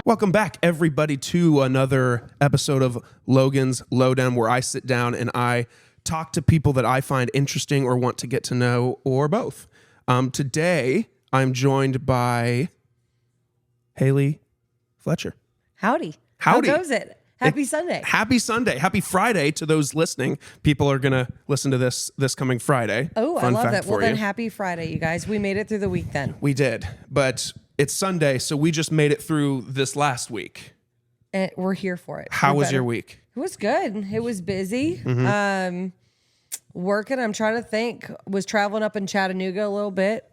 Welcome back, everybody, to another episode of Logan's Lowdown, where I sit down and I talk to people that I find interesting or want to get to know, or both. Today, I'm joined by Hailey Fletcher. Howdy. Howdy. How goes it? Happy Sunday. Happy Sunday. Happy Friday to those listening. People are going to listen to this coming Friday. Oh, Fun I love fact that. Well, for then you. happy Friday, you guys. We made it through the week then. We did, but it's Sunday, so we just made it through this last week. And we're here for it. How was your week? It was good. It was busy. Working. I'm trying to think. Was traveling up in Chattanooga a little bit.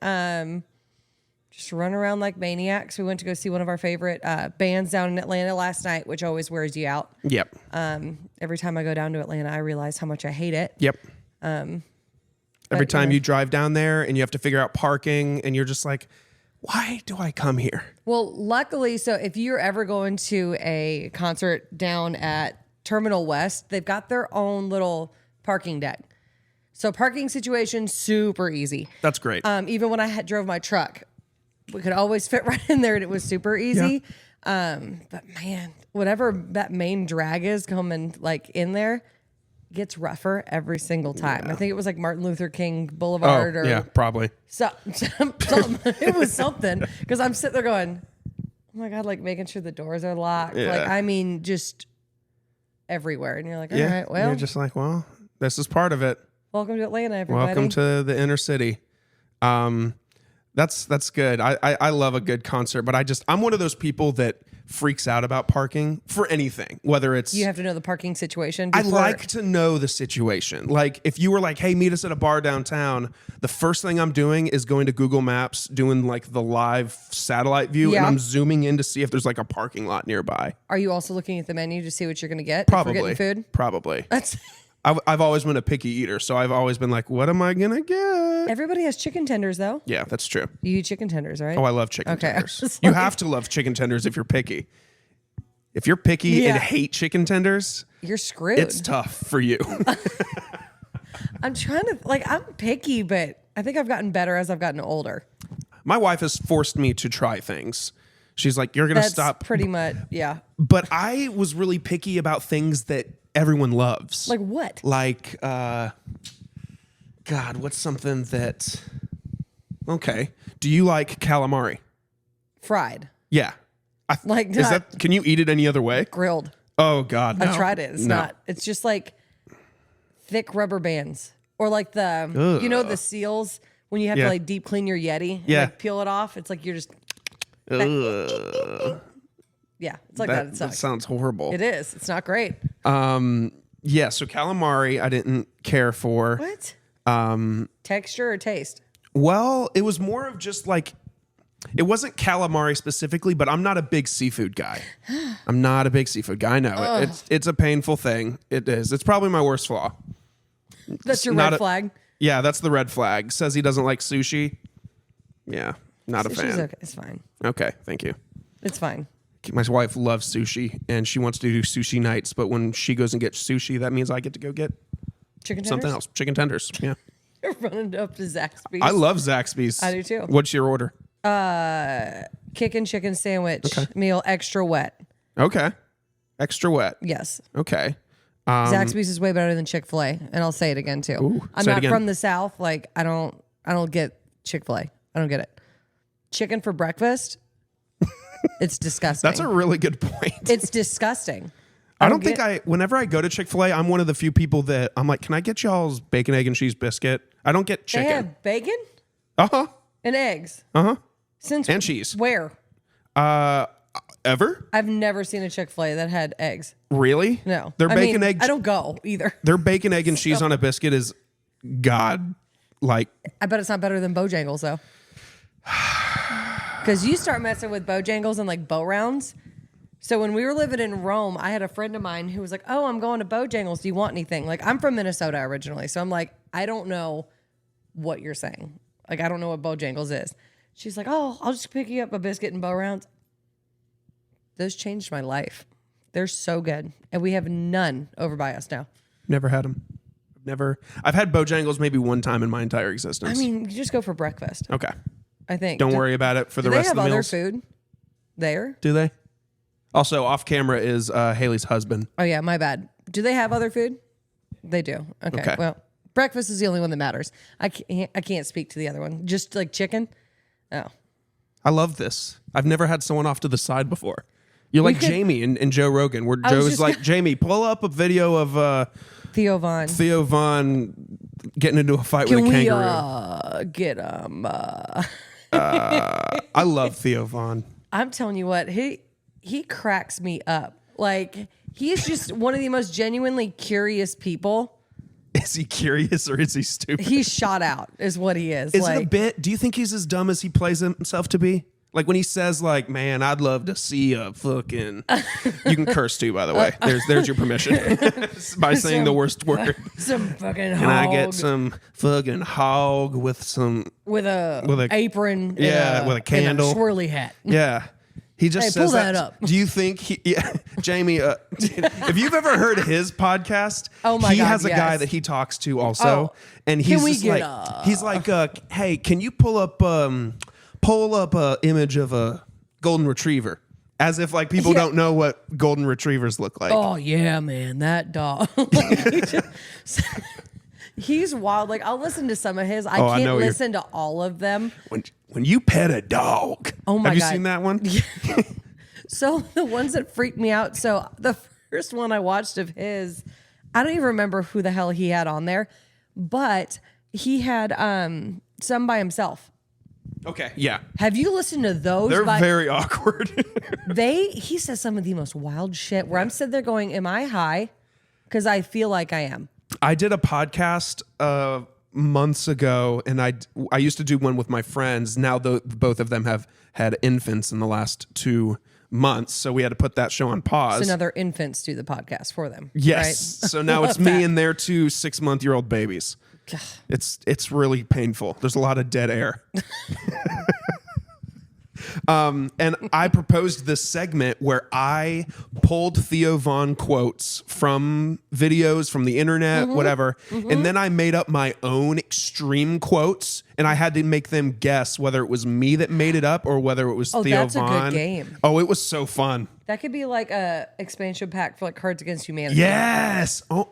Just running around like maniacs. We went to go see one of our favorite bands down in Atlanta last night, which always wears you out. Yep. Every time I go down to Atlanta, I realize how much I hate it. Yep. Every time you drive down there and you have to figure out parking and you're just like, why do I come here? Well, luckily, so if you're ever going to a concert down at Terminal West, they've got their own little parking deck. So parking situation, super easy. That's great. Even when I drove my truck, we could always fit right in there and it was super easy. But man, whatever that main drag is coming like in there gets rougher every single time. I think it was like Martin Luther King Boulevard or yeah, probably. something. It was something because I'm sitting there going, oh my God, like making sure the doors are locked. Yeah. Like, I mean, just everywhere. And you're like, all right, well, you're just like, well, this is part of it. welcome to Atlanta, everybody. Welcome to the inner city. That's good. I love a good concert, but I'm one of those people that freaks out about parking for anything, whether it's... You have to know the parking situation. I like to know the situation. Like if you were like, hey, meet us at a bar downtown, the first thing I'm doing is going to Google Maps, doing like the live satellite view, and I'm zooming in to see if there's like a parking lot nearby. Are you also looking at the menu to see what you're going to get? Probably. If we're getting food? Probably. That's... I've always been a picky eater, so I've always been like, what am I going to get? Everybody has chicken tenders, though. Yeah, that's true. You eat chicken tenders, right? Oh, I love chicken Okay. tenders. You have to love chicken tenders if you're picky. If you're picky and hate chicken tenders, you're screwed. It's tough for you. I'm trying to, like, I'm picky, but I think I've gotten better as I've gotten older. My wife has forced me to try things. She's like, you're going to stop. Pretty much, yeah. But I was really picky about things that everyone loves. Like what? Like, God, what's something that... Okay. Do you like calamari? Fried. Yeah. Can you eat it any other way? Grilled. Oh, God, no. I've tried it. It's not. It's just like thick rubber bands. Or like the, you know, the seals when you have to like deep clean your Yeti and like peel it off. It's like you're just... Yeah, it's like that. It sucks. That sounds horrible. It is. It's not great. Yeah, so calamari I didn't care for. What? Texture or taste? Well, it was more of just like, it wasn't calamari specifically, but I'm not a big seafood guy. I'm not a big seafood guy. I know it's a painful thing. It is. It's probably my worst flaw. That's your red flag? Yeah, that's the red flag. Says he doesn't like sushi. Yeah, not a fan. Okay. It's fine. Okay, thank you. It's fine. My wife loves sushi, and she wants to do sushi nights, but when she goes and gets sushi, that means I get to go get chicken tenders? Something else. Chicken tenders, yeah. You're running up to Zaxby's. I love Zaxby's. I do too. What's your order? Kickin' chicken sandwich meal, extra wet. Okay. Extra wet. Yes. Okay. Zaxby's is way better than Chick-fil-A, and I'll say it again too. Ooh, I'm not from the South. Like I don't get Chick-fil-A. I don't get it. Chicken for breakfast. It's disgusting. That's a really good point. It's disgusting. I don't think whenever I go to Chick-fil-A, I'm one of the few people that I'm like, can I get y'all's bacon, egg, and cheese biscuit? I don't get chicken. They have bacon? Uh-huh. And eggs? Uh-huh. Since and cheese. Where? Ever? I've never seen a Chick-fil-A that had eggs. Really? No. Their bacon, egg... I don't go either. Their bacon, egg, and cheese on a biscuit is God, like... I bet it's not better than Bojangles, though. Because you start messing with Bojangles and like Bo Rounds. So when we were living in Rome, I had a friend of mine who was like, oh, I'm going to Bojangles. Do you want anything? Like, I'm from Minnesota originally. So I'm like, I don't know what you're saying. Like, I don't know what Bojangles is. She's like, oh, I'll just pick you up a biscuit and Bo Rounds. Those changed my life. They're so good. And we have none over by us now. Never had them. I've had Bojangles maybe one time in my entire existence. I mean, you just go for breakfast. Okay. I think. Don't worry about it for the rest of the meals. Do they have other food there? Do they? Also, off camera is Hailey's husband. Oh yeah, my bad. Do they have other food? They do. Okay. Well, breakfast is the only one that matters. I can't speak to the other one. Just like chicken. Oh. I love this. I've never had someone off to the side before. You're like Jamie and Joe Rogan, where Joe's like, Jamie, pull up a video of Theo Von getting into a fight with a kangaroo. Get him. I love Theo Von. I'm telling you what, he cracks me up. Like, he's just one of the most genuinely curious people. Is he curious or is he stupid? He's shot out, is what he is. Is it a bit? Do you think he's as dumb as he plays himself to be? Like when he says, like, man, I'd love to see a fucking... You can curse too, by the way. There's your permission. By saying the worst word. Some fucking hog. Can I get some fucking hog with some... With a apron. Yeah, with a candle. And a swirly hat. Yeah. He just says pull that up. Do you think Jamie, if you've ever heard his podcast, he has a guy that he talks to also. And he's he's like, hey, can you pull up a image of a golden retriever? As if like people don't know what golden retrievers look like. Oh yeah, man, that dog. He's wild. Like I'll listen to some of his. I can't listen to all of them. When you pet a dog. Oh my God. Have you seen that one? So the ones that freaked me out. So the first one I watched of his, I don't even remember who the hell he had on there, but he had some by himself. Okay. Yeah. Have you listened to those? They're very awkward. He says some of the most wild shit where I'm sitting there going, am I high? Because I feel like I am. I did a podcast months ago, and I used to do one with my friends. Now both of them have had infants in the last 2 months, so we had to put that show on pause. So now their infants do the podcast for them. Yes. Right? So now it's me and their 2 6-month-old babies. God. It's really painful. There's a lot of dead air. And I proposed this segment where I pulled Theo Von quotes from videos, from the internet, whatever, and then I made up my own extreme quotes, and I had to make them guess whether it was me that made it up or whether it was Theo Von. Oh, that's a good game. Oh, it was so fun. That could be like a expansion pack for like Cards Against Humanity. Yes. Oh.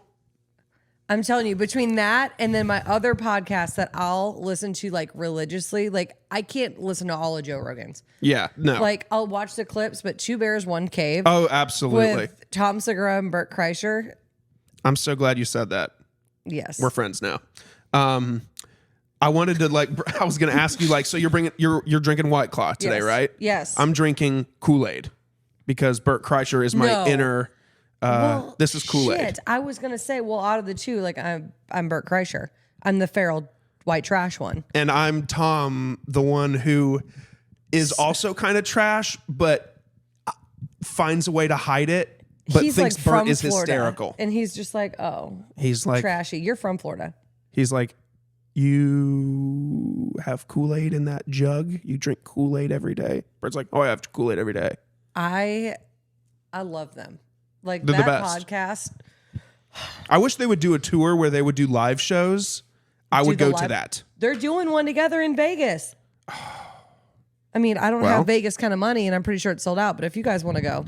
I'm telling you, between that and then my other podcasts that I'll listen to like religiously, like I can't listen to all of Joe Rogan's. Yeah, no. Like I'll watch the clips, but 2 Bears, 1 Cave. Oh, absolutely. With Tom Segura and Bert Kreischer. I'm so glad you said that. Yes. We're friends now. I wanted to I was going to ask you so you're drinking White Claw today, yes. right? Yes. I'm drinking Kool-Aid because Bert Kreischer is my inner... this is Kool-Aid. Shit. I was gonna say, out of the 2, like I'm Bert Kreischer. I'm the feral white trash one, and I'm Tom, the one who is also kind of trash, but finds a way to hide it. But he's thinks like Bert is Florida, hysterical, and he's just like, he's like trashy. You're from Florida. He's like, you have Kool-Aid in that jug. You drink Kool-Aid every day. Bert's like, I have Kool-Aid every day. I love them. Like they're that podcast. I wish they would do a tour where they would do live shows. I would go to that. They're doing one together in Vegas. I mean, I don't have Vegas kind of money, and I'm pretty sure it's sold out. But if you guys want to go,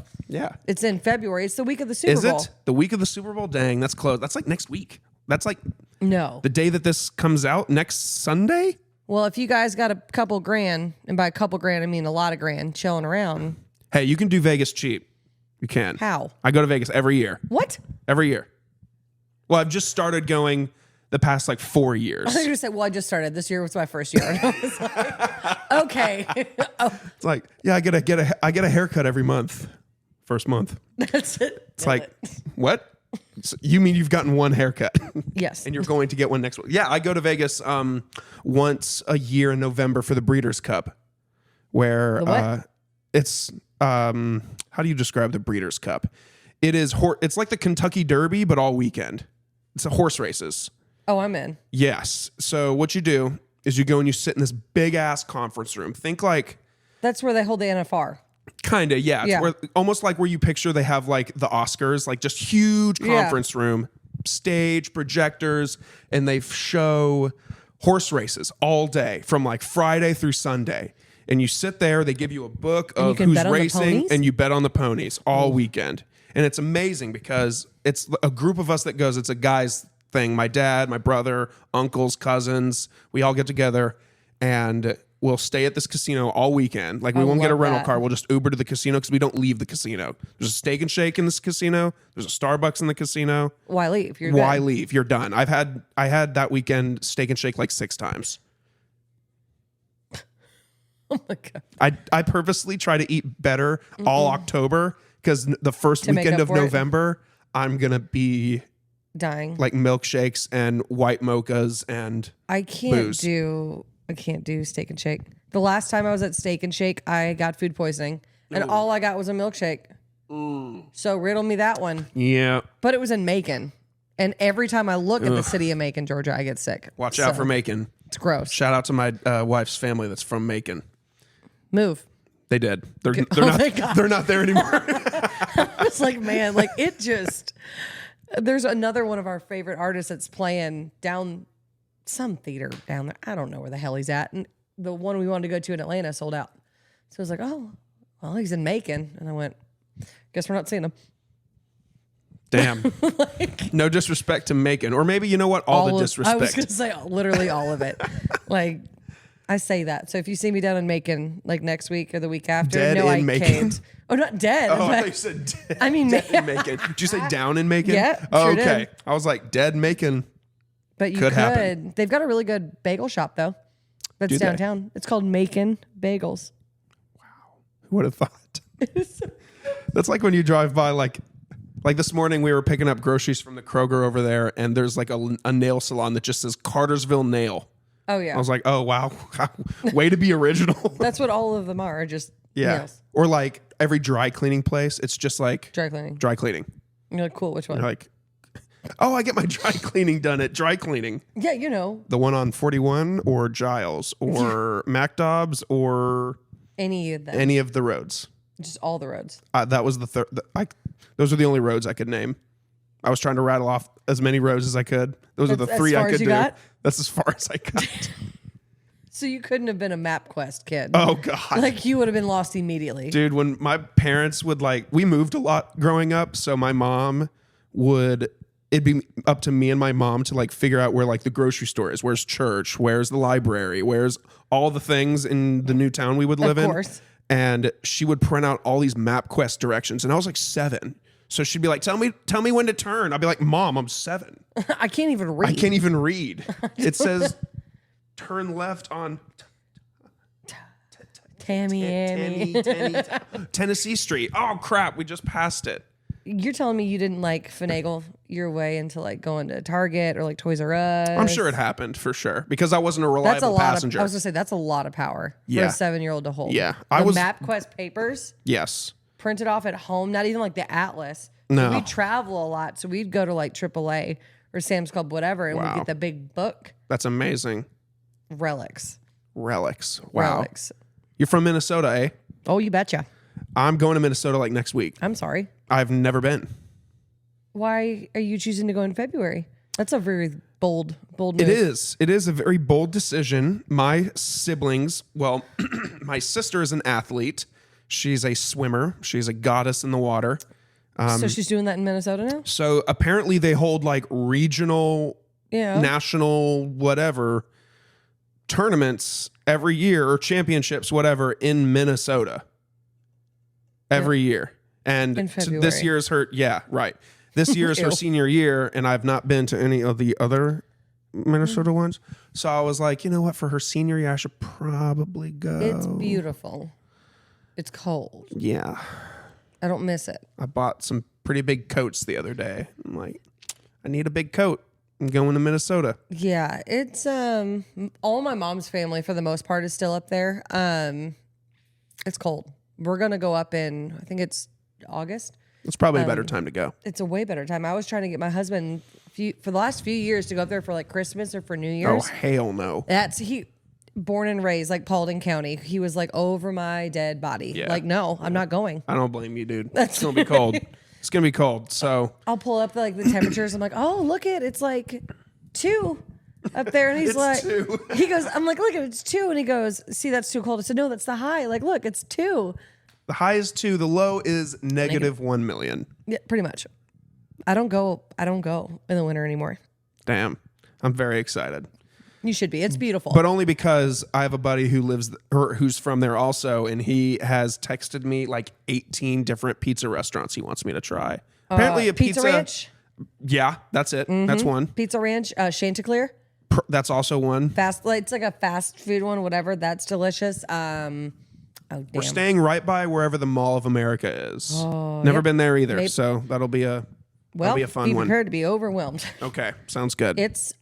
it's in February. It's the week of the Super Bowl. Is it the week of the Super Bowl? Dang, that's close. That's like next week. That's like the day that this comes out, next Sunday. Well, if you guys got a couple grand, and by a couple grand I mean a lot of grand, chilling around. Hey, you can do Vegas cheap. You can. How? I go to Vegas every year. What? Every year. Well, I've just started going the past 4 years. I was going to say, I just started. This year was my first year. And I was like, okay. It's like, I get a haircut every month. First month. That's it. It's what? So you mean you've gotten one haircut? Yes. And you're going to get one next week. Yeah, I go to Vegas once a year in November for the Breeders' Cup, where it's how do you describe the Breeders' Cup? It is it's like the Kentucky Derby, but all weekend. It's horse races. Oh, I'm in. Yes. So what you do is you go and you sit in this big ass conference room. Think like that's where they hold the NFR. Kinda, yeah. It's where, almost like where you picture they have the Oscars, just huge conference room, stage, projectors, and they show horse races all day from Friday through Sunday. And you sit there, they give you a book you of can who's bet on the racing, ponies? and you bet on the ponies all weekend. And it's amazing because it's a group of us that goes, it's a guy's thing. My dad, my brother, uncles, cousins, we all get together and we'll stay at this casino all weekend. Like we won't get a love rental that. car. We'll just Uber to the casino because we don't leave the casino. There's a Steak and Shake in this casino. There's a Starbucks in the casino. Why leave? You're Why good. leave? You're done. I had that weekend Steak and Shake like 6 times. Oh my God. I purposely try to eat better all October because the first To make weekend up of for it. November, I'm going to be Dying. like milkshakes and white mochas and I can't booze. do Steak and Shake. The last time I was at Steak and Shake, I got food poisoning, and all I got was a milkshake. So riddle me that one. Yeah. But it was in Macon, and every time I look at the city of Macon, Georgia, I get sick. Watch out So, for Macon. It's gross. Shout out to my wife's family that's from Macon. Move. They did. They're thank God. they're not there anymore. It's like, man, like it just. There's another one of our favorite artists that's playing down some theater down there. I don't know where the hell he's at. And the one we wanted to go to in Atlanta sold out. So I was like, oh, well, he's in Macon. And I went, guess we're not seeing him. Damn. No disrespect to Macon. Or maybe, you know what? All the I was disrespect. going to say literally all of it. Like, I say that. So if you see me down in Macon, like next week or the week after, Dead no, in I Macon? can't. Oh, not dead. Oh, I but- thought you said dead, I mean, dead in Macon. Did you say down in Macon? Yeah, Oh, sure okay. did. I was like, dead Macon. But you Could could. happen. They've got a really good bagel shop, though. That's Do they? downtown. It's called Macon Bagels. Who would have thought? That's like when you drive by, like this morning we were picking up groceries from the Kroger over there, and there's like a nail salon that just says Cartersville Nail. Oh, yeah. I was like, oh, wow. Way to be original. That's what all of them are, just Yeah. nails. Or like every dry cleaning place, it's just like Dry cleaning. dry cleaning. You're like, cool, which one? You're like, oh, I get my dry cleaning done at dry cleaning. Yeah, you know, The one on 41 or Giles or MacDobbs or any of them. any of the roads. Just all the roads. That was the third. Those are the only roads I could name. I was trying to rattle off as many roads as I could. Those are the That's as 3 I far as could you do. got? That's as far as I got. So you couldn't have been a MapQuest kid. Oh, God. Like you would have been lost immediately. Dude, when my parents would we moved a lot growing up. So my mom it'd be up to me and my mom to figure out where the grocery store is. Where's church? Where's the library? Where's all the things in the new town we would live in? Of course. And she would print out all these MapQuest directions. And I was like 7. So she'd be like, tell me when to turn. I'd be like, Mom, I'm 7. I can't even read. I can't even read. It says turn left on Tammy. Tennessee Street. Oh, crap. We just passed it. You're telling me you didn't finagle your way into going to Target or Toys R Us? I'm sure it happened for sure because I wasn't a That's a reliable lot passenger. of. I was gonna say that's a lot of power for Yeah. a 7-year-old to hold. Yeah. The I was- MapQuest papers Yes. printed off at home, not even the Atlas. No. We travel a lot, so we'd go to AAA or Sam's Club, whatever, and Wow. we'd get the big book That's amazing. relics. Relics. Wow. Relics. You're from Minnesota, eh? Oh, you betcha. I'm going to Minnesota next week. I'm sorry. I've never been. Why are you choosing to go in February? That's a very bold move. It is. It is a very bold decision. My siblings, well, my sister is an athlete. She's a swimmer. She's a goddess in the water. So she's doing that in Minnesota now? So apparently they hold regional, Yeah. national, whatever tournaments every year or championships, whatever, in Minnesota every year. And In this February. year is her. Yeah, right. This year is her Ew. senior year, and I've not been to any of the other Minnesota ones. So I was like, you know what? For her senior year, I should probably go. It's beautiful. It's cold. Yeah. I don't miss it. I bought some pretty big coats the other day. I'm like, I need a big coat. I'm going to Minnesota. Yeah, it's all my mom's family for the most part is still up there. It's cold. We're gonna go up in I think it's August. It's probably a better time to go. It's a way better time. I was trying to get my husband for the last few years to go up there for Christmas or for New Oh, Year's. hell no. That's he born and raised Paulding County. He was over my dead body. Yeah. No, I'm not going. I don't blame you, dude. It's going to be cold. It's going to be cold. So, I'll pull up the temperatures. I'm like, oh, look it's 2. up there, and he's It's like, 2. he goes, I'm like, look, it's 2, and he goes, see, that's too cold. I said, no, that's the high. Like, look, it's 2. The high is 2. The low is negative 1 million. Yeah, pretty much. I don't go in the winter anymore. Damn. I'm very excited. You should be. It's beautiful. But only because I have a buddy who lives or who's from there also, and he has texted me like 18 different pizza restaurants he wants me to try. Apparently a Pizza Ranch? Yeah, that's it. That's one. Pizza Ranch, Chanticleer. That's also one. It's like a fast food one, whatever. That's delicious. Oh, damn. We're staying right by wherever the Mall of America is. Never been there either, so that'll be a fun be one. prepared to be overwhelmed. Okay, sounds good. It's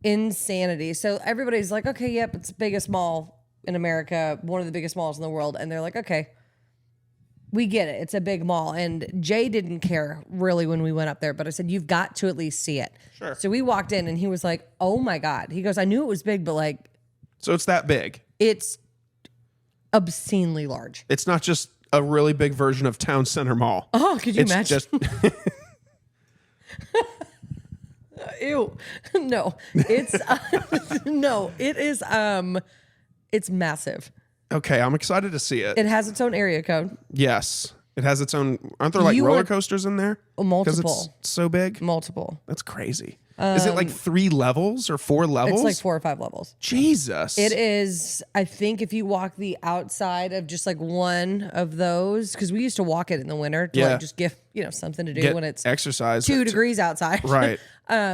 insanity. So everybody's like, okay, yep, it's the biggest mall in America, one of the biggest malls in the world. And they're like, okay, we get it. It's a big mall. And Jay didn't care really when we went up there, but I said, you've got to at least see it. Sure. So we walked in and he was like, oh my God. He goes, I knew it was big, but like, So it's that big. it's obscenely large. It's not just a really big version of Town Center Mall. Oh, could you It's imagine? just Ew. No, it's, no, it is, it's massive. Okay, I'm excited to see it. It has its own area code. Yes. It has its own. Aren't there like You roller would- coasters in there? Multiple. Because it's so big. Multiple. That's crazy. Is it like 3 levels or 4 levels? It's like 4 or 5 levels. Jesus. It is, I think if you walk the outside of just like one of those, because we used to walk it in the winter to Yeah. like just give, something to do Get when it's exercise. 2 degrees outside. Right.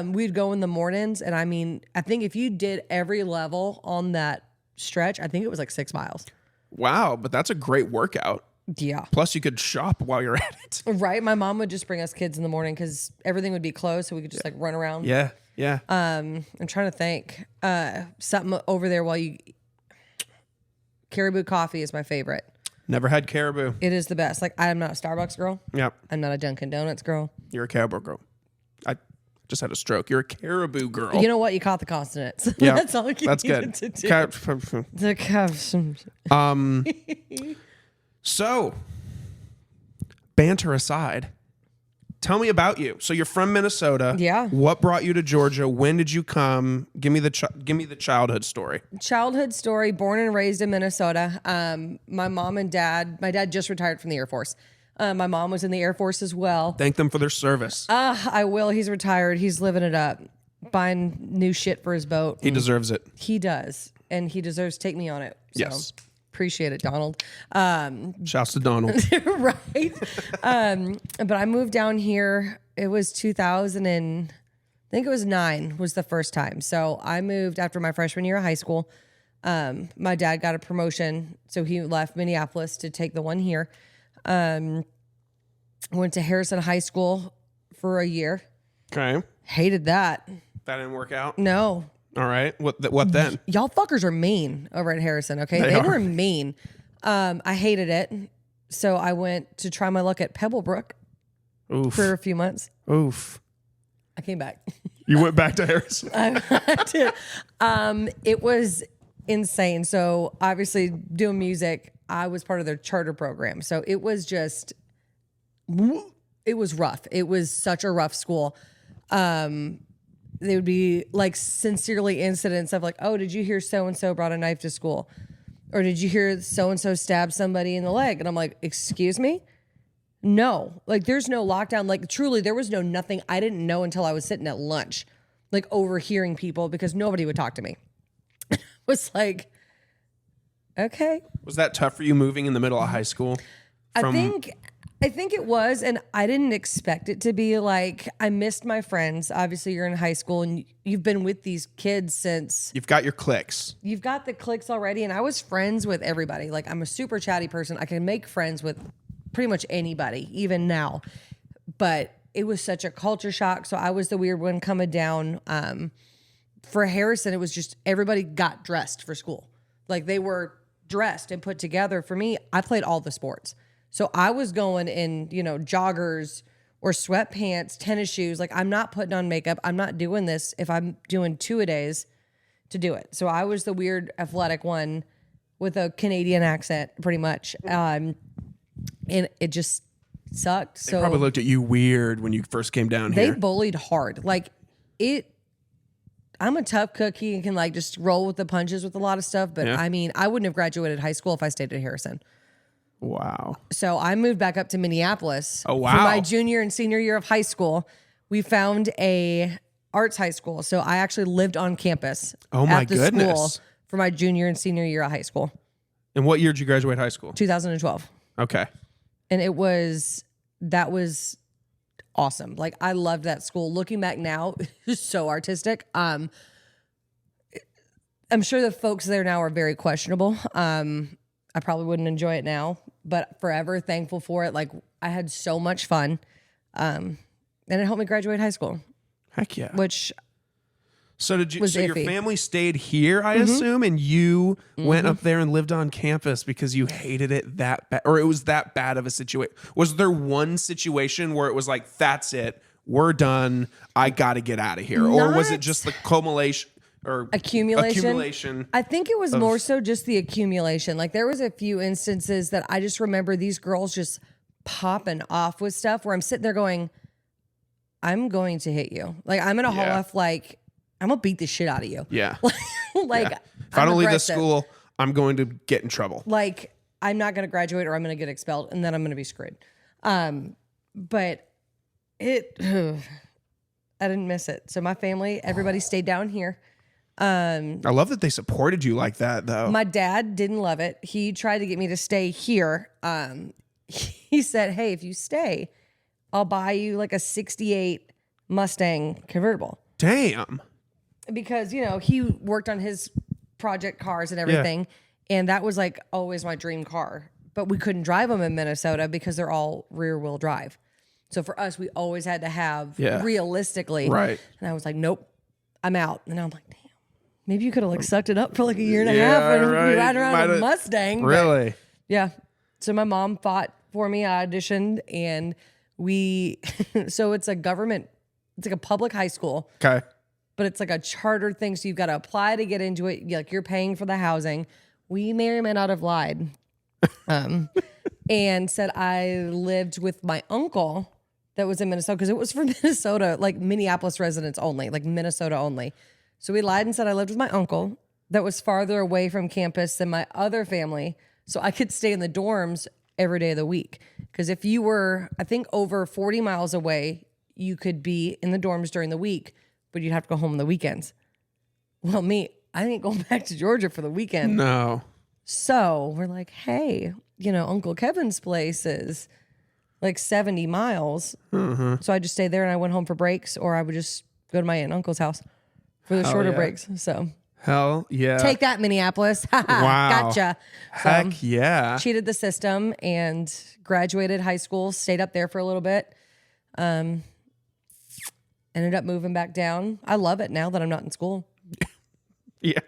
We'd go in the mornings. And I mean, I think if you did every level on that stretch, I think it was like 6 miles. Wow, but that's a great workout. Yeah. Plus, you could shop while you're at it. Right. My mom would just bring us kids in the morning because everything would be closed. So we could just like run around. Yeah, yeah. I'm trying to think. Something over there while you. Caribou coffee is my favorite. Never had caribou. It is the best. Like, I'm not a Starbucks girl. Yep. I'm not a Dunkin' Donuts girl. You're a caribou girl. I just had a stroke. You're a caribou girl. You know what? You caught the consonants. Yeah, That's all you that's needed good. to do. So, banter aside, tell me about you. So you're from Minnesota. Yeah. What brought you to Georgia? When did you come? Give me the childhood story. Childhood story, born and raised in Minnesota. My mom and dad, my dad just retired from the Air Force. My mom was in the Air Force as well. Thank them for their service. I will. He's retired. He's living it up, buying new shit for his boat. He deserves it. He does. And he deserves to take me on it. So Yes. appreciate it, Donald. Shouts to Donald. Right. But I moved down here. It was 2000 and I think it was 9 was the first time. So I moved after my freshman year of high school. My dad got a promotion, so he left Minneapolis to take the one here. Went to Harrison High School for a year. Okay. Hated that. That didn't work out. No. All right. What then? Y'all fuckers are mean over at Harrison, okay? They were mean. I hated it. So I went to try my luck at Pebblebrook Oof. for a few months. Oof. I came back. You went back to Harrison. I did. It was insane. So obviously doing music, I was part of their charter program. So it was just, it was rough. It was such a rough school. They would be like sincerely incidents of like, oh, did you hear so-and-so brought a knife to school? Or did you hear so-and-so stab somebody in the leg? And I'm like, excuse me? No, like there's no lockdown. Like truly, there was no nothing. I didn't know until I was sitting at lunch, like overhearing people because nobody would talk to me. It was like, okay. Was that tough for you moving in the middle of high school? I think it was, and I didn't expect it to be. Like, I missed my friends. Obviously, you're in high school and you've been with these kids since You've got your cliques. you've got the cliques already. And I was friends with everybody. Like, I'm a super chatty person. I can make friends with pretty much anybody, even now. But it was such a culture shock. So I was the weird one coming down. For Harrison, it was just everybody got dressed for school. Like, they were dressed and put together. For me, I played all the sports. So I was going in, joggers or sweatpants, tennis shoes. Like, I'm not putting on makeup. I'm not doing this if I'm doing 2-a-days to do it. So I was the weird athletic one with a Canadian accent, pretty much. And it just sucked. They So probably looked at you weird when you first came down they here. bullied hard. Like, I'm a tough cookie and can like just roll with the punches with a lot of stuff. But Yeah. I mean, I wouldn't have graduated high school if I stayed at Harrison. Wow. So I moved back up to Minneapolis. Oh, For wow. my junior and senior year of high school, we found a arts high school. So I actually lived on campus. Oh, my at the goodness. school for my junior and senior year of high school, And what year did you graduate high school? 2012. Okay. And that was awesome. Like I loved that school. Looking back now, it's so artistic. I'm sure the folks there now are very questionable. I probably wouldn't enjoy it now, but forever thankful for it. Like I had so much fun. And it helped me graduate high school, Heck yeah. which So did you? was So your iffy. family stayed here, I assume, and you went up there and lived on campus because you hated it that bad, or it was that bad of a situation. Was there one situation where it was like, "That's it, we're done. I got to get out of here," or was it Not- just the accumulation or accumulation. I think it was more so just the accumulation. Like there was a few instances that I just remember these girls just popping off with stuff where I'm sitting there going, I'm going to hit you. Like I'm gonna haul Yeah. off, like I'm gonna beat the shit out of you. Yeah. Like Yeah. If I I'm don't leave aggressive. this school, I'm going to get in trouble. Like I'm not gonna graduate or I'm gonna get expelled and then I'm gonna be screwed. But it I didn't miss it. So my family, everybody stayed down here. I love that they supported you like that, though. My dad didn't love it. He tried to get me to stay here. He said, hey, if you stay, I'll buy you like a 68 Mustang convertible. Damn. Because, you know, he worked on his project cars and everything. And that was like always my dream car. But we couldn't drive them in Minnesota because they're all rear wheel drive. So for us, we always had to have realistically. Right. And I was like, nope, I'm out. And I'm like, damn. Maybe you could have like sucked it up for like a year and a Yeah, half and right. we ride around Might a have- Mustang. but- Really? yeah. So my mom fought for me. I auditioned and so it's a government, it's like a public high school, Okay. but it's like a chartered thing. So you've got to apply to get into it. Like you're paying for the housing. We may or may not have lied. And said I lived with my uncle that was in Minnesota because it was for Minnesota, like Minneapolis residents only, like Minnesota only. So we lied and said I lived with my uncle that was farther away from campus than my other family. So I could stay in the dorms every day of the week. Because if you were, I think, over 40 miles away, you could be in the dorms during the week, but you'd have to go home on the weekends. Well, I ain't going back to Georgia for the weekend. No. So we're like, hey, you know, Uncle Kevin's place is like 70 miles. So I just stayed there and I went home for breaks, or I would just go to my aunt and uncle's house for the shorter yeah. breaks. So Hell yeah. take that, Minneapolis. Wow. Gotcha. So Heck yeah. cheated the system and graduated high school, stayed up there for a little bit. Ended up moving back down. I love it now that I'm not in school. Yeah.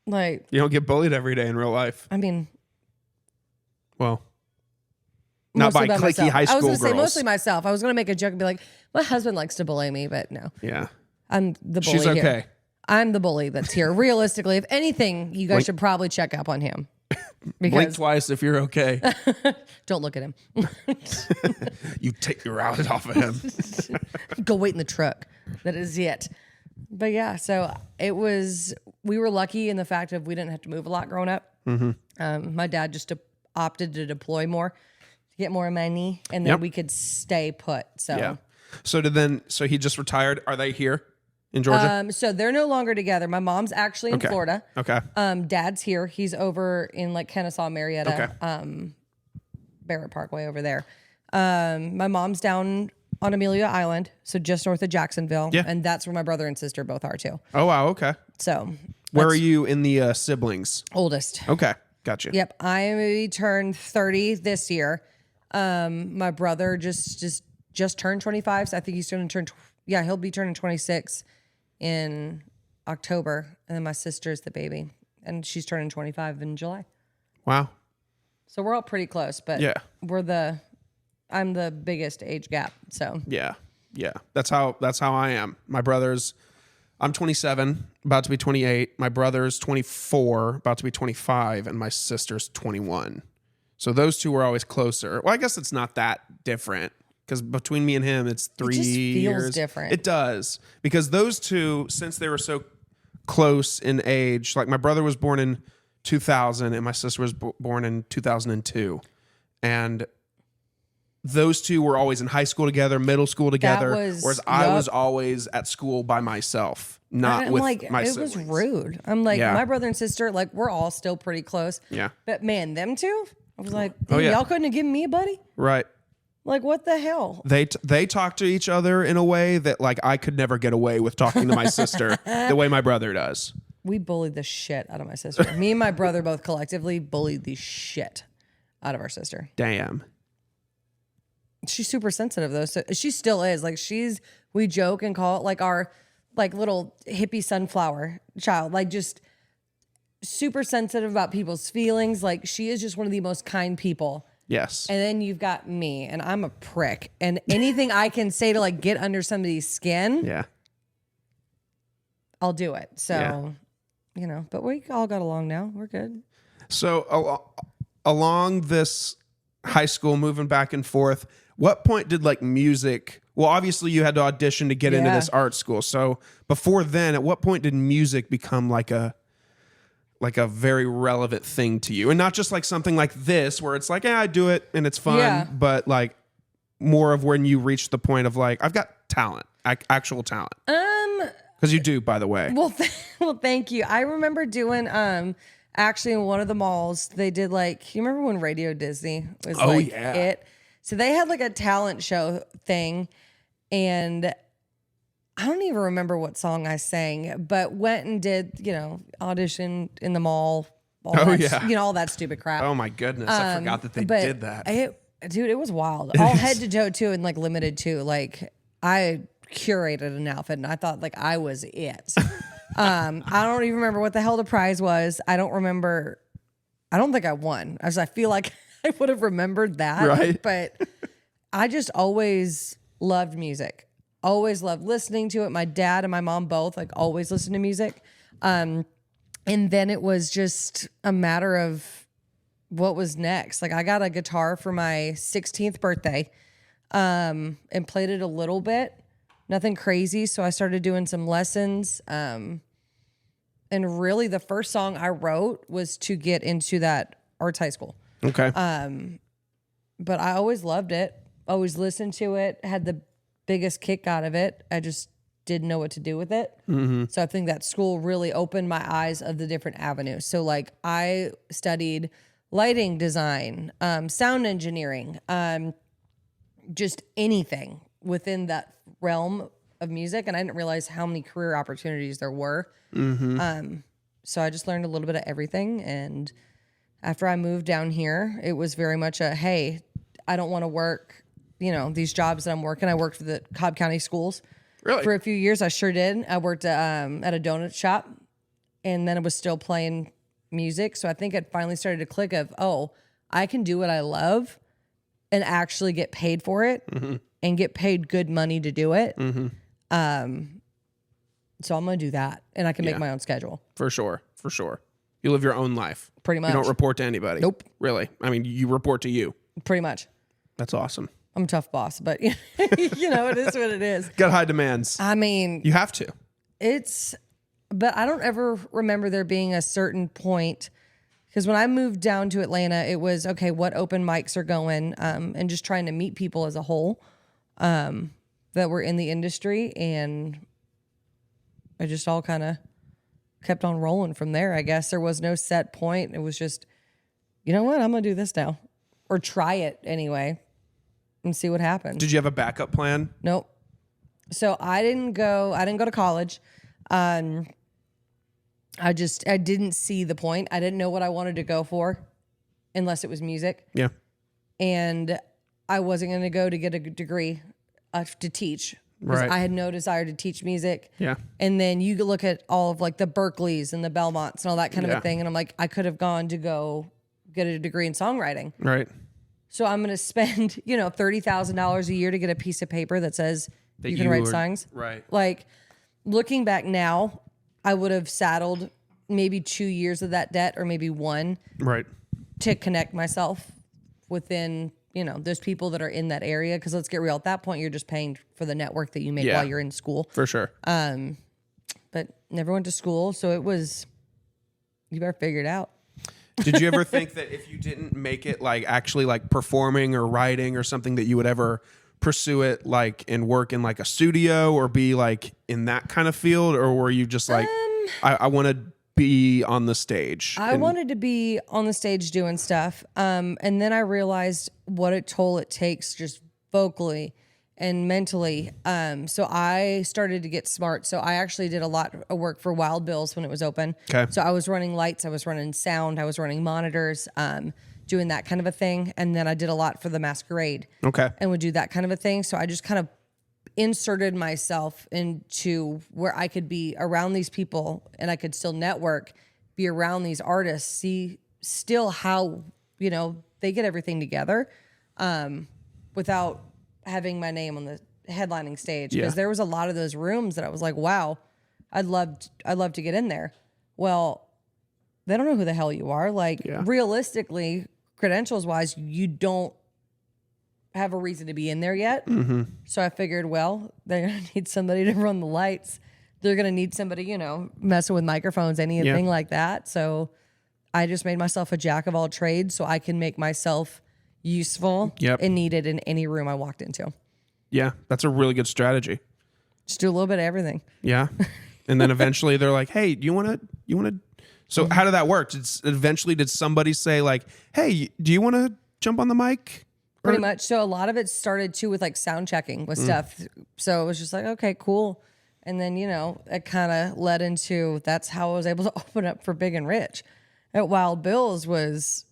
Like, You don't get bullied every day in real life. I mean, Well, not by mostly cliquey myself. high school I was going to say girls. mostly myself. I was going to make a joke and be like, my husband likes to bully me, but no, Yeah. I'm the bully She's okay. here. I'm the bully that's here. Realistically, if anything, you guys should probably check up on him. Blink Because twice if you're okay. don't look at him. You take your eyes off of him. Go wait in the truck. That is it. But yeah, so we were lucky in the fact of we didn't have to move a lot growing up. My dad just opted to deploy more, to get more money, and then Yep. we could stay put. So Yeah. So he just retired. Are they here in Georgia? So they're no longer together. My mom's actually in Okay. Florida. Okay. Dad's here. He's over in like Kennesaw, Marietta, Okay. Barrett Parkway over there. My mom's down on Amelia Island, so just north of Jacksonville. Yeah. And that's where my brother and sister both are too. Oh, wow. Okay. So Where are you in the siblings? oldest. Okay. Gotcha. Yep. I turned 30 this year. My brother just turned 25. So I think he's going to he'll be turning 26 in October. And then my sister's the baby and she's turning 25 in July. Wow. So we're all pretty close, but Yeah. I'm the biggest age gap. So Yeah. Yeah. That's how I am. My brother's, I'm 27, about to be 28. My brother's 24, about to be 25, and my sister's 21. So those two were always closer. Well, I guess it's not that different because between me and him, it's 3 just feels years. different. It does, because those two, since they were so close in age, like my brother was born in 2000 and my sister was born in 2002, and those two were always in high school together, middle school together, whereas I was always at school by myself, not with my siblings. It was rude. I'm like, my brother and sister, like, we're all still pretty close. Yeah. But man, them two, I was like, y'all couldn't have given me a buddy? Right. Like, what the hell? They talk to each other in a way that, like, I could never get away with talking to my sister the way my brother does. We bullied the shit out of my sister. Me and my brother both collectively bullied the shit out of our sister. Damn. She's super sensitive though. So she still is. Like we joke and call it like our like little hippie sunflower child. Like just super sensitive about people's feelings. Like she is just one of the most kind people. Yes. And then you've got me, and I'm a prick. And anything I can say to like get under somebody's skin, I'll do it. So, you know, but we all got along now. We're good. So along this high school, moving back and forth, what point did like music, well, obviously you had to audition to get into this art school. So before then, at what point did music become like a very relevant thing to you? And not just like something like this where it's like, I do it and it's fun, but like more of when you reach the point of like, I've got talent, actual talent. Because you do, by the way. Well, thank you. I remember doing, actually in one of the malls, they did like, you remember when Radio Disney was it? So they had like a talent show thing, and I don't even remember what song I sang, but went and did, you know, audition in the mall, all that stupid crap. Oh my goodness, I forgot that they did that. Dude, it was wild. All head to toe too, and like limited too. Like I curated an outfit, and I thought like I was it. I don't even remember what the hell the prize was. I don't remember. I don't think I won. I feel like I would have remembered that. Right. But I just always loved music. Always loved listening to it. My dad and my mom both like always listened to music. And then it was just a matter of what was next. Like I got a guitar for my 16th birthday and played it a little bit. Nothing crazy. So I started doing some lessons. And really the first song I wrote was to get into that arts high school. Okay. But I always loved it. Always listened to it. Had the biggest kick out of it. I just didn't know what to do with it. Mm-hmm. So I think that school really opened my eyes of the different avenues. So like I studied lighting design, sound engineering, just anything within that realm of music. And I didn't realize how many career opportunities there were. Mm-hmm. So I just learned a little bit of everything. And after I moved down here, it was very much a, hey, I don't want to work, you know, these jobs that I'm working. I worked for the Cobb County schools. Really? For a few years. I sure did. I worked at a donut shop, and then I was still playing music. So I think it finally started to click of, oh, I can do what I love and actually get paid for it and get paid good money to do it. So I'm going to do that, and I can make my own schedule. For sure. For sure. You live your own life. Pretty much. You don't report to anybody. Nope. Really? I mean, you report to you. Pretty much. That's awesome. I'm a tough boss, but you know, it is what it is. Got high demands. I mean, you have to. But I don't ever remember there being a certain point, because when I moved down to Atlanta, it was, okay, what open mics are going, and just trying to meet people as a whole that were in the industry. And I just all kind of kept on rolling from there. I guess there was no set point. It was just, you know what, I'm going to do this now, or try it anyway and see what happens. Did you have a backup plan? Nope. So I didn't go to college. I didn't see the point. I didn't know what I wanted to go for unless it was music. Yeah. And I wasn't going to go to get a degree to teach. Right. I had no desire to teach music. Yeah. And then you look at all of like the Berkeleys and the Belmonts and all that kind of a thing. And I'm like, I could have gone to go get a degree in songwriting. Right. So I'm going to spend, $30,000 a year to get a piece of paper that says that you can write songs. Right. Like looking back now, I would have saddled maybe 2 years of that debt, or maybe one. Right. To connect myself within those people that are in that area. Because let's get real, at that point, you're just paying for the network that you make Yeah. while you're in school. For sure. But never went to school, so it was, you better figure it out. Did you ever think that if you didn't make it like actually like performing or writing or something that you would ever pursue it like and work in like a studio or be like in that kind of field? Or were you just like, I want to be on the stage? I wanted to be on the stage doing stuff. And then I realized what a toll it takes just vocally and mentally. So I started to get smart. So I actually did a lot of work for Wild Bill's when it was open. Okay. So I was running lights, I was running sound, I was running monitors, doing that kind of a thing. And then I did a lot for the Masquerade. Okay. And would do that kind of a thing. So I just kind of inserted myself into where I could be around these people and I could still network, be around these artists, see still how, they get everything together without having my name on the headlining stage. Because there was a lot of those rooms that I was like, wow, I'd love to get in there. Well, they don't know who the hell you are. Like realistically, credentials wise, you don't have a reason to be in there yet. Mm-hmm. So I figured, well, they're going to need somebody to run the lights. They're going to need somebody, messing with microphones, anything like that. So I just made myself a jack of all trades so I can make myself useful and needed in any room I walked into. Yeah, that's a really good strategy. Just do a little bit of everything. Yeah. And then eventually they're like, hey, do you want to, so how did that work? Did somebody say like, hey, do you want to jump on the mic? Pretty much. So a lot of it started too with like sound checking with stuff. So it was just like, okay, cool. And then, it kind of led into, that's how I was able to open up for Big and Rich. At Wild Bill's was,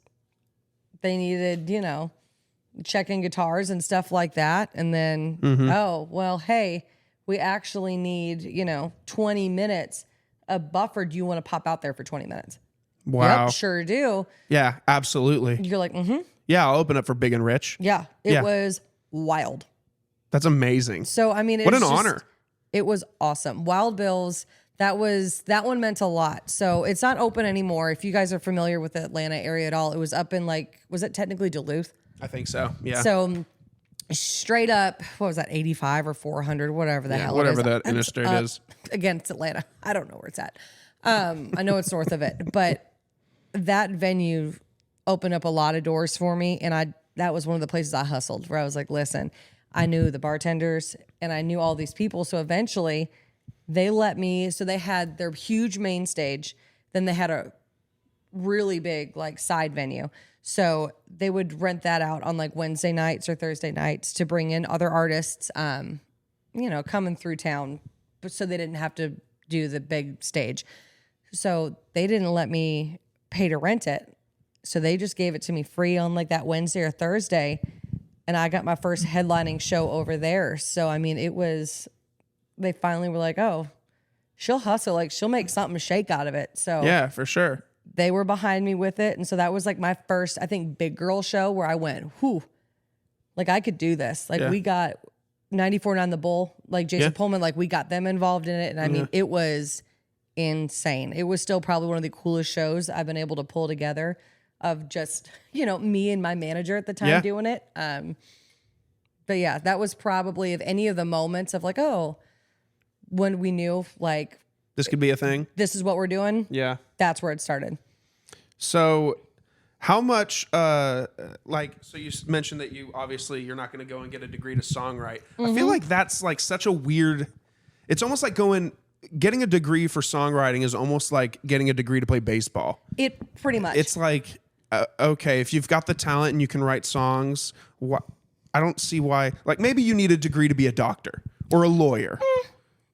they needed, checking guitars and stuff like that. And then, oh, well, hey, we actually need, 20 minutes of buffer. Do you want to pop out there for 20 minutes? Wow. Yep, sure do. Yeah, absolutely. You're like, Yeah, I'll open up for Big and Rich. Yeah, it was wild. That's amazing. So, I mean, what an honor. It was awesome. Wild Bill's, that one meant a lot. So it's not open anymore. If you guys are familiar with the Atlanta area at all, it was up in was it technically Duluth? I think so. Yeah. So straight up, what was that, 85 or 400, whatever the hell it is. Whatever that interstate is. Against Atlanta. I don't know where it's at. I know it's north of it. But that venue opened up a lot of doors for me. And that was one of the places I hustled where I was like, listen, I knew the bartenders and I knew all these people. So eventually they let me, so they had their huge main stage. Then they had a really big side venue. So they would rent that out on Wednesday nights or Thursday nights to bring in other artists, coming through town. But so they didn't have to do the big stage. So they didn't let me pay to rent it. So they just gave it to me free on that Wednesday or Thursday. And I got my first headlining show over there. So, I mean, they finally were like, oh, she'll hustle. She'll make something shake out of it. So yeah, for sure. They were behind me with it. And so that was my first, I think, big girl show where I went, whew, I could do this. We got 94.9 The Bull, Jason Pullman, we got them involved in it. And I mean, it was insane. It was still probably one of the coolest shows I've been able to pull together of just, me and my manager at the time doing it. But yeah, that was probably of any of the moments of when we knew this could be a thing. This is what we're doing. Yeah. That's where it started. So how much, so you mentioned that you're not going to go and get a degree to songwrite. I feel like that's such a weird, it's almost like getting a degree for songwriting is almost like getting a degree to play baseball. It pretty much. It's okay, if you've got the talent and you can write songs, I don't see why, maybe you need a degree to be a doctor or a lawyer.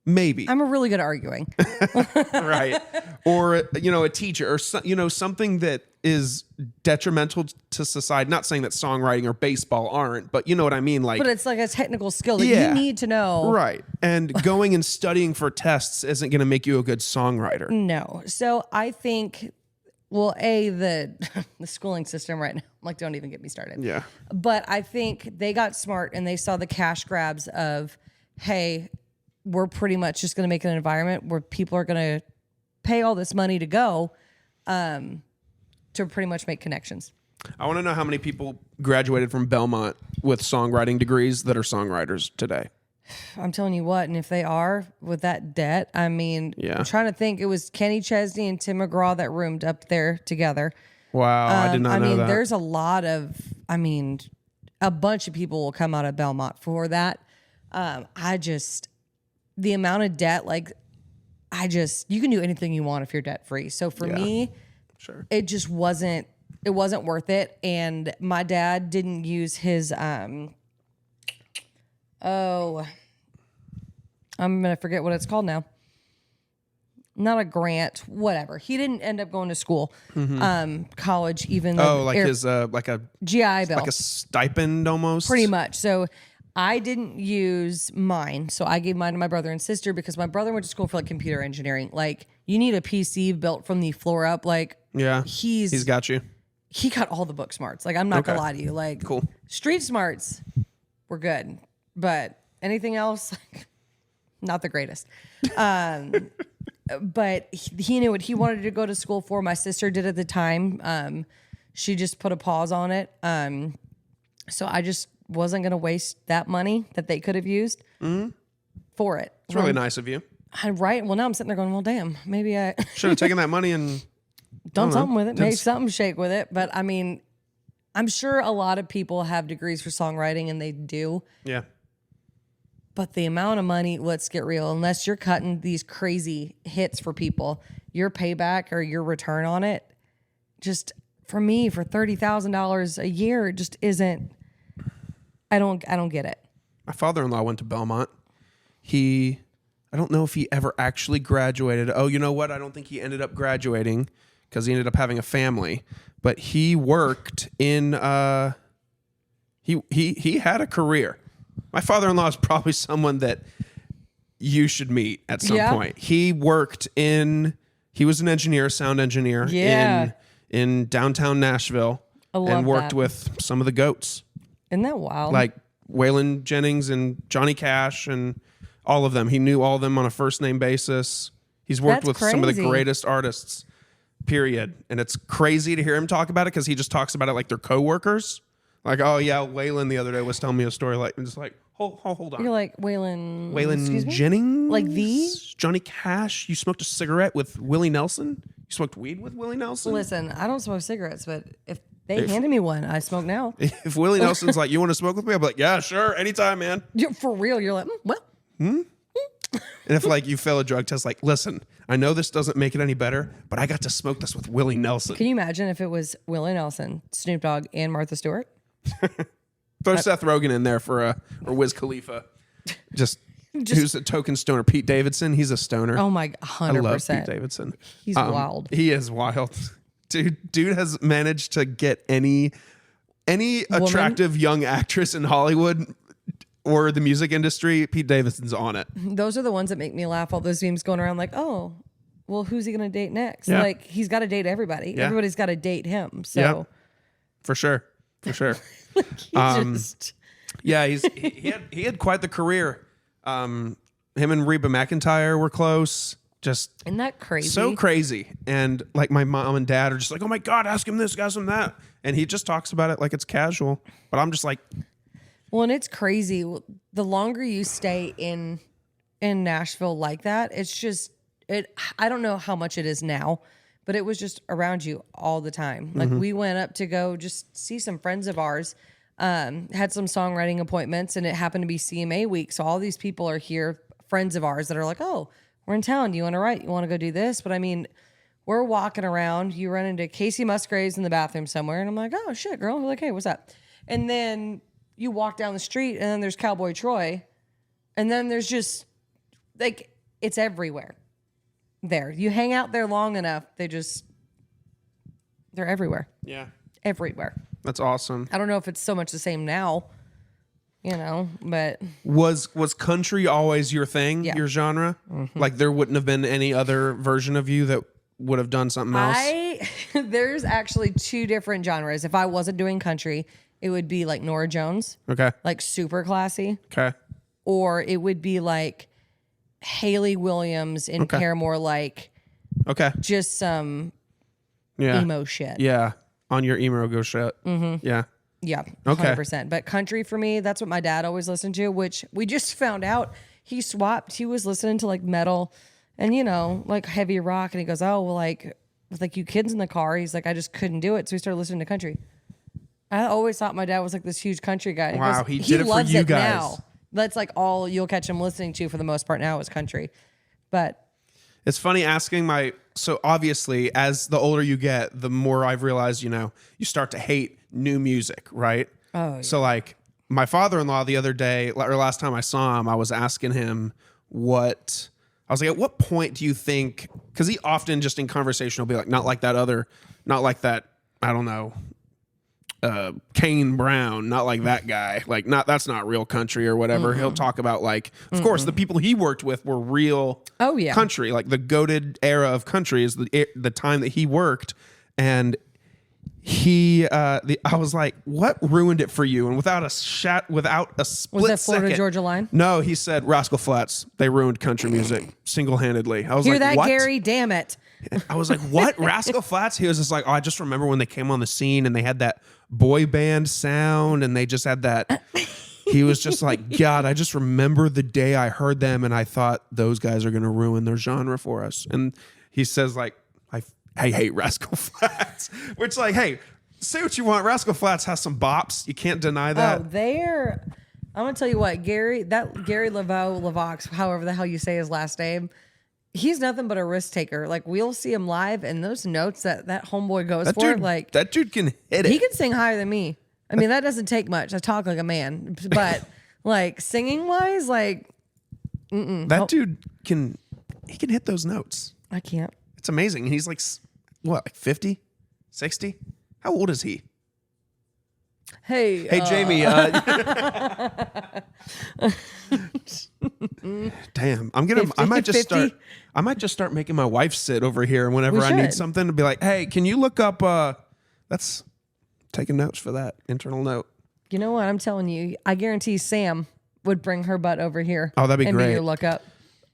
Maybe. I'm really good at arguing. Right. Or, a teacher or, something that is detrimental to society. Not saying that songwriting or baseball aren't, but you know what I mean? But it's a technical skill that you need to know. Right. And going and studying for tests isn't going to make you a good songwriter. No. So I think, the schooling system right now, don't even get me started. Yeah. But I think they got smart and they saw the cash grabs of, hey, we're pretty much just going to make an environment where people are going to pay all this money to go to pretty much make connections. I want to know how many people graduated from Belmont with songwriting degrees that are songwriters today. I'm telling you what, and if they are with that debt, I mean, Yeah. I'm trying to think. It was Kenny Chesney and Tim McGraw that roomed up there together. Wow, I did not know that. There's a lot of, a bunch of people will come out of Belmont for that. The amount of debt, you can do anything you want if you're debt free. So for me, sure, it just wasn't worth it. And my dad didn't use his, I'm going to forget what it's called now. Not a grant, whatever. He didn't end up going to school, college, even though his like a GI Bill, like a stipend almost. pretty much. So I didn't use mine. So I gave mine to my brother and sister because my brother went to school for like computer engineering. Like you need a PC built from the floor up. Like he's got you. He got all the book smarts. Like I'm not gonna lie to you. Like cool. Street smarts were good, but anything else, like, not the greatest. But he knew what he wanted to go to school for. My sister did at the time. She just put a pause on it. So I just wasn't going to waste that money that they could have used for it. It's really nice of you. Right. Well, now I'm sitting there going, well, damn, maybe I should have taken that money and done something with it, made something shake with it. But I mean, I'm sure a lot of people have degrees for songwriting and they do. Yeah. But the amount of money, let's get real, unless you're cutting these crazy hits for people, your payback or your return on it, just for me, for $30,000 a year, it just isn't. I don't get it. My father-in-law went to Belmont. I don't know if he ever actually graduated. Oh, you know what? I don't think he ended up graduating because he ended up having a family. But he worked in. He had a career. My father-in-law is probably someone that you should meet at some point. He was an engineer, sound engineer in downtown Nashville and worked with some of the GOATs. Isn't that wild? Like Waylon Jennings and Johnny Cash and all of them. He knew all of them on a first name basis. He's worked with some of the greatest artists, period. And it's crazy to hear him talk about it because he just talks about it like they're coworkers. Like, oh yeah, Waylon the other day was telling me a story like, and just like, hold on. You're like Waylon Jennings? Like Johnny Cash? You smoked a cigarette with Willie Nelson? You smoked weed with Willie Nelson? Listen, I don't smoke cigarettes, but if they handed me one, I smoke now. If Willie Nelson's like, you want to smoke with me? I'll be like, yeah, sure, anytime, man. For real, you're like, well. And if like you fail a drug test, like, listen, I know this doesn't make it any better, but I got to smoke this with Willie Nelson. Can you imagine if it was Willie Nelson, Snoop Dogg, and Martha Stewart? Throw Seth Rogen in there or Wiz Khalifa. Just who's a token stoner? Pete Davidson. He's a stoner. Oh my, 100%. I love Pete Davidson. He's wild. He is wild. Dude has managed to get any attractive young actress in Hollywood or the music industry. Pete Davidson's on it. Those are the ones that make me laugh. All those memes going around like, oh, well, who's he gonna date next? Yeah. Like he's got to date everybody. Yeah. Everybody's got to date him. So yeah. For sure. He had quite the career. Him and Reba McEntire were close. Just isn't that crazy? So crazy. And like my mom and dad are just like, oh my God, ask him this, ask him that. And he just talks about it like it's casual. But I'm just like, well, and it's crazy. The longer you stay in Nashville like that, it's just I don't know how much it is now, but it was just around you all the time. Like we went up to go just see some friends of ours, had some songwriting appointments, and it happened to be CMA week. So all these people are here, friends of ours that are like, oh, we're in town. Do you want to write? You want to go do this? But I mean, we're walking around. You run into Casey Musgraves in the bathroom somewhere. And I'm like, oh, shit, girl. We're like, hey, what's up? And then you walk down the street and then there's Cowboy Troy. And then there's just like, it's everywhere there. You hang out there long enough. They're everywhere. yeah, Everywhere. that's awesome. I don't know if it's so much the same now, but Was country always your thing, your genre? Like there wouldn't have been any other version of you that would have done something else? There's actually two different genres. If I wasn't doing country, it would be like Norah Jones. Okay. Like super classy. Okay. Or it would be like Hayley Williams in Paramore, like Okay. just some Yeah. emo shit. Yeah. on your emo go shit. Mm-hmm. Yeah. Yeah, Okay. 100%. But country for me, that's what my dad always listened to, which we just found out he swapped. He was listening to like metal and, like heavy rock. And he goes, oh, well, like with like you kids in the car, he's like, I just couldn't do it. So he started listening to country. I always thought my dad was like this huge country guy. Wow, he did it for you guys. Now. That's like all you'll catch him listening to for the most part now is country. But it's funny asking so obviously as the older you get, the more I've realized, you start to hate new music, right? Oh, yeah. So like my father-in-law the other day, or last time I saw him, I was asking him I was like, at what point do you think, because he often just in conversation will be like, not like that, I don't know, Kane Brown, not like that guy, like that's not real country or whatever. He'll talk about like, of course, the people he worked with were real country, like the goated era of country is the time that he worked. And I was like, what ruined it for you? And without a split was that Florida second, Georgia line? No, he said Rascal Flatts. They ruined country music single-handedly. I was Hear like, that, what? Gary? Damn it. I was like, what? Rascal Flatts? He was just like, oh, I just remember when they came on the scene and they had that boy band sound and they just had that. He was just like, God, I just remember the day I heard them and I thought those guys are going to ruin their genre for us. And he says like, I hate Rascal Flatts, which like, hey, say what you want. Rascal Flatts has some bops. You can't deny that. Oh, I'm going to tell you what, Gary Lavox, however the hell you say his last name, he's nothing but a risk taker. Like we'll see him live and those notes that homeboy goes that dude can hit it. He can sing higher than me. I mean, that doesn't take much. I talk like a man, but like singing wise, like, that dude can hit those notes. I can't. It's amazing. And he's like, what, like 50, 60? How old is he? Hey, Jamie. Damn, I might just start making my wife sit over here whenever I need something to be like, hey, can you look up? That's taking notes for that internal note. You know what? I'm telling you, I guarantee Sam would bring her butt over here. Oh, that'd be great. Be your lookup.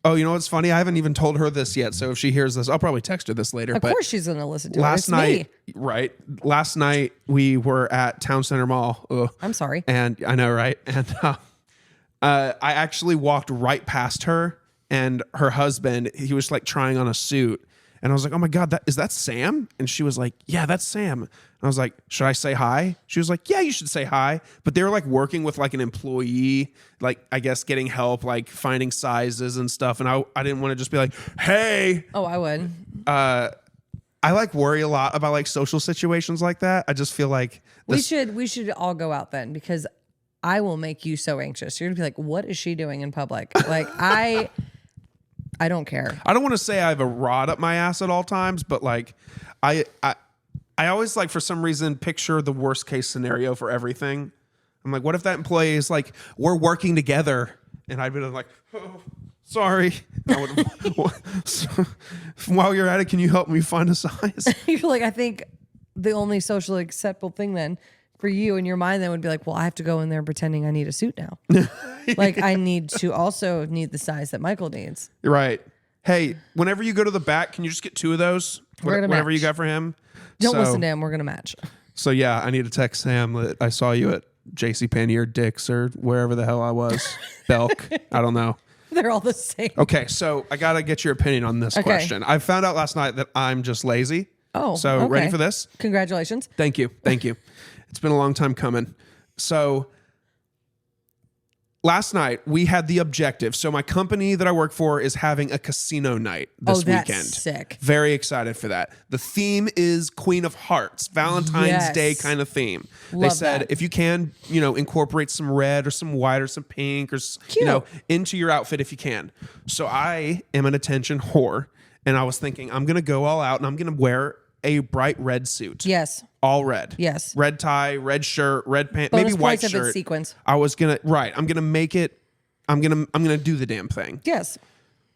Oh, you know what's funny? I haven't even told her this yet. So if she hears this, I'll probably text her this later. Of course she's going to listen to it. Last night, right? Last night we were at Town Center Mall. Ugh. I'm sorry. And I know, right? And I actually walked right past her and her husband. He was like trying on a suit. And I was like, oh my God, is that Sam? And she was like, yeah, that's Sam. And I was like, should I say hi? She was like, yeah, you should say hi. But they were like working with like an employee, like I guess getting help, like finding sizes and stuff. And I didn't want to just be like, hey. Oh, I would. I like worry a lot about like social situations like that. I just feel like we should all go out then because I will make you so anxious. You're gonna be like, what is she doing in public? Like I don't care. I don't want to say I have a rod up my ass at all times, but like I always like for some reason picture the worst case scenario for everything. I'm like, what if that employee is like, we're working together, and I'd be like, oh, sorry. While you're at it, can you help me find a size? You're like, I think the only socially acceptable thing then for you in your mind then would be like, well, I have to go in there pretending I need a suit now. Like I need the size that Michael needs. You're right. Hey, whenever you go to the back, can you just get 2 of those? Whatever you got for him. Don't listen to him. We're going to match. So yeah, I need to text Sam that I saw you at JCPenney or Dick's or wherever the hell I was. Belk. I don't know. They're all the same. Okay, so I got to get your opinion on this question. I found out last night that I'm just lazy. Oh, so okay. Ready for this? Congratulations. Thank you. It's been a long time coming. So last night we had the objective. So my company that I work for is having a casino night this weekend. That's sick. Very excited for that. The theme is Queen of Hearts, Valentine's Day kind of theme. Love they said that. if you can, incorporate some red or some white or some pink or into your outfit if you can. So I am an attention whore, and I was thinking I'm gonna go all out and I'm gonna wear a bright red suit. Yes. All red. Yes. Red tie, red shirt, red pants, Bonus maybe white points if shirt. it's sequins. I'm gonna make it. I'm gonna do the damn thing. Yes.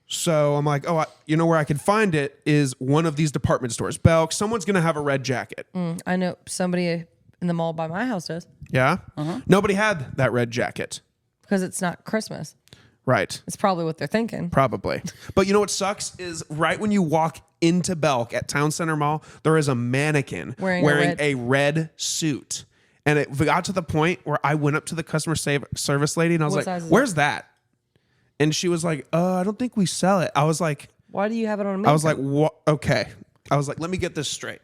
So I'm like, you know where I can find it is one of these department stores. Belk, someone's gonna have a red jacket. I know somebody in the mall by my house does. Yeah. Nobody had that red jacket. Because it's not Christmas. Right. It's probably what they're thinking. Probably. But you know what sucks is right when you walk into Belk at Town Center Mall, there is a mannequin wearing a red suit. And it got to the point where I went up to the customer service lady and I was like, where's that? And she was like, I don't think we sell it. I was like, why do you have it on a mannequin? I was like, what? Okay. I was like, let me get this straight.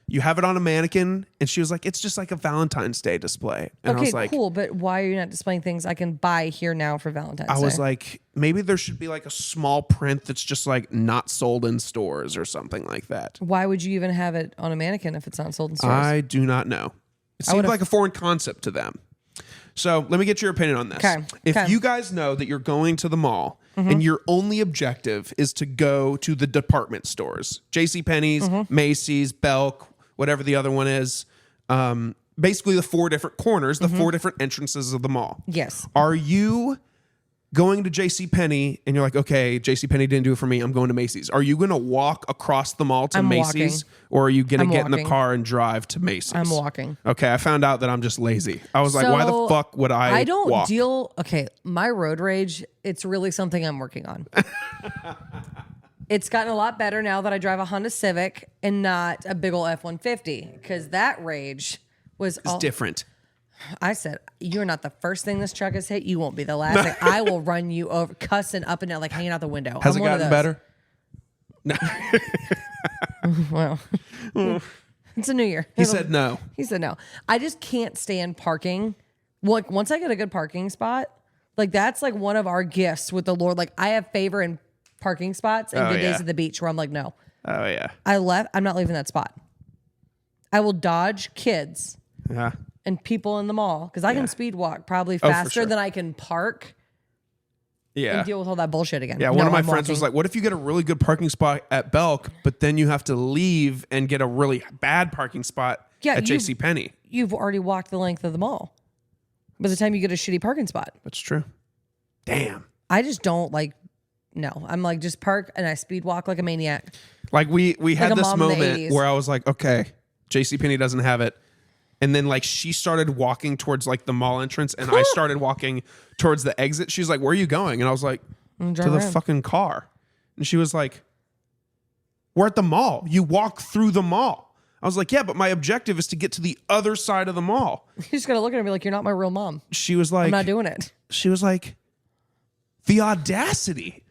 You have it on a mannequin? And she was like, it's just like a Valentine's Day display. And okay, I was like, cool. But why are you not displaying things I can buy here now for Valentine's Day? I was like, maybe there should be like a small print that's just like not sold in stores or something like that. Why would you even have it on a mannequin if it's not sold in stores? I do not know. It seemed like a foreign concept to them. So let me get your opinion on this. Okay. If you guys know that you're going to the mall and your only objective is to go to the department stores, JCPenney's, Macy's, Belk, whatever the other one is, basically the 4 different corners, the 4 different entrances of the mall. Yes. Are you going to JCPenney and you're like, okay, JCPenney didn't do it for me, I'm going to Macy's. Are you going to walk across the mall to Macy's? Or are you going to get in the car and drive to Macy's? I'm walking. Okay, I found out that I'm just lazy. I was like, why the fuck would I don't walk? Okay, my road rage, it's really something I'm working on. It's gotten a lot better now that I drive a Honda Civic and not a big ol' F-150, because that rage was different. I said, you're not the first thing this truck has hit. You won't be the last. Like, I will run you over, cussing up and down, like hanging out the window. Has it gotten better? No. Well, it's a new year. He said no. He said no. I just can't stand parking. Like, once I get a good parking spot, like that's like one of our gifts with the Lord. Like, I have favor in parking spots and good days at the beach where I'm like, no. Oh yeah. I'm not leaving that spot. I will dodge kids. Yeah. And people in the mall, because I can speed walk probably faster than I can park. Yeah. And deal with all that bullshit again. Yeah, one of my friends was like, what if you get a really good parking spot at Belk, but then you have to leave and get a really bad parking spot at JCPenney? You've already walked the length of the mall by the time you get a shitty parking spot. That's true. Damn. I just don't like, no. I'm like, just park and I speed walk like a maniac. Like we had this moment 80s. where I was like, okay, JCPenney doesn't have it. And then like she started walking towards like the mall entrance and I started walking towards the exit. She's like, where are you going? And I was like, to the fucking car. And she was like, we're at the mall. You walk through the mall. I was like, yeah, but my objective is to get to the other side of the mall. You just got to look at her and be like, you're not my real mom. She was like, I'm not doing it. She was like, the audacity.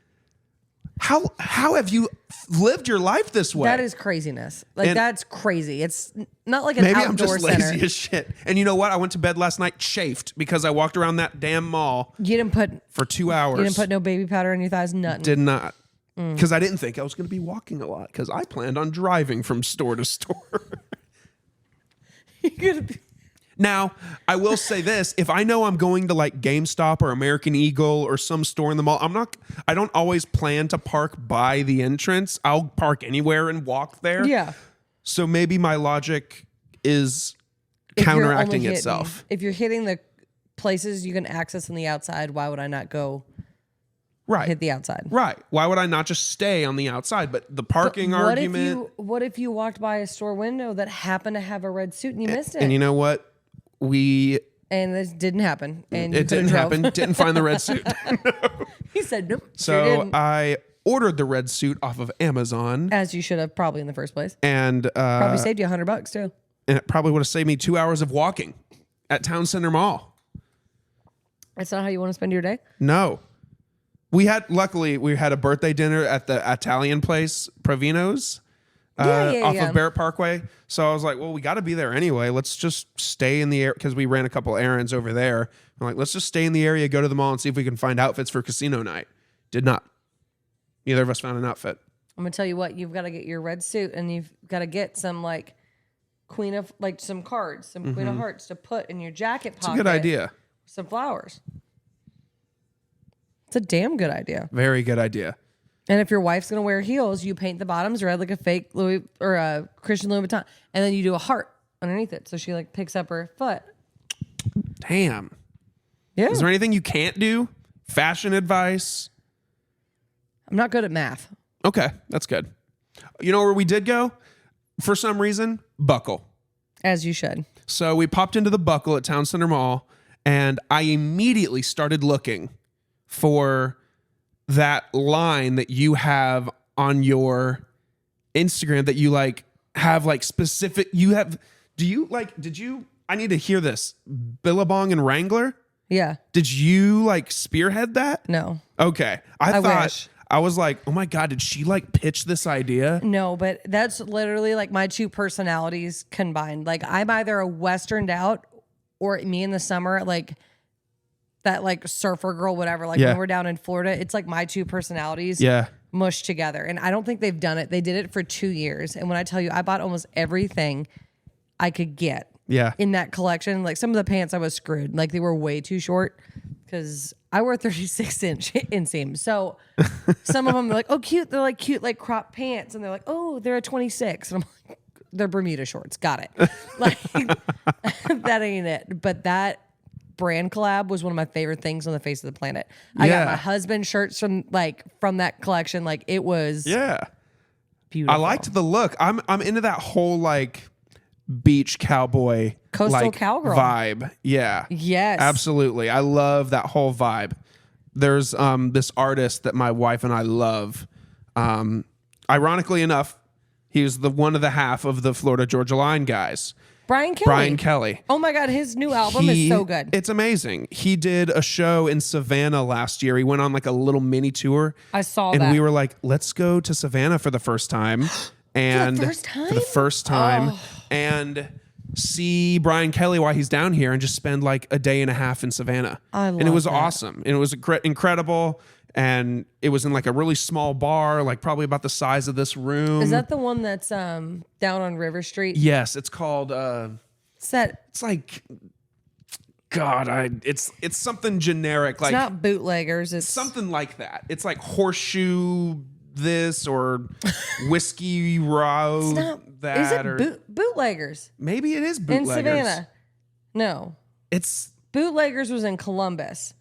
How have you lived your life this way? That is craziness. Like, and that's crazy. It's not like an maybe outdoor I'm just center. lazy as shit. And you know what? I went to bed last night chafed because I walked around that damn mall. You didn't put for 2 hours. You didn't put no baby powder on your thighs. Nothing. Did not. Because I didn't think I was going to be walking a lot. Because I planned on driving from store to store. You're gonna be. Now, I will say this. If I know I'm going to like GameStop or American Eagle or some store in the mall, I don't always plan to park by the entrance. I'll park anywhere and walk there. Yeah. So maybe my logic is counteracting itself. If you're hitting the places you can access on the outside, why would I not go hit the outside? Right. Why would I not just stay on the outside? But the parking argument. What if you walked by a store window that happened to have a red suit and you missed it? And you know what? And this didn't happen. And it didn't happen. Didn't find the red suit. No. He said nope. So I ordered the red suit off of Amazon. As you should have, probably in the first place. And probably saved you $100 too. And it probably would have saved me 2 hours of walking at Town Center Mall. That's not how you want to spend your day? No. Luckily, we had a birthday dinner at the Italian place, Provino's. Off of Barrett Parkway. So I was like, well, we got to be there anyway. Let's just stay in the area because we ran a couple errands over there. I'm like, let's just stay in the area, go to the mall and see if we can find outfits for casino night. Did not. Neither of us found an outfit. I'm going to tell you what, you've got to get your red suit and you've got to get some like some cards, some Queen of Hearts to put in your jacket pocket. It's a good idea. Some flowers. It's a damn good idea. Very good idea. And if your wife's going to wear heels, you paint the bottoms red like a fake Louis or a Christian Louboutin. And then you do a heart underneath it. So she like picks up her foot. Damn. Yeah. Is there anything you can't do? Fashion advice? I'm not good at math. Okay. That's good. You know where we did go? For some reason, Buckle. As you should. So we popped into the Buckle at Town Center Mall and I immediately started looking for that line that you have on your Instagram that you like have like specific, I need to hear this. Billabong and Wrangler? Yeah. Did you like spearhead that? No. Okay. I thought, wish. I was like, oh my God, did she like pitch this idea? No, but that's literally like my two personalities combined. Like I'm either a westerned out or me in the summer, like that like surfer girl, whatever. Like when we're down in Florida, it's like my two personalities mushed together. And I don't think they've done it. They did it for 2 years. And when I tell you, I bought almost everything I could get in that collection. Like some of the pants I was screwed. Like they were way too short because I wear 36-inch inseam. So some of them are like, oh, cute. They're like cute, like crop pants. And they're like, oh, they're a 26. And I'm like, they're Bermuda shorts. Got it. Like that ain't it. But that brand collab was one of my favorite things on the face of the planet. I got my husband's shirts from that collection. Like it was beautiful. I liked the look. I'm into that whole like beach cowboy coastal like, cowgirl vibe. Yeah. Yes. Absolutely. I love that whole vibe. There's this artist that my wife and I love. Ironically enough, he was one of the half of the Florida Georgia Line guys. Brian Kelly. Oh my God, his new album is so good. It's amazing. He did a show in Savannah last year. He went on like a little mini tour. I saw that. And we were like, let's go to Savannah for the first time. And for the first time and see Brian Kelly while he's down here and just spend like a day and a half in Savannah. And it was awesome. And it was incredible. And it was in like a really small bar, like probably about the size of this room. Is that the one that's down on River Street? Yes, it's called it's like God, it's something generic. Like it's not bootleggers, it's something like that. It's like horseshoe this or whiskey row that. Is it bootleggers? Maybe it is bootleggers. In Savannah. No. It's bootleggers was in Columbus.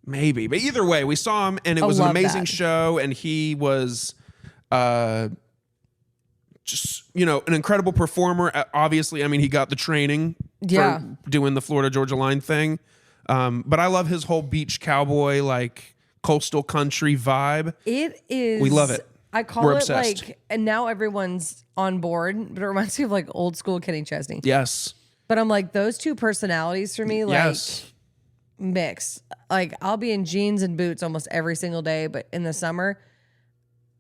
Maybe. But either way, we saw him and it was an amazing show and he was just, an incredible performer. Obviously, I mean, he got the training for doing the Florida Georgia Line thing. But I love his whole beach cowboy, like coastal country vibe. It is. We love it. I call We're it obsessed. like, and now everyone's on board, but it reminds me of like old school Kenny Chesney. Yes. But I'm like, those two personalities for me, like mix. Like I'll be in jeans and boots almost every single day, but in the summer,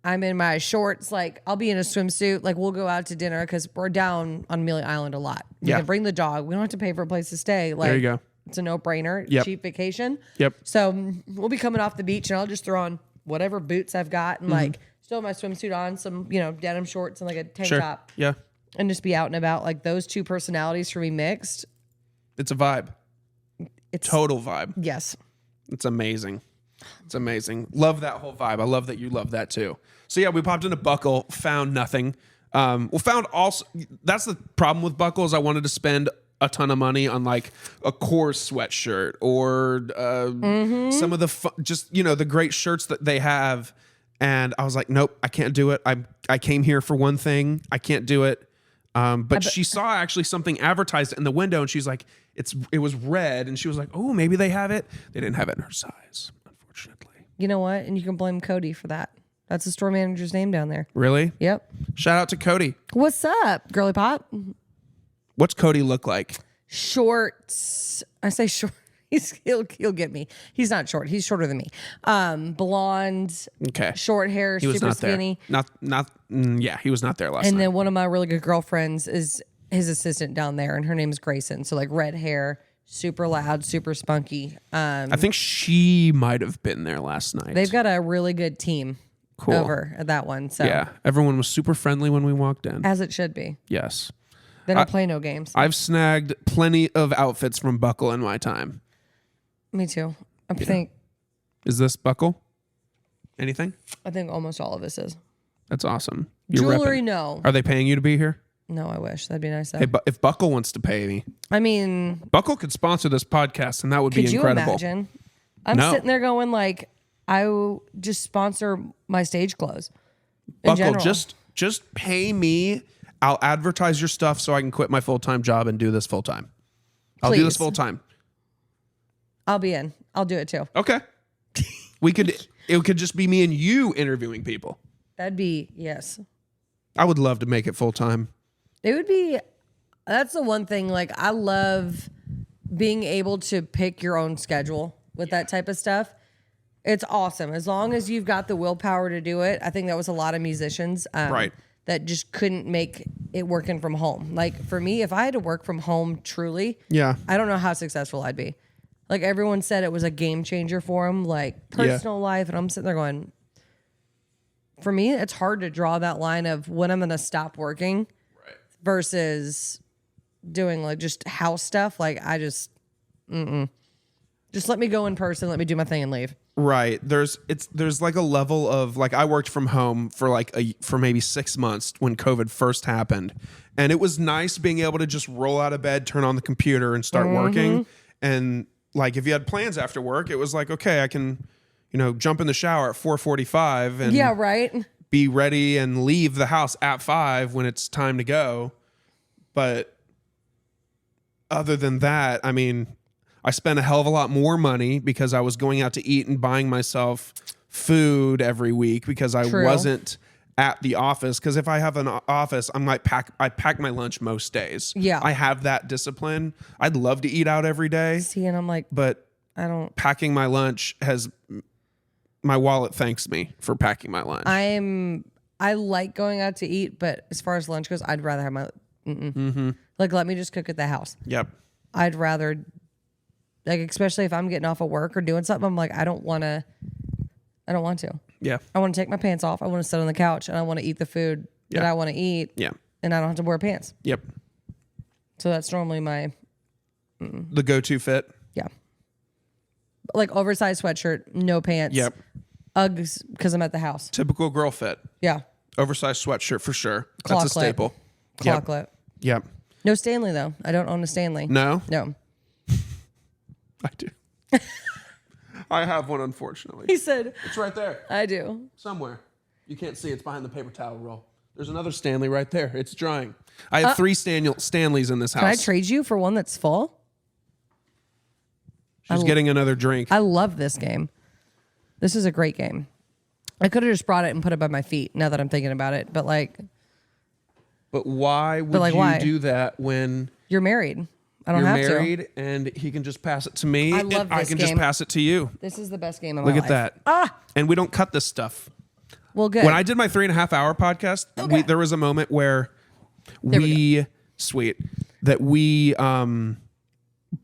I'm in my shorts. Like I'll be in a swimsuit. Like we'll go out to dinner because we're down on Amelia Island a lot. We can bring the dog. We don't have to pay for a place to stay. Like, there you go. It's a no-brainer. Cheap vacation. Yep. So we'll be coming off the beach and I'll just throw on whatever boots I've got and like still have my swimsuit on, some, denim shorts and like a tank top. Yeah. And just be out and about. Like those two personalities for me mixed. It's a vibe. It's total vibe. Yes. It's amazing. It's amazing. Love that whole vibe. I love that you love that too. So yeah, we popped into Buckle, found nothing. Found also, that's the problem with Buckle is I wanted to spend a ton of money on like a Kors sweatshirt or some of the the great shirts that they have. And I was like, nope, I can't do it. I came here for one thing. I can't do it. But she saw actually something advertised in the window and she's like, it was red. And she was like, oh, maybe they have it. They didn't have it in her size, unfortunately. You know what? And you can blame Cody for that. That's the store manager's name down there. Really? Yep. Shout out to Cody. What's up, girly pop? What's Cody look like? Shorts. I say short. He'll get me. He's not short. He's shorter than me. Blonde. Okay. Short hair. He was super not skinny. There. He was not there last night. And then one of my really good girlfriends is his assistant down there, and her name is Grayson. So like red hair, super loud, super spunky. I think she might have been there last night. They've got a really good team over at that one. So yeah, everyone was super friendly when we walked in, as it should be. Yes. They don't play no games. I've snagged plenty of outfits from Buckle in my time. Me too. I think. Is this Buckle? Anything? I think almost all of this is. That's awesome. Jewelry, no. Are they paying you to be here? No, I wish. That'd be nice. Hey, if Buckle wants to pay me. I mean. Buckle could sponsor this podcast and that would be incredible. Could you imagine? I'm sitting there going like, I will just sponsor my stage clothes. Buckle, just pay me. I'll advertise your stuff so I can quit my full-time job and do this full-time. I'll do this full-time. I'll be in. I'll do it too. Okay. It could just be me and you interviewing people. That'd be, yes. I would love to make it full time. It would be, that's the one thing. Like, I love being able to pick your own schedule with that type of stuff. It's awesome. As long as you've got the willpower to do it. I think that was a lot of musicians Right. that just couldn't make it working from home. Like, for me, if I had to work from home truly, Yeah. I don't know how successful I'd be. Like, everyone said it was a game changer for them, like personal life. And I'm sitting there going, for me, it's hard to draw that line of when I'm going to stop working versus doing like just house stuff. Like, I just, just let me go in person, let me do my thing and leave. Right. There's like a level of like, I worked from home for maybe 6 months when COVID first happened. And it was nice being able to just roll out of bed, turn on the computer and start working. And like, if you had plans after work, it was like, okay, I can, jump in the shower at 4:45 and Yeah, right. be ready and leave the house at 5 when it's time to go. But other than that, I mean, I spent a hell of a lot more money because I was going out to eat and buying myself food every week because I wasn't at the office. Because if I have an office, I pack my lunch most days. Yeah. I have that discipline. I'd love to eat out every day. See, and I'm like, but I don't. Packing my lunch my wallet thanks me for packing my lunch. I like going out to eat, but as far as lunch goes, I'd rather have my like, let me just cook at the house. Yep. I'd rather, like, especially if I'm getting off of work or doing something, I'm like, I don't want to. Yeah. I want to take my pants off. I want to sit on the couch and I want to eat the food that I want to eat. Yeah. And I don't have to wear pants. Yep. So that's normally my The go-to fit. yeah. Like oversized sweatshirt, no pants. Yep. Uggs because I'm at the house. Typical girl fit. Yeah. Oversized sweatshirt for sure. That's a staple. Clocklet. Yep. No Stanley though. I don't own a Stanley. No? No. I do. I have one, unfortunately. He said, It's right there. I do. Somewhere. You can't see. It's behind the paper towel roll. There's another Stanley right there. It's drying. I have 3 Stanleys in this house. Can I trade you for one that's full? She's getting another drink. I love this game. This is a great game. I could have just brought it and put it by my feet now that I'm thinking about it. But like, But why would you do that when you're married? I don't you're have married and he can just pass it to me I love and I this can game. just pass it to you? This is the best game of my Look life. at that. And we don't cut this stuff. Well, good. When I did my 3.5 hour podcast, there was a moment where we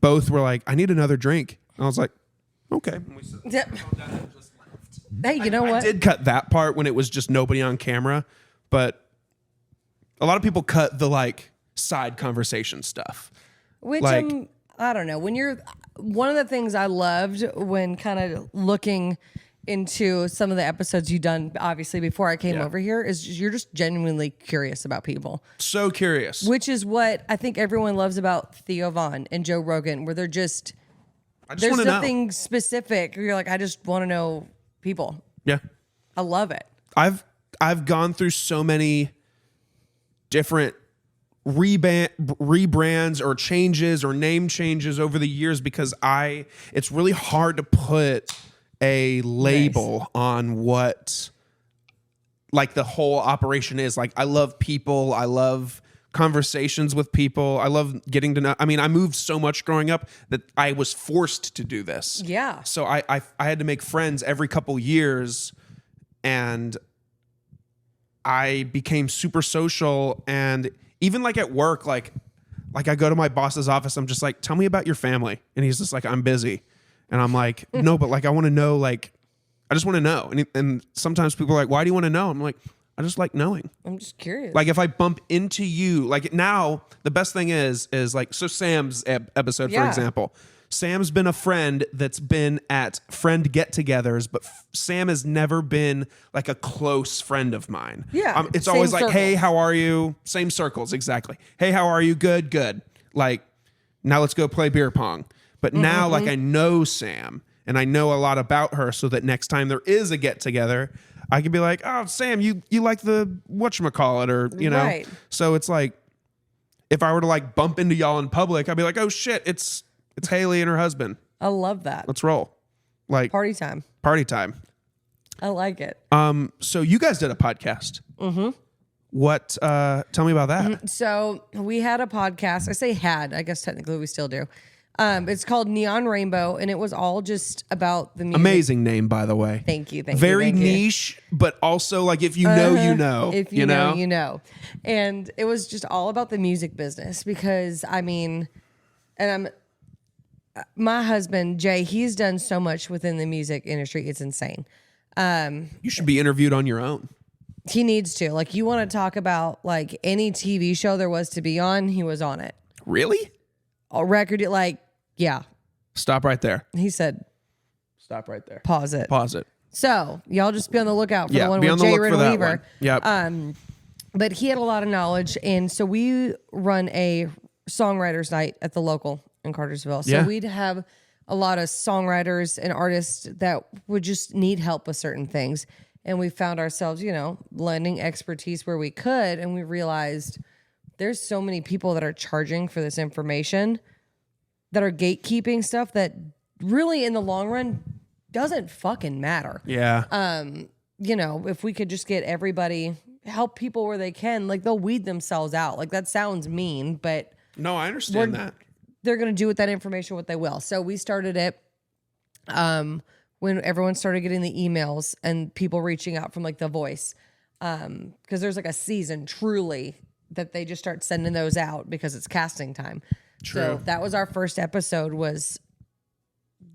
both were like, I need another drink. And I was like, okay. And we sat Yep. down and just left. Hey, you know what? I did cut that part when it was just nobody on camera, but a lot of people cut the like side conversation stuff. Which like- I don't know. When you're one of the things I loved when kind of looking into some of the episodes you've done, obviously before I came over here, is you're just genuinely curious about people. So curious. Which is what I think everyone loves about Theo Von and Joe Rogan, where they're just there's nothing specific. You're like, I just want to know people. Yeah. I love it. I've gone through so many different rebrands or changes or name changes over the years because it's really hard to put a label on what like the whole operation is. Like, I love people. I love conversations with people. I love getting to know. I mean, I moved so much growing up that I was forced to do this. Yeah. So I had to make friends every couple years, and I became super social. And even like at work, like I go to my boss's office, I'm just like, tell me about your family. And he's just like, I'm busy. And I'm like, no, but like, I want to know, like, I just want to know. And sometimes people are like, why do you want to know? I'm like, I just like knowing. I'm just curious. Like, if I bump into you, like now, the best thing is like, so Sam's episode, for example, Sam's been a friend that's been at friend get-togethers, but Sam has never been like a close friend of mine. Yeah. It's same always like, circles. hey, how are you? Same circles, exactly. Hey, how are you? Good. Like, now let's go play beer pong. But now, like, I know Sam and I know a lot about her, so that next time there is a get-together, I can be like, oh, Sam, you like the whatchamacallit, or, you know? Right. So it's like, if I were to like bump into y'all in public, I'd be like, oh shit, it's Hailey and her husband. I love that. Let's roll. Like, Party time. party time. I like it. So you guys did a podcast. What? Tell me about that. So we had a podcast. I say had. I guess technically we still do. It's called Neon Rainbow, and it was all just about the music. Amazing name, by the way. Thank you. Very niche, but also like if you know, you know. If you know, you know. And it was just all about the music business because I mean, my husband Jay, he's done so much within the music industry. It's insane. You should be interviewed on your own. He needs to. Like, you want to talk about like any TV show there was to be on, he was on it. Really? A record, like, yeah. Stop right there. He said, stop right there. Pause it. Pause it. So y'all just be on the lookout for the one be with on the Jay look for that Weaver. one. Yep. But he had a lot of knowledge, and so we run a songwriters night at the local in Cartersville. So we'd have a lot of songwriters and artists that would just need help with certain things. And we found ourselves, you know, lending expertise where we could. And we realized there's so many people that are charging for this information that are gatekeeping stuff that really in the long run doesn't fucking matter. Yeah. You know, if we could just get everybody, help people where they can, like they'll weed themselves out. Like that sounds mean, but no, I understand that. They're going to do with that information what they will. So we started it when everyone started getting the emails and people reaching out from like The Voice. Because there's like a season truly that they just start sending those out because it's casting time. True. So that was our first episode, was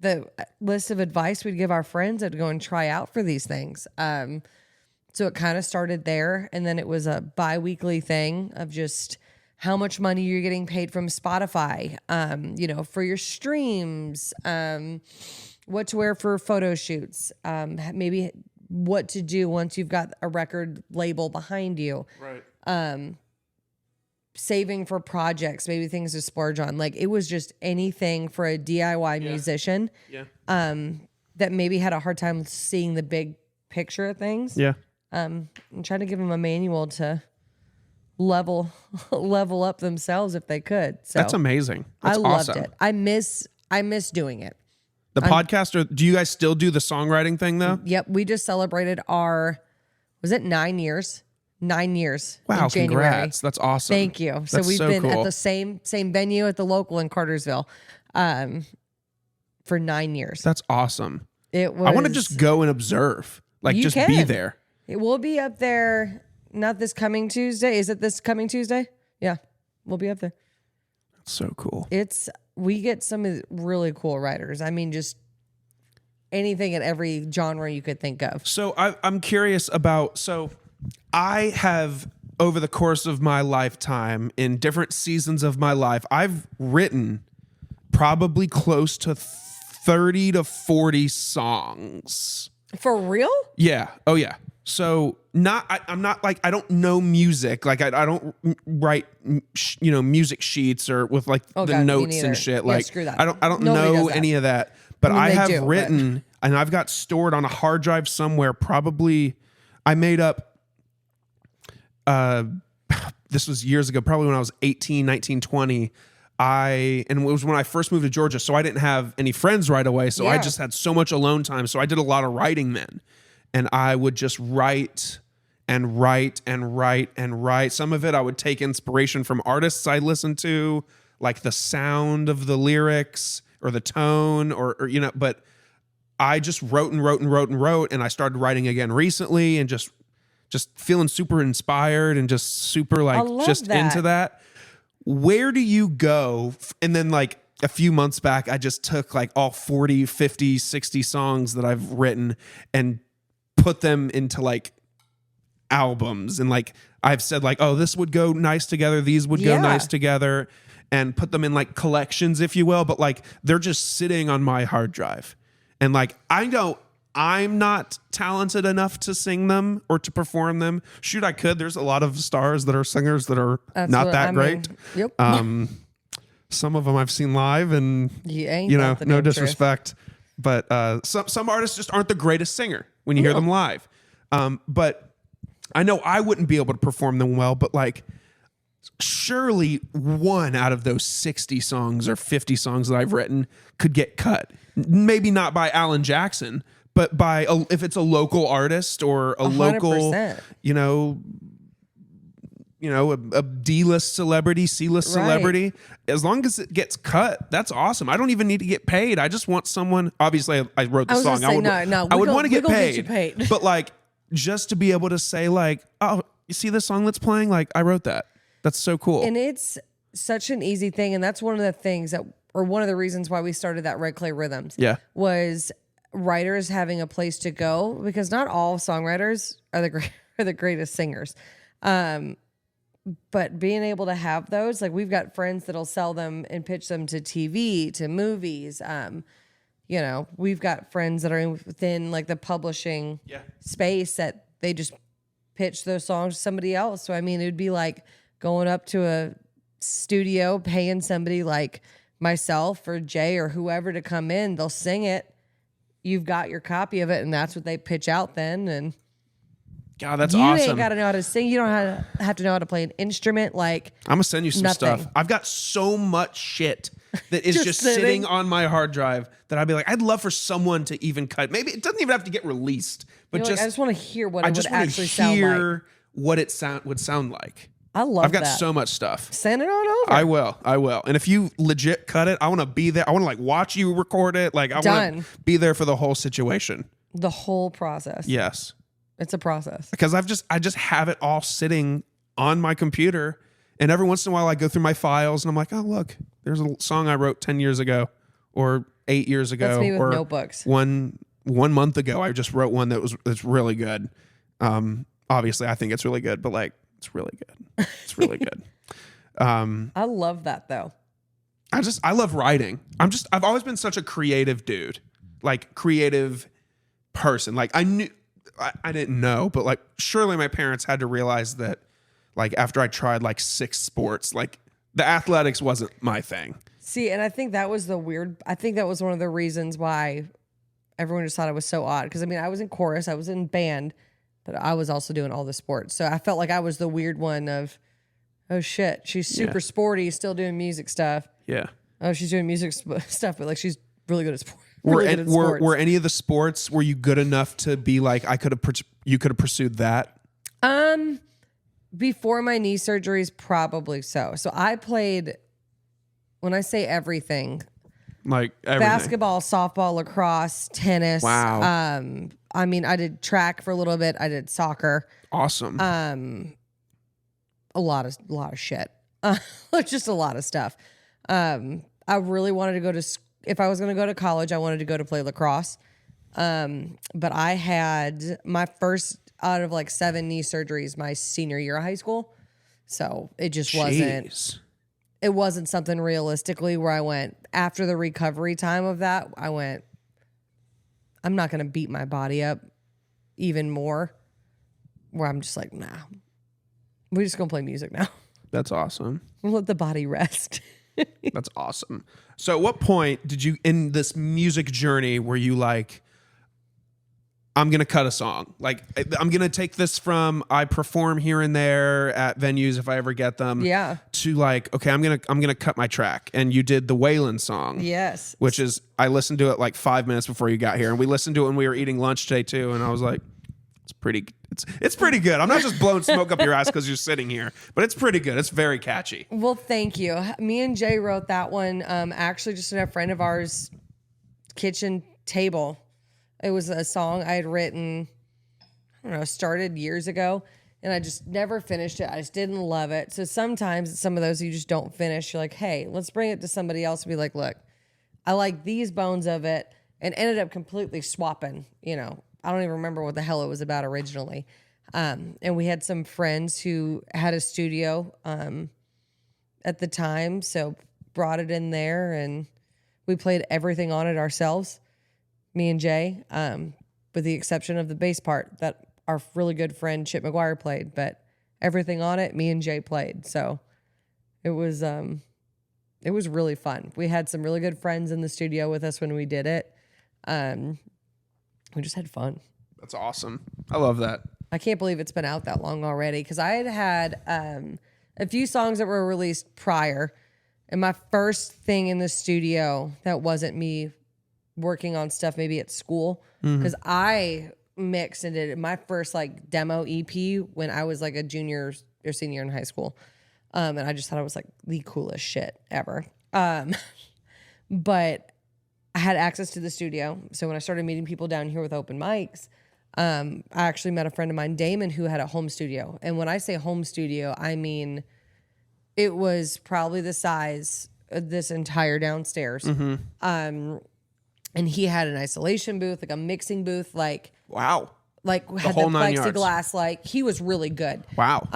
the list of advice we'd give our friends that would go and try out for these things. So it kind of started there. And then it was a bi-weekly thing of just how much money you're getting paid from Spotify, you know, for your streams, what to wear for photo shoots, maybe what to do once you've got a record label behind you. Right. Saving for projects, maybe things to splurge on. Like it was just anything for a DIY musician that maybe had a hard time seeing the big picture of things. Yeah. I'm trying to give them a manual to level up themselves if they could. So that's amazing. That's I loved awesome. it. I miss doing it. The podcast, or do you guys still do the songwriting thing though? Yep. We just celebrated was it 9 years? 9 years. Wow, in January. congrats. That's awesome. Thank you. So That's we've so been cool. at the same venue at the local in Cartersville for 9 years. That's awesome. It was. I want to just go and observe. Like You just can. be there. It will be up there. Not this coming Tuesday. Is it this coming Tuesday? Yeah, we'll be up there. That's so cool. We get some of the really cool writers. I mean, just anything in every genre you could think of. So I'm curious about, I have, over the course of my lifetime, in different seasons of my life, I've written probably close to 30 to 40 songs. For real? Yeah. Oh yeah. So I'm not like, I don't know music. Like I don't write, music sheets or with like Oh, the God, me notes neither. and shit. Yeah, Like screw that. I don't Nobody know does that. any of that, but I they have do, but- written and I've got stored on a hard drive somewhere. Probably I made up, this was years ago, probably when I was 18, 19, 20. And it was when I first moved to Georgia. So I didn't have any friends right away. So I Yeah. just had so much alone time. So I did a lot of writing then. And I would just write and write and write and write. Some of it I would take inspiration from artists I listened to, like the sound of the lyrics or the tone or but I just wrote and wrote and wrote and wrote. And I started writing again recently and just feeling super inspired and just super like just into that. Where do you go? And then like a few months back, I just took like all 40, 50, 60 songs that I've written and put them into like albums. And like I've said like, oh, this would go nice together. These would go nice together, and put them in like collections, if you will. But like they're just sitting on my hard drive. And like I know I'm not talented enough to sing them or to perform them. Shoot, I could. There's a lot of stars that are singers that are not that great. Yep. Some of them I've seen live, and the no damn disrespect, but some artists just aren't the greatest singer when you hear them live. But I know I wouldn't be able to perform them well. But like, surely one out of those 60 songs or 50 songs that I've written could get cut. Maybe not by Alan Jackson, but by if it's a local artist or a 100%. local, a D-list celebrity, C-list Right. celebrity, as long as it gets cut, that's awesome. I don't even need to get paid. I just want someone. Obviously, I wrote the I was song. gonna say, no, I we would gon- want to we get gon' paid. get you paid. But like, just to be able to say like, oh, you see this song that's playing? Like, I wrote that. That's so cool. And it's such an easy thing. And that's one of the things or one of the reasons why we started that Red Clay Rhythms. Yeah. Was writers having a place to go, because not all songwriters are the greatest singers. But being able to have those, like we've got friends that'll sell them and pitch them to TV, to movies. We've got friends that are within like the publishing space that they just pitch those songs to somebody else. So, I mean, it would be like going up to a studio, paying somebody like myself or Jay or whoever to come in. They'll sing it. You've got your copy of it, and that's what they pitch out then. And God, that's you awesome. ain't got to know how to sing. You don't have to know how to play an instrument. Like, I'm gonna send you some nothing. stuff. I've got so much shit that is Just just sitting. sitting on my hard drive that I'd be like, I'd love for someone to even cut. Maybe it doesn't even have to get released, but I just want to hear what I it would just want to actually sound like. hear what it would sound like. I love I've got that. so much stuff. Send it on over. I will. And if you legit cut it, I want to be there. I want to like watch you record it. Like I want Done. to be there for the whole situation. The whole process. Yes. It's a process. Because I just have it all sitting on my computer, and every once in a while I go through my files and I'm like, oh look, there's a song I wrote 10 years ago or 8 years ago. That's me with or notebooks. One month ago I just wrote one that's really good. Obviously I think it's really good, but like it's really good. It's really good. I love that though. I love writing. I've always been such a creative dude, like creative person. Like I didn't know, but like surely my parents had to realize that like after I tried like 6 sports, like the athletics wasn't my thing. See, and I think that was I think that was one of the reasons why everyone just thought it was so odd. Because I mean, I was in chorus, I was in band, but I was also doing all the sports. So I felt like I was the weird one of, oh shit, she's super sporty, still doing music stuff. Yeah. Oh, she's doing music stuff, but like she's really good at sports. Were any of the sports, were you good enough to be like, you could have pursued that? Before my knee surgeries, probably so. So I played, when I say everything, Like everything. basketball, softball, lacrosse, tennis. Wow. I mean, I did track for a little bit. I did soccer. Awesome. A lot of shit. Just a lot of stuff. I really wanted to go to, if I was going to go to college, I wanted to go to play lacrosse. But I had my first out of like 7 knee surgeries my senior year of high school. So it just Jeez. it wasn't something realistically where I went after the recovery time of that. I went, I'm not going to beat my body up even more, where I'm just like, nah, we're just going to play music now. That's awesome. We'll let the body rest. That's awesome. So at what point did you, in this music journey, were you like, I'm going to cut a song. Like, I'm going to take this from I perform here and there at venues if I ever get them. Yeah. To like, okay, I'm going to cut my track. And you did the Waylon song. Yes. Which is, I listened to it like 5 minutes before you got here. And we listened to it when we were eating lunch today too. And I was like, it's pretty good. I'm not just blowing smoke up your ass because you're sitting here, but it's pretty good. It's very catchy. Well, thank you. Me and Jay wrote that one actually just at a friend of ours' kitchen table. It was a song I had written, I don't know, started years ago, and I just never finished it. I just didn't love it. So sometimes some of those you just don't finish. You're like, hey, let's bring it to somebody else and be like, look, I like these bones of it, and ended up completely swapping, I don't even remember what the hell it was about originally. And we had some friends who had a studio at the time, so brought it in there, and we played everything on it ourselves, me and Jay, with the exception of the bass part that our really good friend Chip McGuire played. But everything on it, me and Jay played. So it was really fun. We had some really good friends in the studio with us when we did it. We just had fun. That's awesome. I love that. I can't believe it's been out that long already, because I had a few songs that were released prior, and my first thing in the studio that wasn't me working on stuff maybe at school, because I mixed and did my first like demo EP when I was like a junior your senior in high school. And I just thought it was like the coolest shit ever. But I had access to the studio. So when I started meeting people down here with open mics, I actually met a friend of mine, Damon, who had a home studio. And when I say home studio, I mean, it was probably the size of this entire downstairs. And he had an isolation booth, like a mixing booth, like Wow. like The had whole the 9 yards. plexiglass, like he was really good. Wow.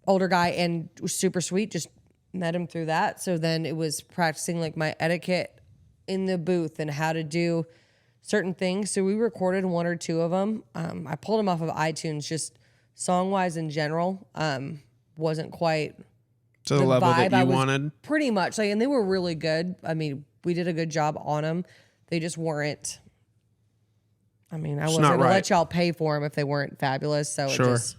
Older guy and was super sweet. Just met him through that. So then it was practicing like my etiquette in the booth and how to do certain things. So we recorded 1 or 2 of them. I pulled them off of iTunes, just song wise in general. Wasn't quite To the level that vibe I you was wanted. pretty much like, and they were really good. I mean, we did a good job on them. They just weren't. I mean, I wasn't not gonna right. let y'all pay for them if they weren't fabulous. So Sure. it just.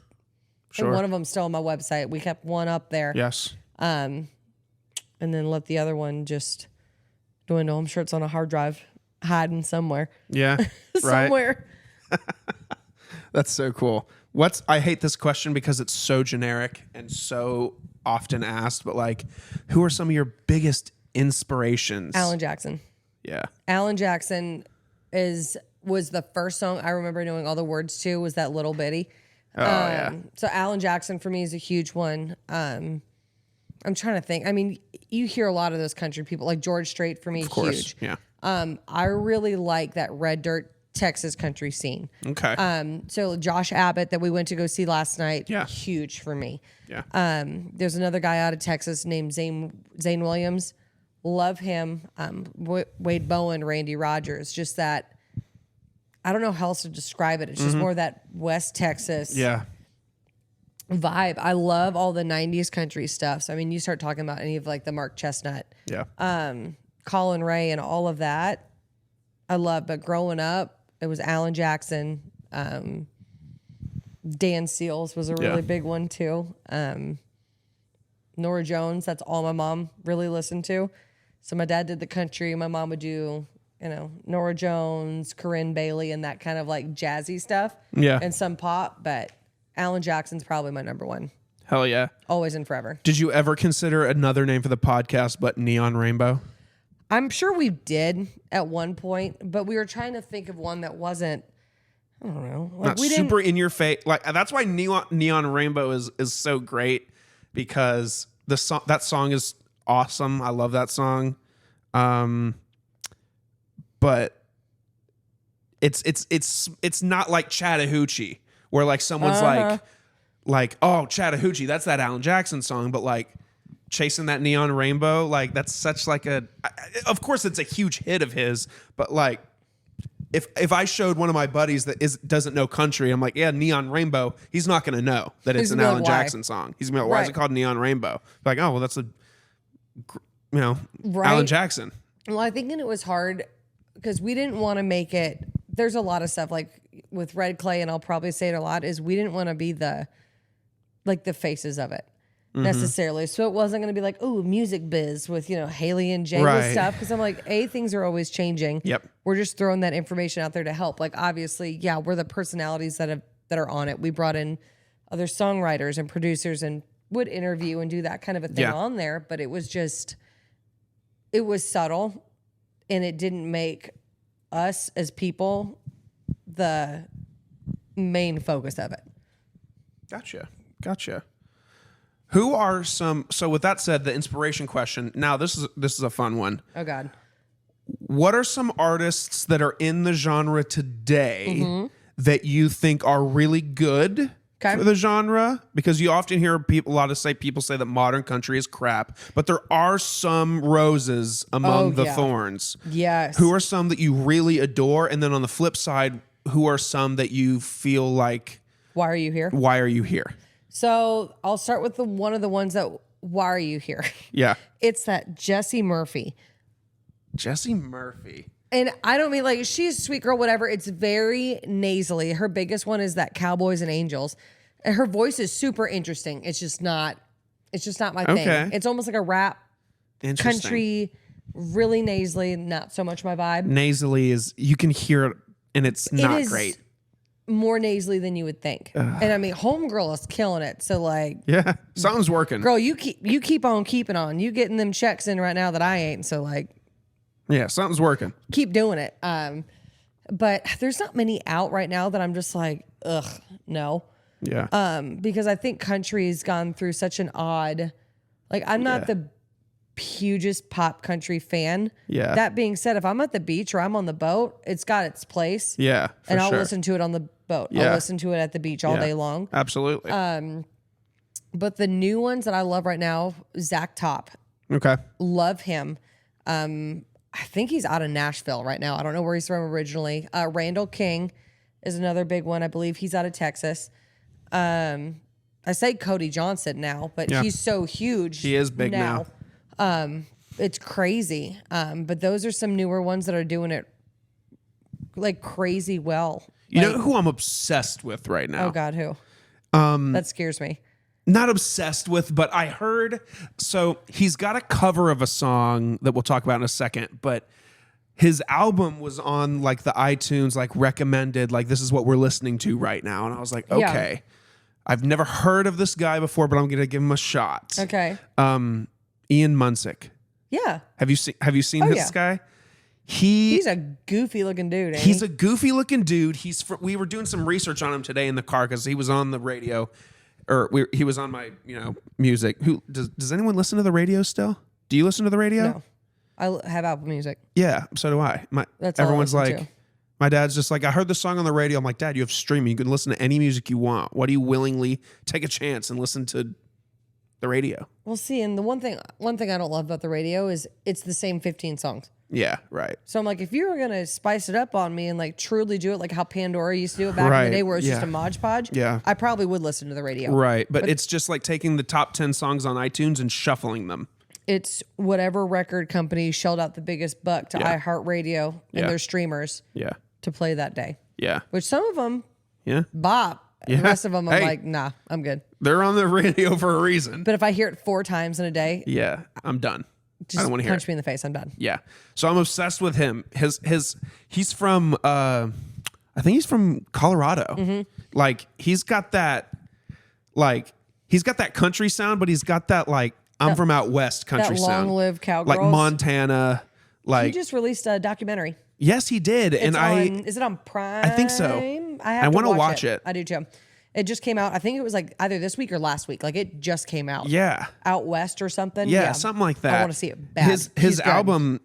And one of them still on my website. We kept one up there. Yes. And then let the other one just dwindle. I'm sure it's on a hard drive hiding somewhere. Yeah. Right. Somewhere. That's so cool. I hate this question because it's so generic and so often asked, but like, who are some of your biggest inspirations? Alan Jackson. Yeah. Alan Jackson was the first song I remember knowing all the words to, was that Little Bitty. Oh, yeah. So Alan Jackson for me is a huge one. I'm trying to think. I mean, you hear a lot of those country people, like George Strait for me, Of course. huge. Yeah. I really like that red dirt Texas country scene. Okay. So Josh Abbott that we went to go see last night, Yeah. huge for me. Yeah. There's another guy out of Texas named Zane Williams. Love him. Wade Bowen, Randy Rogers. Just that, I don't know how else to describe it. It's just more that West Texas Yeah. vibe. I love all the 90s country stuff. So, I mean, you start talking about any of like the Mark Chestnut, Yeah. Colin Ray and all of that. I love, but growing up, it was Alan Jackson. Dan Seals was a really big one too. Norah Jones, that's all my mom really listened to. So my dad did the country. My mom would do, Norah Jones, Corinne Bailey, and that kind of like jazzy stuff. Yeah. And some pop, but Alan Jackson's probably my number one. Hell yeah. Always and forever. Did you ever consider another name for the podcast but Neon Rainbow? I'm sure we did at one point, but we were trying to think of one that wasn't, I don't know. Like Not we super in your face. Like that's why Neon Rainbow is so great, because that song is awesome. I love that song. But it's not like Chattahoochee, where like someone's like, oh, Chattahoochee, that's that Alan Jackson song, but like Chasing That Neon Rainbow, like that's such like of course it's a huge hit of his, but like if I showed one of my buddies that doesn't know country, I'm like, yeah, Neon Rainbow, he's not going to know that it's an Alan Jackson song. He's going to be like, why is it called Neon Rainbow? Like, oh, well, that's Alan Jackson. Well, I think it was hard because we didn't want to make it. There's a lot of stuff like with Red Clay, and I'll probably say it a lot, is we didn't want to be the faces of it necessarily. So it wasn't going to be like, oh, music biz with, Hailey and Jay with stuff. Because I'm like, things are always changing. Yep. We're just throwing that information out there to help. Like, obviously, yeah, we're the personalities that are on it. We brought in other songwriters and producers and would interview and do that kind of a thing on there. But it was subtle, and it didn't make us as people the main focus of it. Gotcha. Who are so with that said, the inspiration question, now this is a fun one. Oh God. What are some artists that are in the genre today that you think are really good for the genre? Because you often hear people say that modern country is crap, but there are some roses among the thorns. Yes. Who are some that you really adore? And then on the flip side, who are some that you feel like, why are you here? Why are you here? So I'll start with one of the ones that, why are you here? Yeah. It's that Jessie Murphy. Jessie Murphy. And I don't mean like she's a sweet girl, whatever. It's very nasally. Her biggest one is that Cowboys and Angels. And her voice is super interesting. It's just not my thing. It's almost like a rap country, really nasally, not so much my vibe. Nasally is, you can hear it and it's not great. more nasally than you would think. And I mean, homegirl is killing it. So like, Yeah, something's working. girl, you keep on keeping on. You getting them checks in right now that I ain't. So like, Yeah, something's working. keep doing it. But there's not many out right now that I'm just like, ugh, no. Yeah. Because I think country's gone through such an odd, like I'm not the hugest pop country fan. Yeah. That being said, if I'm at the beach or I'm on the boat, it's got its place. Yeah, for And I'll sure. listen to it on the boat. Yeah. I'll listen to it at the beach all day long. Absolutely. But the new ones that I love right now, Zach Top, Okay. love him. I think he's out of Nashville right now. I don't know where he's from originally. Randall King is another big one. I believe he's out of Texas. I say Cody Johnson now, but he's so huge. He is big now. It's crazy. But those are some newer ones that are doing it like crazy well. You know who I'm obsessed with right now? Oh God, who? That scares me. Not obsessed with, but I heard, so he's got a cover of a song that we'll talk about in a second, but his album was on like the iTunes, like recommended, like this is what we're listening to right now. And I was like, okay, I've never heard of this guy before, but I'm going to give him a shot. Okay. Ian Munsick. Yeah. Have you seen this guy? He's a goofy looking dude. Ain't He's he? a goofy looking dude. We were doing some research on him today in the car because he was on the radio. He was on my, music. Who does anyone listen to the radio still? Do you listen to the radio? No. I have Apple Music. Yeah, so do I. That's all I everyone's listen like, to. my dad's just like, I heard the song on the radio. I'm like, Dad, you have streaming. You can listen to any music you want. Why do you willingly take a chance and listen to the radio? Well, see, and the one thing I don't love about the radio is it's the same 15 songs. Yeah, right. So I'm like, if you were gonna spice it up on me and like truly do it like how Pandora used to do it back in the day, where it's just a Mod Podge, I probably would listen to the radio. Right, but it's just like taking the top 10 songs on iTunes and shuffling them. It's whatever record company shelled out the biggest buck to iHeartRadio and their streamers to play that day. Yeah. Which some of them bop. Yeah. The rest of them I'm Hey. like, nah, I'm good. They're on the radio for a reason. But if I hear it 4 times in a day, I'm done. just I don't want to hear punch it. me in the face. I'm done. Yeah. So I'm obsessed with him. He's from I think he's from Colorado. Like he's got that country sound, but he's got that like I'm from out west country That sound. long-lived cowgirls. Like Montana. Like He just released a documentary. yes, he did. It's And is it on Prime? I think so. I wanna want to watch it. I do too. It just came out. I think it was like either this week or last week. Like it just came out. yeah. Out west or something. Yeah, something like that. I want to see it bad. His He's good. album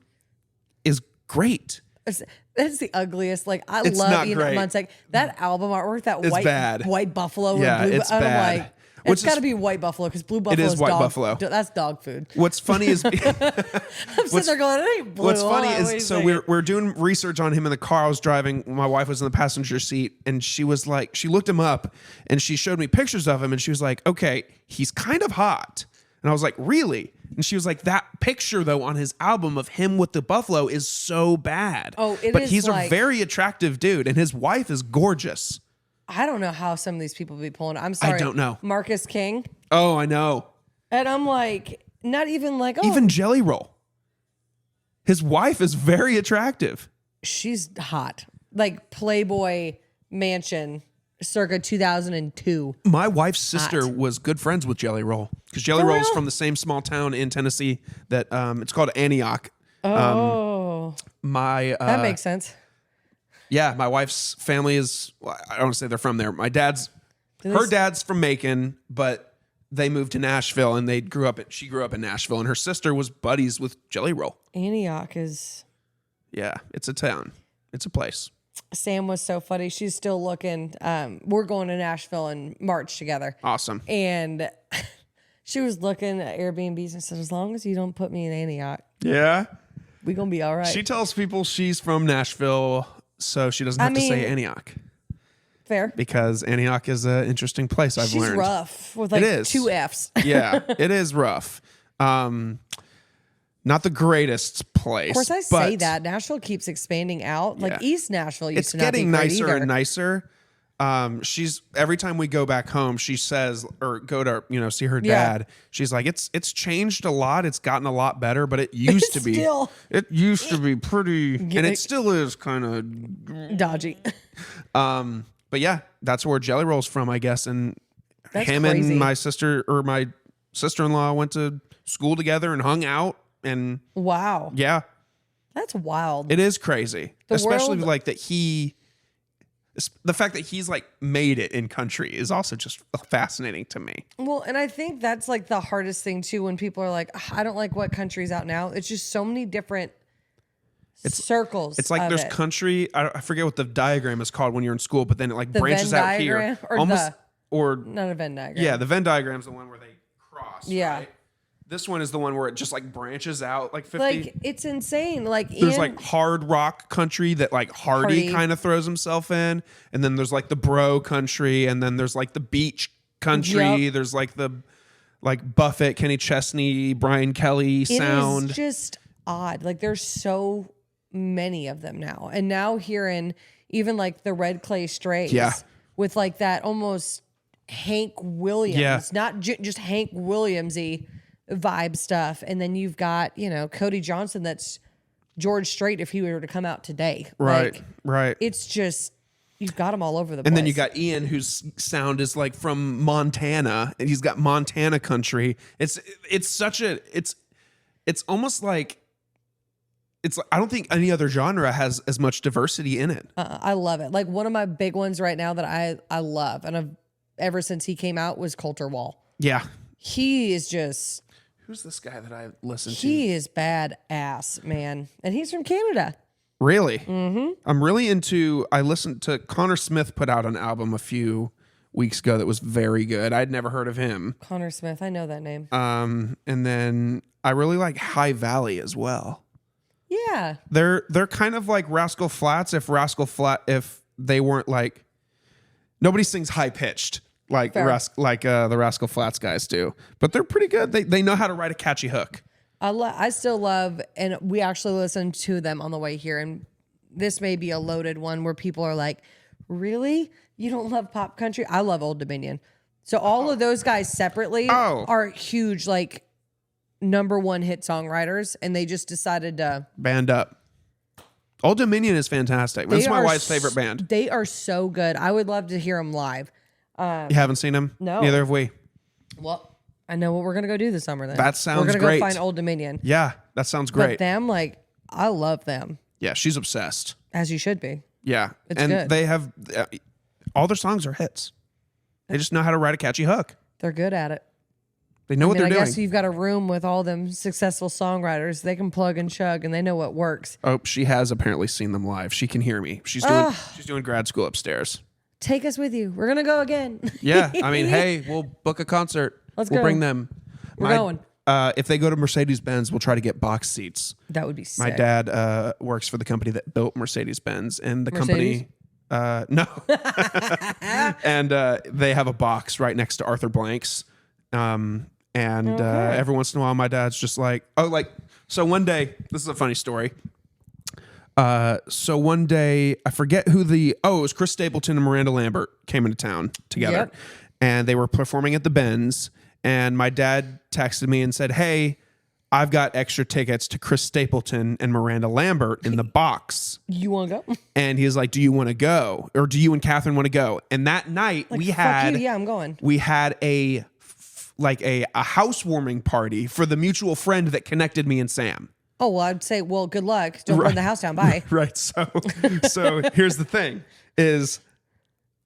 is great. That's the ugliest. Like I It's love not Ian great. Munsick. That album artwork, that It's bad. white buffalo Yeah, and blue. it's I'm bad. like, Which it's is- got to be white buffalo because blue buffalo is white dog, buffalo. That's dog food. What's funny is I'm sitting there going, it ain't blue. What's funny Hold on, what are you is, so saying? we're doing research on him in the car. I was driving. My wife was in the passenger seat, and she was like, she looked him up, and she showed me pictures of him, and she was like, okay, he's kind of hot. And I was like, really? And she was like, that picture though on his album of him with the buffalo is so bad. Oh, it but is he's like- a very attractive dude, and his wife is gorgeous. I don't know how some of these people be pulling. I'm sorry. don't know. Marcus King. Oh, I know. And I'm like, not even like, oh, Even Jelly Roll. His wife is very attractive. she's hot. Like Playboy Mansion circa 2002. My wife's sister Hot. was good friends with Jelly Roll because Jelly For Roll's real? from the same small town in Tennessee that it's called Antioch. Oh, My that makes sense. yeah, my wife's family is. Well, I don't want to say they're from there. Her dad's from Macon, but they moved to Nashville and she grew up in Nashville, and her sister was buddies with Jelly Roll. Antioch is. Yeah, it's a town. It's a place. Sam was so funny. She's still looking. We're going to Nashville in March together. Awesome. And she was looking at Airbnbs and said, as long as you don't put me in Antioch, Yeah. we're going to be all right. She tells people she's from Nashville, so she doesn't have to say Antioch. Fair. Because Antioch is an interesting place, I've She's learned. rough with like It is. 2 Fs. Yeah, it is rough. Not the greatest place. Of course, I say that. Nashville keeps expanding out. Like Yeah. East Nashville used It's to not getting be great nicer either. and nicer. She's every time we go back home, she says, or go to see her Yeah. dad. She's like, it's changed a lot. It's gotten a lot better, but it used to be. It used to be pretty, and it still is kind of. Dodgy. But yeah, that's where Jelly Roll's from, I guess. And That's him crazy. and my sister-in-law went to school together and hung out. And Wow. yeah, That's wild. it is crazy. The Especially world- like the fact that he's like made it in country is also just fascinating to me. Well, and I think that's like the hardest thing too when people are like, "Ugh, I don't like what country's out now. It's just so many different circles. It's like of there's it. country. I forget what the diagram is called when you're in school, but then it like The branches Venn out diagram here. or Almost or not a Venn diagram. yeah, the Venn diagram's the one where they cross. Yeah. Right? This one is the one where it just like branches out like 50. Like it's insane. Like There's like hard rock country that like Hardy kind of throws himself in, and then there's like the bro country, and then there's like the beach country. Yep. There's like the Buffett, Kenny Chesney, Brian Kelly sound. It is just odd. Like there's so many of them now, and now hearing even like the Red Clay Strays, Yeah. with like that almost Hank Williams, Yeah. not just Hank Williams-y vibe stuff, and then you've got Cody Johnson, that's George Strait if he were to come out today, Right, Like, right. it's just you've got them all over the place. And then you got Ian, whose sound is like from Montana, and he's got Montana country. It's almost like I don't think any other genre has as much diversity in it. I love it. Like one of my big ones right now that I love, and I've ever since he came out, was Coulter Wall. Yeah. He is just Who's this guy that I listen to? he is badass, man, and he's from Canada. Really? Mm-hmm. I'm really into. I listened to Connor Smith put out an album a few weeks ago that was very good. I'd never heard of him. Connor Smith, I know that name. And then I really like High Valley as well. Yeah, They're kind of like Rascal Flatts if they weren't like nobody sings high pitched like Fair. the Rascal Flatts guys do, but they're pretty good. They know how to write a catchy hook. I still love, and we actually listened to them on the way here, and this may be a loaded one where people are like, really? You don't love pop country? I love Old Dominion. So all of those guys separately are huge, like #1 hit songwriters, and they just decided to Band up. Old Dominion is fantastic. This is my wife's favorite band. They are so good. I would love to hear them live. You haven't seen them? No. Neither have we. Well, I know what we're gonna go do this summer. Then That sounds We're gonna great. go find Old Dominion. Yeah, that sounds But great. them, like, I love them, Yeah, she's obsessed. as you should be. Yeah. It's and good. they have all their songs are hits. They just know how to write a catchy hook. They're good at it. They know what I they're doing. guess you've got a room with all them successful songwriters. They can plug and chug, and they know what works. Oh, she has apparently seen them live. She can hear me. She's doing grad school upstairs. Take us with you. We're gonna go again. Yeah, I mean, hey, we'll book a concert. Let's we'll go. bring them. We're going. If they go to Mercedes-Benz, we'll try to get box seats. That would be sick. My dad works for the company that built Mercedes-Benz, and the Mercedes? company, no, and they have a box right next to Arthur Blank's. Every once in a while, my dad's just like, so one day, this is a funny story. So one day, I forget who it was Chris Stapleton and Miranda Lambert came into town together. Yep. And they were performing at the Benz. And my dad texted me and said, hey, I've got extra tickets to Chris Stapleton and Miranda Lambert in the box. You want to go? And he's like, do you want to go? Or do you and Catherine want to go? And that night Fuck you. Yeah, I'm going. we had a housewarming party for the mutual friend that connected me and Sam. Oh, well, I'd say, well, good luck. Don't burn the house down. Bye. Right. So here's the thing is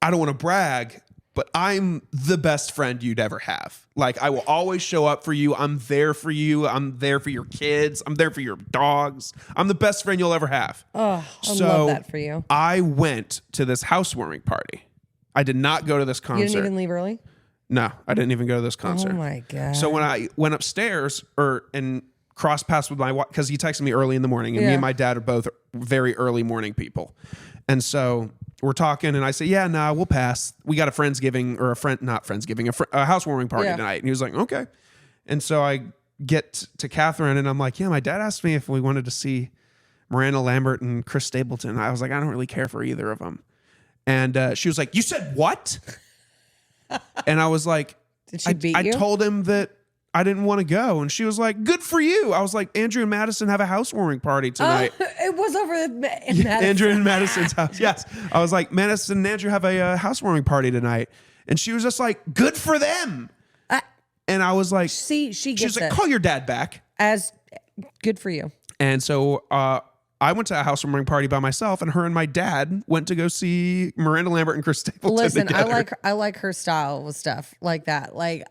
I don't want to brag, but I'm the best friend you'd ever have. Like, I will always show up for you. I'm there for you. I'm there for your kids. I'm there for your dogs. I'm the best friend you'll ever have. Oh, I love that for you. I went to this housewarming party. I did not go to this concert. You didn't even leave early? No, I didn't even go to this concert. Oh, my God. So when I went upstairs and crossed paths with my wife, because he texted me early in the morning, and me Yeah. and my dad are both very early morning people. And so we're talking, and I say, yeah, nah, we'll pass. We got a housewarming party Yeah. tonight. And he was like, okay. And so I get to Catherine, and I'm like, yeah, my dad asked me if we wanted to see Miranda Lambert and Chris Stapleton. I was like, I don't really care for either of them. And she was like, you said what? And I was like, Did she beat I you? told him that I didn't want to go. And she was like, good for you. I was like, Andrew and Madison have a housewarming party tonight. It was over in Madison. Andrew and Madison's house. Yes. I was like, Madison and Andrew have a housewarming party tonight. And she was just like, good for them. And I was like, she gets was like, it. call your dad back. As good for you. And so I went to a housewarming party by myself, and her and my dad went to go see Miranda Lambert and Chris Stapleton Listen, together. I like her style with stuff like that. Like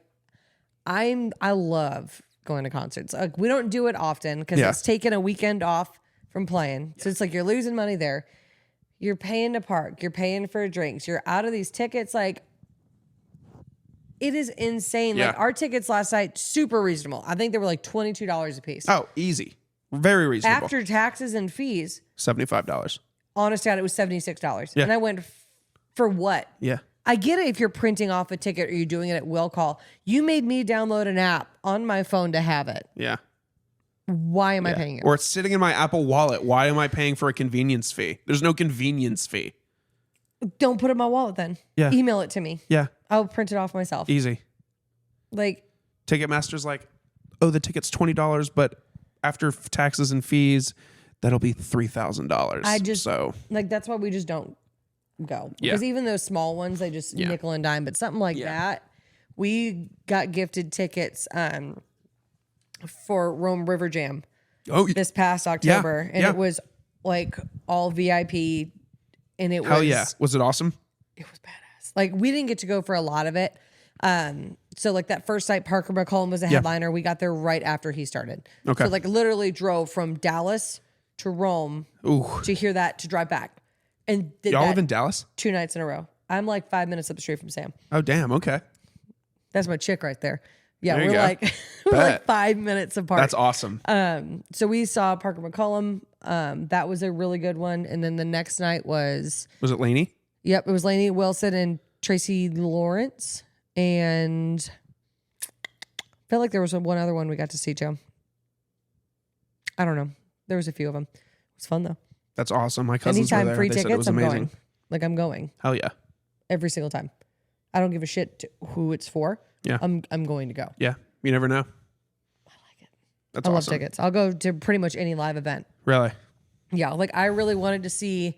I love going to concerts. Like we don't do it often because it's taking a weekend off from playing. So it's like you're losing money there. You're paying to park. You're paying for drinks. You're out of these tickets. Like it is insane. Yeah. Like our tickets last night, super reasonable. I think they were like $22 a piece. Oh, easy. Very reasonable. After taxes and fees, $75. honest to God, it was $76. Yeah. And I went, for what? Yeah. I get it if you're printing off a ticket or you're doing it at will call. You made me download an app on my phone to have it. Yeah. Why am I paying it? Or it's sitting in my Apple Wallet. Why am I paying for a convenience fee? There's no convenience fee. Don't put it in my wallet then. Yeah. Email it to me. Yeah. I'll print it off myself. Easy. Like, Ticketmaster's like, oh, the ticket's $20, but after taxes and fees, that'll be $3,000. like, that's why we just don't go. Yeah. Because even those small ones, they just nickel and dime. But something like that, we got gifted tickets for Rome River Jam this past October. And it was like all VIP. And it Hell was... yeah. Was it awesome? It was badass. Like we didn't get to go for a lot of it. So like that first night, Parker McCollum was a headliner. We got there right after he started. Okay. So like literally drove from Dallas to Rome to hear that to drive back. And did Y'all that live in Dallas? 2 nights in a row. I'm like 5 minutes up the street from Sam. Oh, damn. Okay. That's my chick right there. Yeah, There you we're go. like we're like 5 minutes apart. That's awesome. So we saw Parker McCollum. That was a really good one. And then the next night was it Lainey? Yep, it was Lainey Wilson and Tracy Lawrence. And I felt like there was one other one we got to see too. I don't know. There was a few of them. It was fun though. That's awesome. My cousins were Anytime there. free They said it tickets, was I'm amazing. going. Like I'm going Hell yeah. every single time. I don't give a shit to who it's for. Yeah. I'm going to go. Yeah. You never know. I like it. That's I love awesome. tickets. I'll go to pretty much any live event. Really? Yeah, like I really wanted to see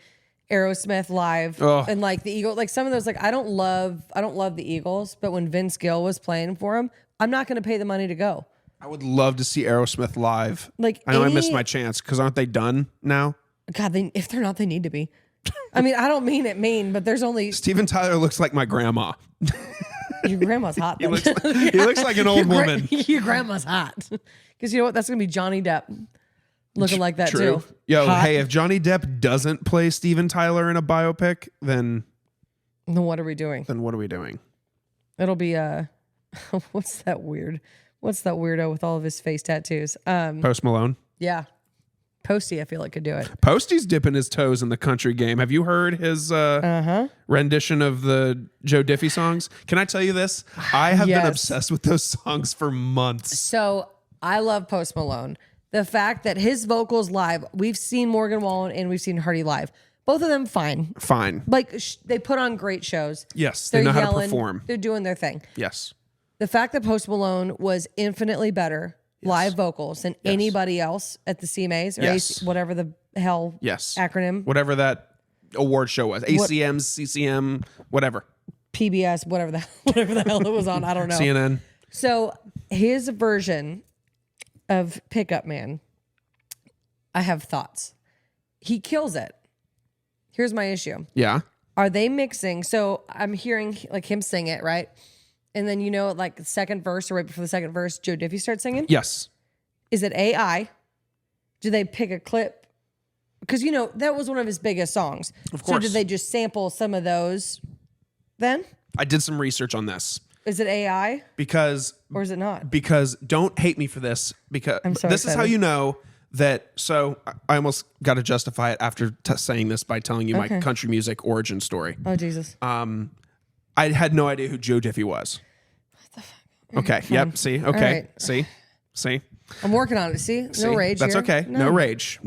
Aerosmith live and like the Eagles. Like some of those, like I don't love the Eagles, but when Vince Gill was playing for them, I'm not going to pay the money to go. I would love to see Aerosmith live. Like I know I missed my chance because aren't they done now? God, if they're not, they need to be. I mean, I don't mean it mean, but there's only Steven Tyler looks like my grandma. your grandma's hot. He Then. looks like an old woman. Your grandma's hot. Because you know what? That's gonna be Johnny Depp looking like that True. too. Yo, Hot. hey, if Johnny Depp doesn't play Steven Tyler in a biopic, then what are we doing? what are we doing? It'll be what's that weirdo with all of his face tattoos? Post Malone. Yeah. Posty, I feel like could do it. Posty's dipping his toes in the country game. Have you heard his rendition of the Joe Diffie songs? Can I tell you this? I have been obsessed with those songs for months. So I love Post Malone. The fact that his vocals live, we've seen Morgan Wallen and we've seen Hardy live. Both of them fine. Like they put on great shows. Yes, They're they know how to yelling, perform. They're doing their thing. Yes. The fact that Post Malone was infinitely better live vocals than anybody else at the CMAs or whatever the hell acronym. Whatever that award show was. ACM, CCM, whatever. PBS, whatever the hell it was on. I don't know. CNN. So his version of Pickup Man, I have thoughts. He kills it. Here's my issue. Yeah. Are they mixing? So I'm hearing like him sing it, right? And then, like the second verse or right before the second verse, Joe Diffie starts singing? Yes. Is it AI? Do they pick a clip? Because, that was one of his biggest songs. Of course. So did they just sample some of those then? I did some research on this. Is it AI? Or is it not? Because don't hate me for this. Because I'm so this is how excited. you know that. So I almost got to justify it after saying this by telling you my country music origin story. Oh, Jesus. I had no idea who Joe Diffie was. What the fuck? Okay. Yep. See. Okay. Right. See. I'm working on it. See? No rage. That's here. okay. No rage.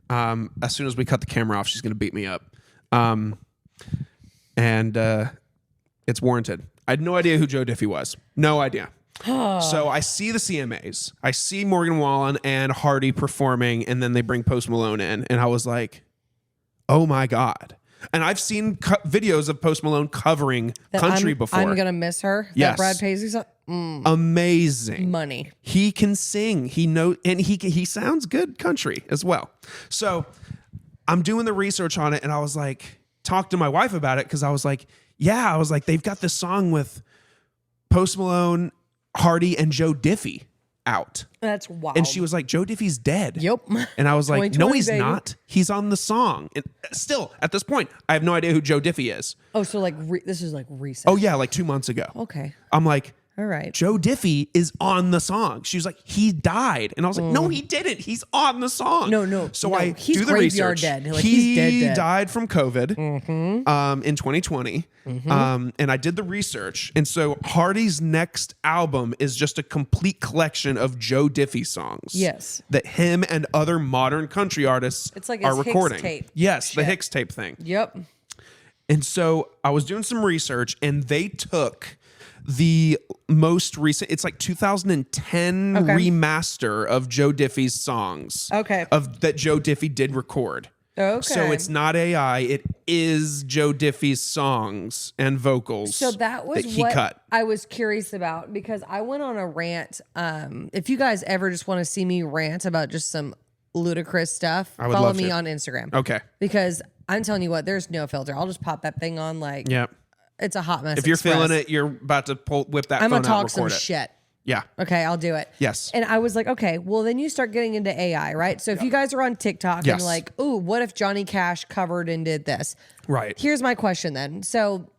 As soon as we cut the camera off, she's going to beat me up. And it's warranted. I had no idea who Joe Diffie was. No idea. So I see the CMAs. I see Morgan Wallen and Hardy performing, and then they bring Post Malone in. And I was like, oh my God. And I've seen videos of Post Malone covering country before. I'm going to miss her. Yes. That Brad Paisley song. Amazing. Money. He can sing. He knows, and he sounds good country as well. So I'm doing the research on it, and I was like, talk to my wife about it, because I was like, they've got this song with Post Malone, Hardy, and Joe Diffie out. That's wild. And she was like, Joe Diffie's dead. Yep. And I was like, no, he's baby. not. He's on the song. And still, at this point, I have no idea who Joe Diffie is. Oh, so like this is like recent. Oh, yeah, like 2 months ago. Okay. I'm like, all right. Joe Diffie is on the song. She was like, he died. And I was like, no, he didn't. He's on the song. No. So I he's do the graveyard research. dead. Like, he he's dead. died from COVID in 2020. And I did the research. And so Hardy's next album is just a complete collection of Joe Diffie songs. Yes. That him and other modern country artists It's like are his recording. Hicks tape Yes, shit. the Hicks tape thing. Yep. And so I was doing some research, and they took the most recent, it's like 2010 remaster of Joe Diffie's songs. Okay. That Joe Diffie did record. Okay. So it's not AI, it is Joe Diffie's songs and vocals. So that was he what cut. I was curious about, because I went on a rant. If you guys ever just want to see me rant about just some ludicrous stuff, would follow love me to. on Instagram. Okay. Because I'm telling you what, there's no filter. I'll just pop that thing on like Yeah. it's a hot mess. If you're express. feeling it, you're about to whip that I'm phone gonna out talk and some record it. shit. Yeah. Okay, I'll do it. Yes. And I was like, okay, well then you start getting into AI, right? So if you guys are on TikTok Yes. and like, ooh, what if Johnny Cash covered and did this? Right. Here's my question then. So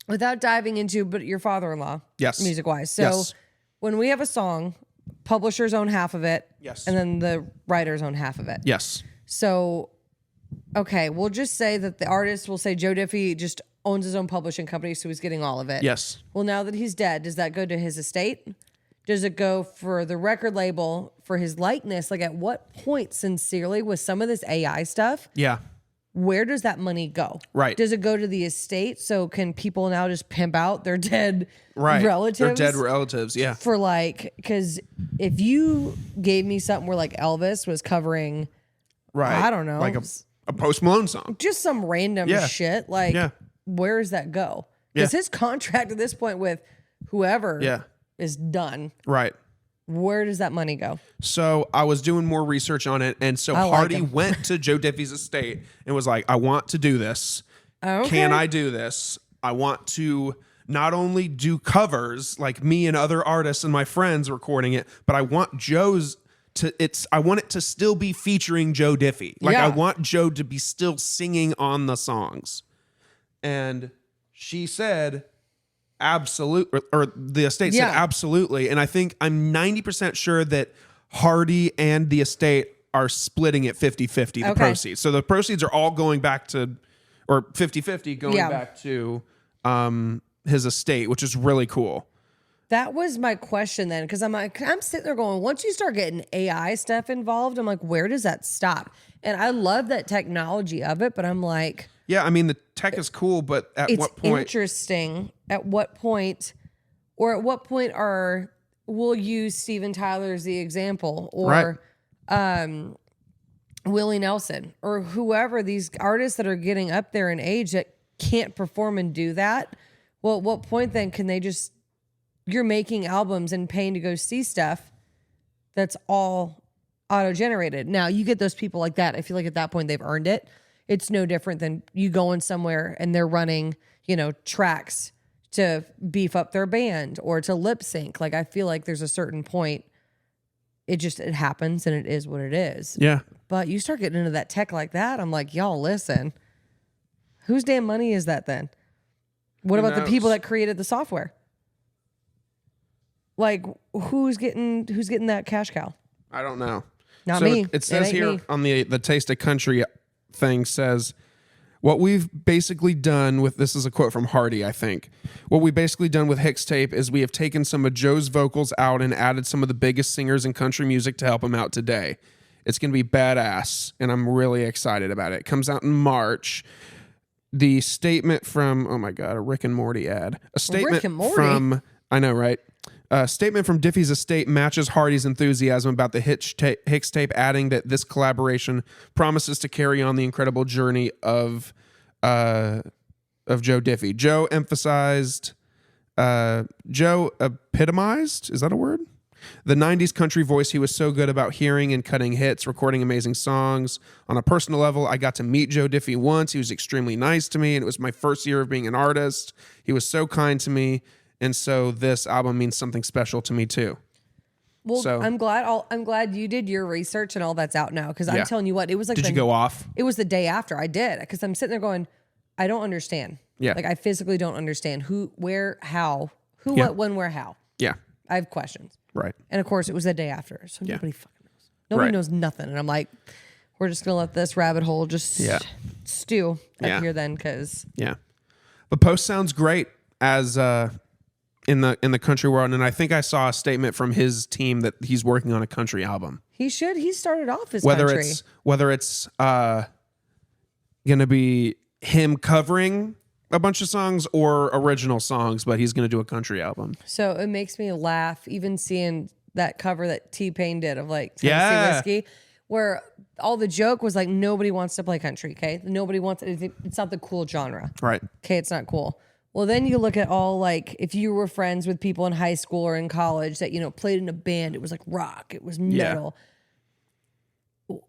without diving into, but your father-in-law, Yes. music wise. So Yes. when we have a song, publishers own half of it. Yes. And then the writers own half of it. Yes. So, okay, we'll just say that the artist will say Joe Diffie just owns his own publishing company, so he's getting all of it. Yes. Well, now that he's dead, does that go to his estate? Does it go for the record label for his likeness? Like, at what point, sincerely, with some of this AI stuff, Yeah. where does that money go? Right. Does it go to the estate? So can people now just pimp out their dead relatives? Their dead relatives. Yeah. For like, because if you gave me something where like Elvis was covering, Right. I don't know, Like a Post Malone song. just some random Yeah. shit, like, Yeah. where does that go? Yeah. Because his contract at this point with whoever Yeah. is done. Right. Where does that money go? So I was doing more research on it, and so I like Hardy him. went to Joe Diffie's estate and was like, I want to do this. Okay. Can I do this? I want to not only do covers like me and other artists and my friends recording it, but I want I want it to still be featuring Joe Diffie. Like, Yeah. I want Joe to be still singing on the songs. And she said, absolutely, or the estate Yeah. said absolutely. And I think I'm 90% sure that Hardy and the estate are splitting it 50-50, the Okay. proceeds. So the proceeds are all going back to, or 50-50 going Yeah. back to his estate, which is really cool. That was my question then, because I'm sitting there going, once you start getting AI stuff involved, I'm like, where does that stop? And I love that technology of it, but I'm like, Yeah, I mean, the tech is cool, but at it's what point? interesting. At what point we'll use Steven Tyler as the example, or Willie Nelson, or whoever, these artists that are getting up there in age that can't perform and do that. Well, at what point then can they just, you're making albums and paying to go see stuff that's all auto-generated. Now, you get those people like that, I feel like at that point they've earned it. It's no different than you going somewhere and they're running, tracks to beef up their band or to lip sync. Like, I feel like there's a certain point, it happens and it is what it is. Yeah. But you start getting into that tech like that, I'm like, y'all, listen, whose damn money is that then? What Who about the people knows? that created the software? Like, who's getting that cash cow? I don't know. Not So me. It says ain't here me. on the Taste of Country thing says, what we've basically done with, this is a quote from Hardy, I think. What we've basically done with Hicks Tape is we have taken some of Joe's vocals out and added some of the biggest singers in country music to help him out today. It's going to be badass, and I'm really excited about it. It comes out in March. The statement from, oh my God, a Rick and Morty ad. A statement Rick and Morty? from, I know, right? Statement from Diffie's estate matches Hardy's enthusiasm about the Hicks tape, adding that this collaboration promises to carry on the incredible journey of Joe Diffie. Joe epitomized, is that a word? The 90s country voice he was so good about hearing and cutting hits, recording amazing songs. On a personal level, I got to meet Joe Diffie once. He was extremely nice to me, and it was my first year of being an artist. He was so kind to me, and so this album means something special to me too. Well, So- I'm glad you did your research and all that's out now, because Yeah. I'm telling you what, it was like Did you go off? It was the day after I did, because I'm sitting there going, I don't understand. Yeah. Like I physically don't understand who, where, how, who, Yeah. what, when, where, how. Yeah, I have questions. right. And of course, it was the day after, so Yeah. nobody fucking knows. Nobody Right. knows nothing, and I'm like, we're just gonna let this rabbit hole just stew Yeah. up here then, because Yeah, but Post sounds great as in the country world, and I think I saw a statement from his team that he's working on a country album. he started off his Whether country. it's gonna be him covering a bunch of songs or original songs, but he's gonna do a country album. So it makes me laugh even seeing that cover that T-Pain did of like Tennessee Yeah. Whiskey, where all the joke was like, nobody wants to play country, okay? Nobody wants it. It's not the cool genre. Right. Okay, it's not cool. Well, then you look at all like, if you were friends with people in high school or in college that, played in a band, it was like rock, it was metal.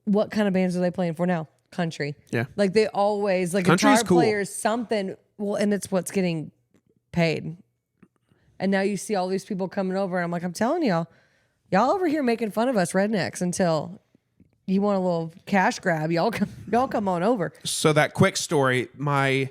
What kind of bands are they playing for now? Country. Yeah. Like they always, like Country's guitar cool. players, something. Well, and it's what's getting paid. And now you see all these people coming over, and I'm like, I'm telling y'all over here making fun of us rednecks until you want a little cash grab. Y'all come on over. So that quick story, my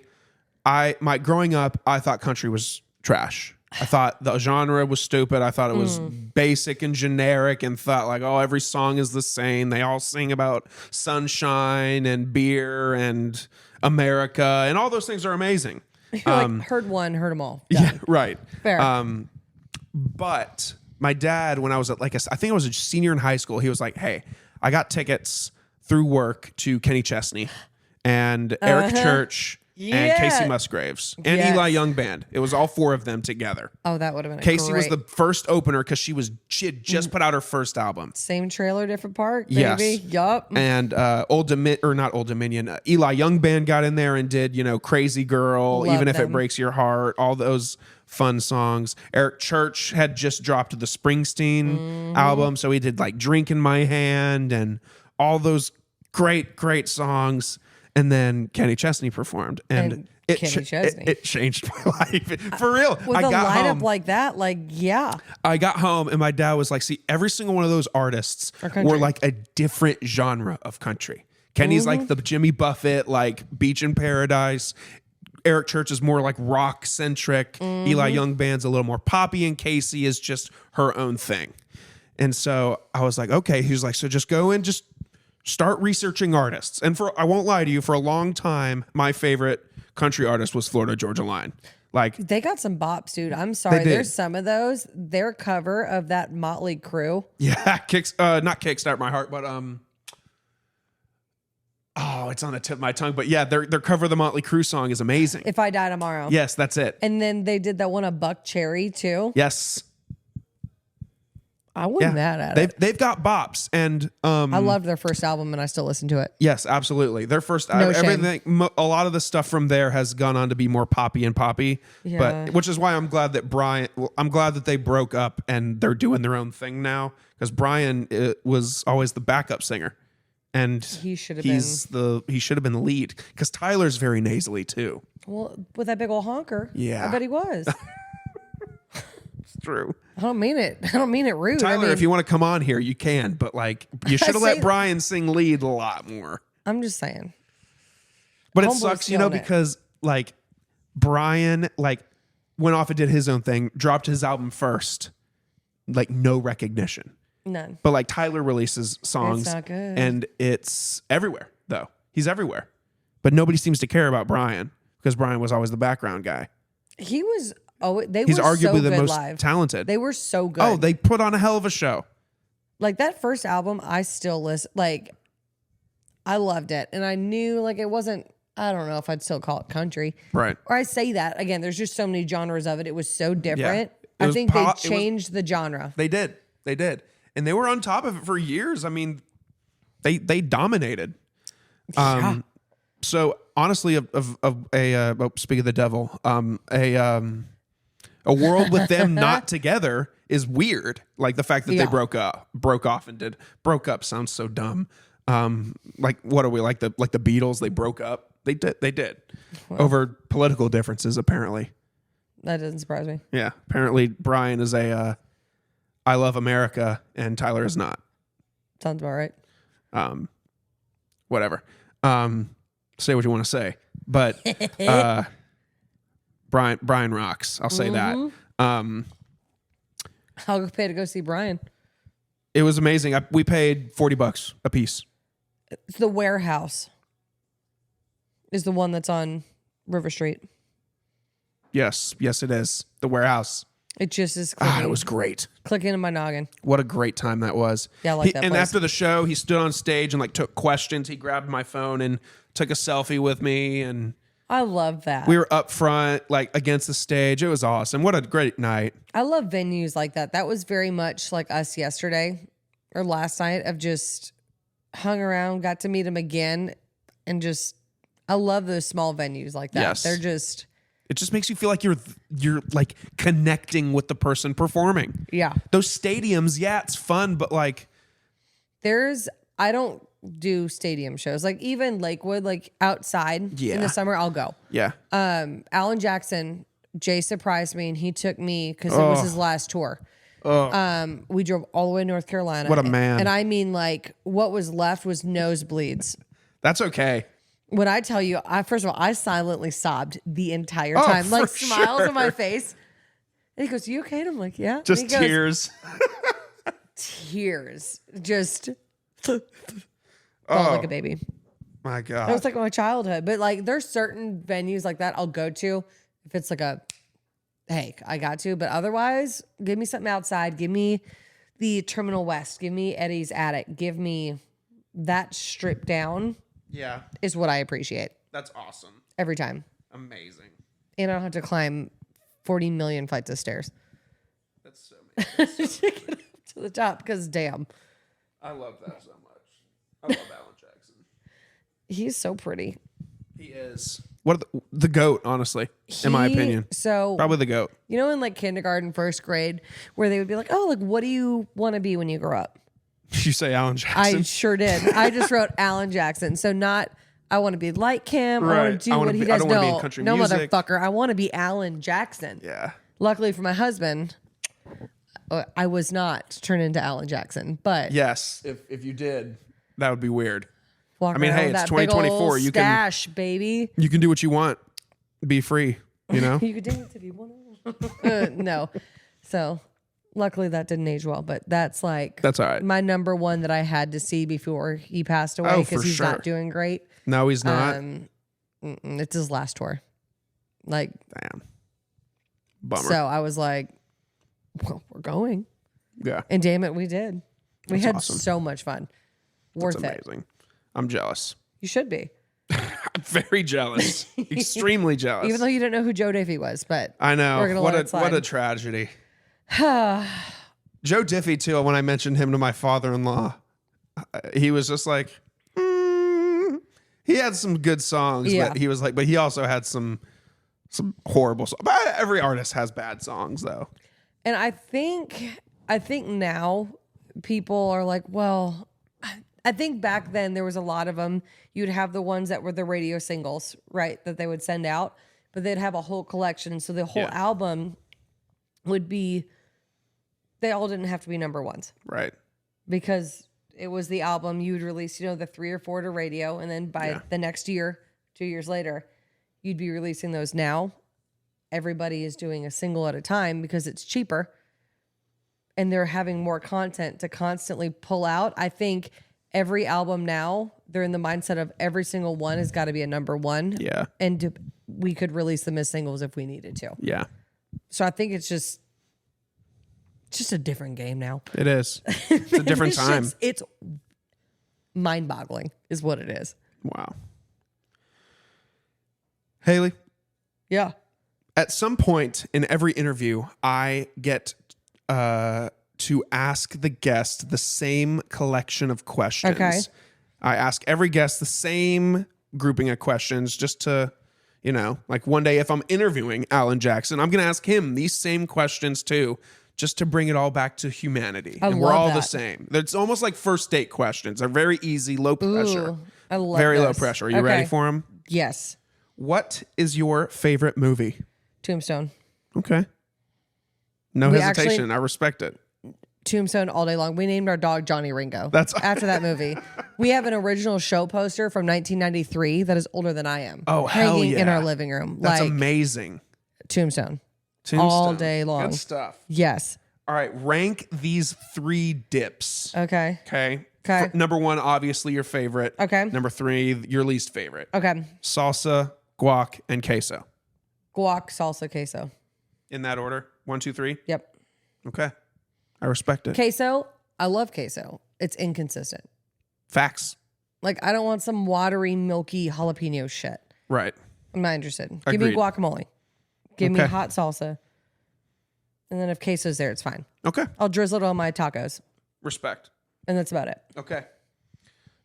growing up, I thought country was trash. I thought the genre was stupid. I thought it was basic and generic, and thought like, oh, every song is the same. They all sing about sunshine and beer and America, and all those things are amazing. Like heard one, heard them all. Yeah, right. Fair. But my dad, when I was at I think I was a senior in high school, he was like, hey, I got tickets through work to Kenny Chesney and Eric Church and Yeah. Casey Musgraves and Yes. Eli Young Band. It was all four of them together. Oh, that would have been Casey was great. the first opener because she had just put out her first album. Same trailer, different park, Yes. baby. Yup. And not Old Dominion, Eli Young Band got in there and did, Crazy Girl, Love Even If them. It Breaks Your Heart, all those fun songs. Eric Church had just dropped the Springsteen album, so he did like Drink in My Hand and all those great songs. And then Kenny Chesney performed, and Kenny Chesney. it changed my life for real. With I a got lineup home. like that, I got home and my dad was like, see, every single one of those artists country. were like a different genre of country. Kenny's like the Jimmy Buffett, like Beach in Paradise. Eric Church is more like rock centric. Eli Young Band's a little more poppy, and Casey is just her own thing. And so I was like, okay. He was like, so just go and just start researching artists. And I won't lie to you, for a long time, my favorite country artist was Florida Georgia Line. Like, they got some bops, dude. I'm sorry. They did. There's some of those. Their cover of that Motley Crue. yeah, not Kickstart My Heart, but oh, it's on the tip of my tongue. But yeah, their cover of the Motley Crue song is amazing. If I Die Tomorrow. Yes, that's it. And then they did that one of Buck Cherry too. Yes. I wasn't mad at it. They've got bops, and I loved their first album, and I still listen to it. yes, absolutely. Their first No shame. everything, a lot of the stuff from there has gone on to be more poppy and poppy. Yeah. But which is why I'm glad that they broke up and they're doing their own thing now, because Brian was always the backup singer, and He should have he should have been the lead, because Tyler's very nasally too. Well, with that big old honker. Yeah. I bet he was. It's true. I don't mean it rude. Tyler, if you want to come on here, you can, but like you should have let say- Brian sing lead a lot more. I'm just saying. But it Homeboy's sucks, killing it. because like Brian went off and did his own thing, dropped his album first, like no recognition. None. But like Tyler releases songs, It's not good. and it's everywhere though. He's everywhere, but nobody seems to care about Brian, because Brian was always the background guy. He was. Oh, He's were arguably so the good most live. talented. They were so good. Oh, they put on a hell of a show. Like that first album, I still listen. Like, I loved it, and I knew like it wasn't. I don't know if I'd still call it country, Right. or I say that again. There's just so many genres of it. It was so different. I think they it was- changed the genre. They did. And they were on top of it for years. I mean, they dominated. Yeah. So honestly, speak of the devil, a world with them not together is weird. Like the fact that they broke off and did. Broke up sounds so dumb. Like what are we, like the Beatles? They broke up. They did over political differences. Apparently, That doesn't surprise me. yeah. Apparently, Brian is a I love America, and Tyler is not. Sounds about right. Whatever. Say what you want to say, but Brian rocks. I'll say that. I'll go pay to go see Brian. It was amazing. We paid $40 a piece. It's the Warehouse. Is the one that's on River Street. Yes, it is. The Warehouse. It just is clicking. It was great. Clicking in my noggin. What a great time that was. Yeah, I like that And place. after the show, he stood on stage and like took questions. He grabbed my phone and took a selfie with me, and I love that. we were up front, like against the stage. It was awesome. What a great night. I love venues like that. That was very much like us yesterday or last night, of just hung around, got to meet him again, and just, I love those small venues like that. Yes. They're just, It just makes you feel like you're like connecting with the person performing. yeah. Those stadiums, yeah, it's fun, but like, I don't do stadium shows. Like even Lakewood, like outside in Yeah. the summer, I'll go. yeah, Alan Jackson, Jay surprised me and he took me because it was his last tour. We drove all the way to North Carolina. What a man. And I mean, like, what was left was nosebleeds. that's okay. When I tell you, first of all, I silently sobbed the entire time, like for smiles on my sure. face. And he goes, "You okay?" And I'm like, "Yeah." Just And he goes, tears. tears, just felt like a baby. My God. That was like my childhood. But like, there's certain venues like that I'll go to if it's like hey, I got to. But otherwise, give me something outside. Give me the Terminal West. Give me Eddie's Attic. Give me that stripped down Yeah, is what I appreciate that's awesome. every time. Amazing. And I don't have to climb 40 million flights of stairs That's so amazing. to get up to the top because damn, I love that so much. I love Alan Jackson. he's so pretty. He is. What the GOAT, honestly, in my opinion. So Probably the GOAT. you know, in like kindergarten, first grade, where they would be like, "Oh, like what do you want to be when you grow up?" You say Alan I Jackson? sure did. I just wrote Alan Jackson. So not, I want to be like him. I Right. want to do I wanna what he be- does. I don't wanna be in No, country no, music. motherfucker. I want to be Alan Jackson. Yeah. Luckily for my husband, I was not turned into Alan Jackson. But Yes. If you did, that would be weird. walk I mean, around hey, with it's that big 2024. old You can- stash, baby. You can do what you want. Be free. You know. You could dance if you want. No. So luckily that didn't age well, but that's like That's all right. my number one that I had to see before he passed away Oh, because for he's sure. not doing great. No, he's not. It's his last tour. Like, Damn. Bummer. so I was like, well, we're going. Yeah. And damn it, we did. We That's had awesome. so much fun. That's Worth it. amazing. I'm jealous. You should be. I'm very jealous. Extremely jealous. Even though you didn't know who Joe Diffie was, but I know. we're gonna What let a it slide. what a tragedy. Joe Diffie too. When I mentioned him to my father-in-law, he was just like, he had some good songs, Yeah. but he was like, but he also had some horrible songs. But every artist has bad songs, though. And I think now people are like, well, I think back then there was a lot of them. You'd have the ones that were the radio singles, right, that they would send out, but they'd have a whole collection. So the whole Yeah. album would be, they all didn't have to be number ones Right. because it was the album you would release, you know, the 3 or 4 to radio. And then by the next year, 2 years later, you'd be releasing those. Now everybody is doing a single at a time because it's cheaper and they're having more content to constantly pull out. I think every album now, they're in the mindset of every single one has got to be a number one. Yeah. And we could release them as singles if we needed to. Yeah. So I think it's just a different game now. It is. It's a different This time. shit's- It's mind-boggling is what it is. Wow. Hailey, Yeah. At some point in every interview, I get to ask the guest the same collection of questions. Okay. I ask every guest the same grouping of questions just to, like one day if I'm interviewing Alan Jackson, I'm going to ask him these same questions too, just to bring it all back to humanity. And we're all the same. It's almost like first date questions. They're very easy, low pressure. Ooh, I love very this. low pressure. Are you ready for them? Yes. What is your favorite movie? Tombstone. Okay. No hesitation. I respect it. Tombstone all day long. We named our dog Johnny Ringo. That's after that movie. We have an original show poster from 1993 that is older than I am. Oh, hell hanging yeah. in our living room. That's amazing. Tombstone. All day long. Good stuff. Yes. All right. Rank these 3 dips. Okay. Okay. Okay. Number 1, obviously your favorite. Okay. Number 3, your least favorite. Okay. Salsa, guac, and queso. Guac, salsa, queso. In that order? 1, 2, 3? Yep. Okay. I respect it. Queso, I love queso. It's inconsistent. Facts. Like, I don't want some watery, milky jalapeno shit. Right. I'm not interested. Give Agreed. me guacamole. Give me hot salsa. And then if queso's there, it's fine. Okay. I'll drizzle it on my tacos. Respect. And that's about it. Okay.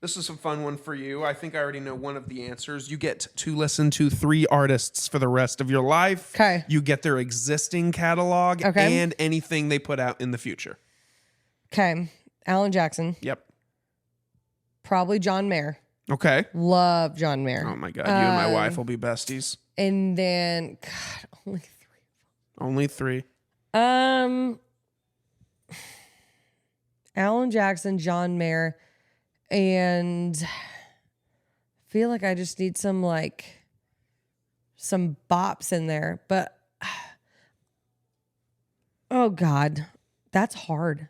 This is a fun one for you. I think I already know one of the answers. You get to listen to 3 artists for the rest of your life. Okay. You get their existing catalog and anything they put out in the future. Okay. Alan Jackson. Yep. Probably John Mayer. Okay. Love John Mayer. Oh my God. You and my wife will be besties. And then, God, only 3. Only 3. Alan Jackson, John Mayer, and I feel like I just need some bops in there. But oh God, that's hard.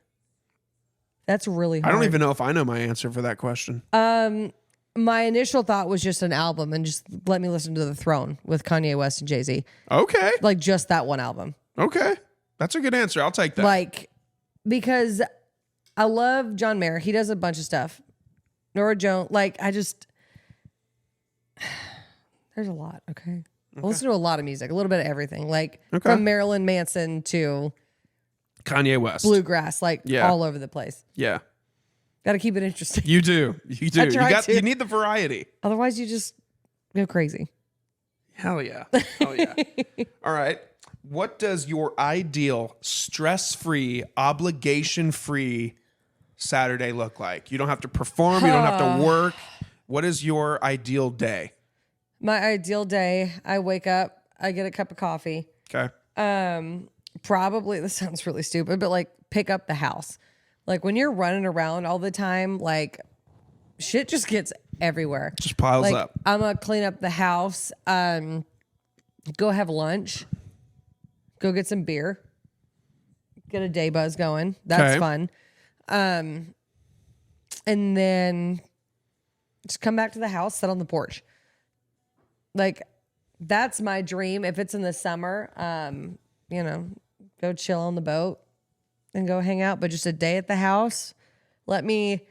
That's really hard. I don't even know if I know my answer for that question. My initial thought was just an album and just let me listen to The Throne with Kanye West and Jay-Z. Okay. Like just that one album. Okay. That's a good answer. I'll take that. Like, because I love John Mayer. He does a bunch of stuff. Nora Jones. Like, there's a lot. Okay. I listen to a lot of music, a little bit of everything. Like from Marilyn Manson to Kanye West. Bluegrass, all over the place. Yeah. Got to keep it interesting. You do. You do. You need the variety. Otherwise, you just go crazy. Hell yeah. Hell yeah. All right. What does your ideal stress-free, obligation-free Saturday look like? You don't have to perform. You don't have to work. What is your ideal day? My ideal day, I wake up, I get a cup of coffee. Okay. Probably, this sounds really stupid, but pick up the house. Like when you're running around all the time, shit just gets everywhere. Just piles up. I'm going to clean up the house, go have lunch, go get some beer, get a day buzz going. That's fun. And then just come back to the house, sit on the porch. That's my dream. If it's in the summer, go chill on the boat and go hang out. But just a day at the house, let me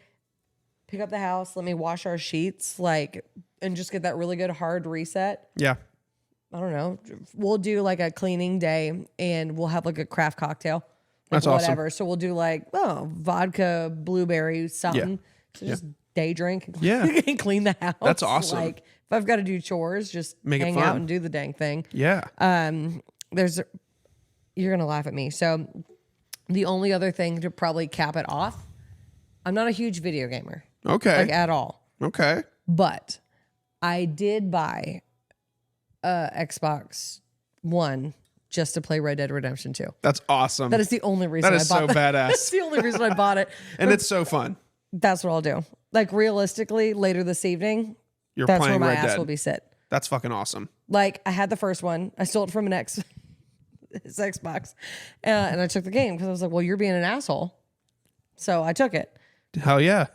pick up the house, let me wash our sheets, and just get that really good hard reset. Yeah. I don't know. We'll do a cleaning day and we'll have a craft cocktail. That's whatever. awesome. So we'll do vodka, blueberry, something. Yeah. So just day drink. Yeah. And clean the house. That's awesome. If I've got to do chores, just make hang it fun out and do the dang thing. Yeah. You're going to laugh at me. So the only other thing to probably cap it off, I'm not a huge video gamer. Okay. At all. Okay. But I did buy Xbox One just to play Red Dead Redemption 2. That's awesome. That is the only reason That is I bought so badass. That's the only reason I bought it. And it's so fun. That's what I'll do. Realistically, later this evening, You're that's playing where my Red ass Dead. will be sit. That's fucking awesome. I had the first one. I stole it from his Xbox. And I took the game because I was like, well, you're being an asshole. So I took it. Hell yeah.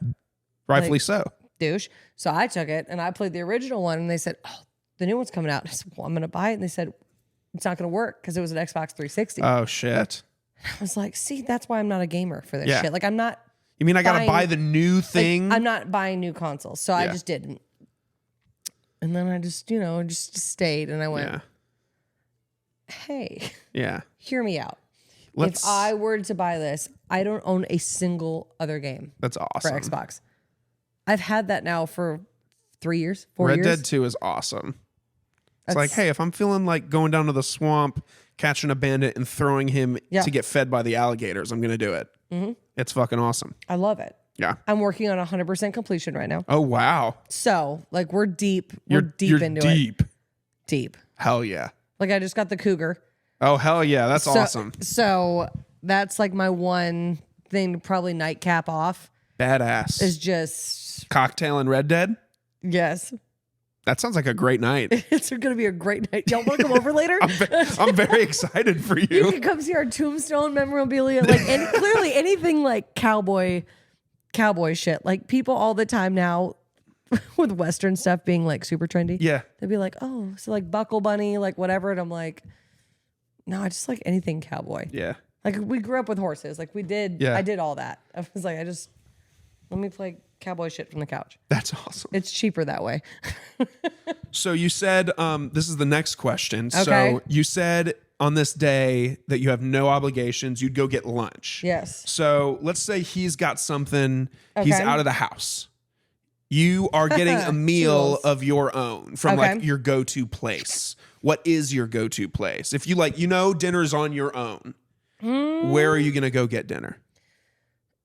Rightfully so. Douche. So I took it and I played the original one and they said, oh, the new one's coming out. I said, well, I'm going to buy it. And they said, it's not going to work because it was an Xbox 360. Oh, shit. I was like, see, that's why I'm not a gamer for this Yeah. shit. I'm not. You mean I got to buy the new thing? I'm not buying new consoles. So I just didn't. And then I just, just stayed and I went, hey, Yeah. hear me out. If I were to buy this, I don't own a single other game That's for awesome. Xbox. I've had that now for 3 years, 4 years. Red Dead 2 is awesome. It's like, hey, if I'm feeling like going down to the swamp, catching a bandit and throwing him to get fed by the alligators, I'm going to do it. Mm-hmm. It's fucking awesome. I love it. Yeah. I'm working on 100% completion right now. Oh, wow. So, like, we're deep. We're deep you're into deep. it. Deep. Hell yeah. Like, I just got the cougar. Oh, hell yeah. That's awesome. So, that's like my one thing to probably nightcap off. Badass. Is just... Cocktail and Red Dead? Yes. That sounds like a great night. It's going to be a great night. Y'all want to come over later? I'm very excited for you. You can come see our tombstone memorabilia. Like, and clearly anything like cowboy shit. Like, people all the time now with Western stuff being like super trendy. Yeah. They'd be like, oh, so like Buckle Bunny, like whatever. And I'm like, no, I just like anything cowboy. Yeah. Like, we grew up with horses. Like, we did. Yeah. I did all that. I was like, let me play cowboy shit from the couch. That's awesome. It's cheaper that way. So you said, this is the next question. Okay. So you said on this day that you have no obligations, you'd go get lunch. Yes. So let's say he's got something, he's out of the house. You are getting a meal of your own from like your go-to place. What is your go-to place? If you like, dinner's on your own, where are you going to go get dinner?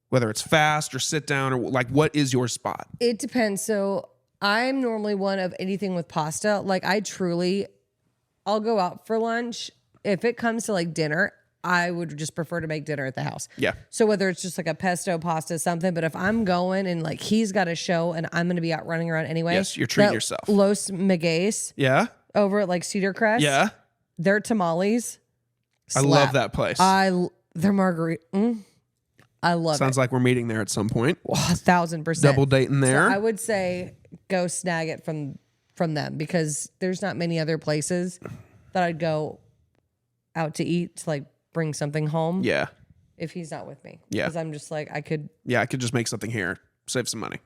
Whether it's fast or sit down or like, what is your spot? It depends. So I'm normally one of anything with pasta. Like, I'll go out for lunch. If it comes to like dinner, I would just prefer to make dinner at the house. Yeah. So whether it's just like a pesto pasta, something, but if I'm going and like he's got a show and I'm going to be out running around anyway. Yes, you're treating yourself. Los Maguey's. Yeah. Over at like Cedar Crest. Yeah. Their tamales. I love that place. Their margarita. I love it. Sounds like we're meeting there at some point. 1,000%. Double dating there. So I would say go snag it from them because there's not many other places that I'd go out to eat to like bring something home. Yeah. If he's not with me. Yeah. Because I'm just like, I could. Yeah, I could just make something here, save some money.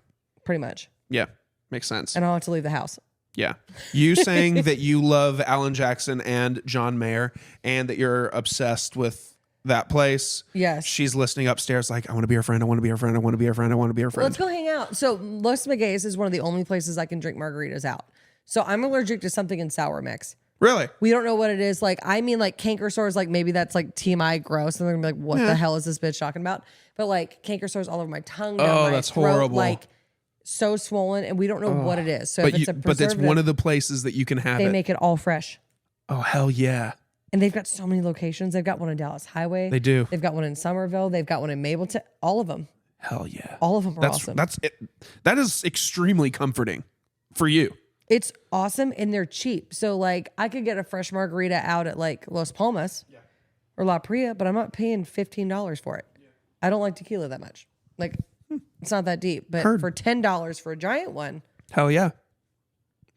Pretty much. Yeah, makes sense. And I don't have to leave the house. Yeah. You saying that you love Alan Jackson and John Mayer and that you're obsessed with that place. Yes. She's listening upstairs like, I want to be her friend. I want to be her friend. I want to be her friend. I want to be her friend. Let's go hang out. So Los Maguey's is one of the only places I can drink margaritas out. So I'm allergic to something in sour mix. Really? We don't know what it is. Like, I mean, like canker sores, like maybe that's like TMI gross. And they're gonna be like, what the hell is this bitch talking about? But like canker sores all over my tongue. Down my that's throat, horrible. Like so swollen and we don't know what it is. So if it's a but it's one of the places that you can have they it. make it all fresh. Oh, hell yeah. And they've got so many locations. They've got one in Dallas Highway. They do. They've got one in Somerville. They've got one in Mableton. All of them. Hell yeah. All of them are awesome. That's it. That is extremely comforting for you. It's awesome and they're cheap. So like I could get a fresh margarita out at like Los Palmas or La Pria, but I'm not paying $15 for it. Yeah. I don't like tequila that much. Like it's not that deep. But for $10 for a giant one. Hell yeah.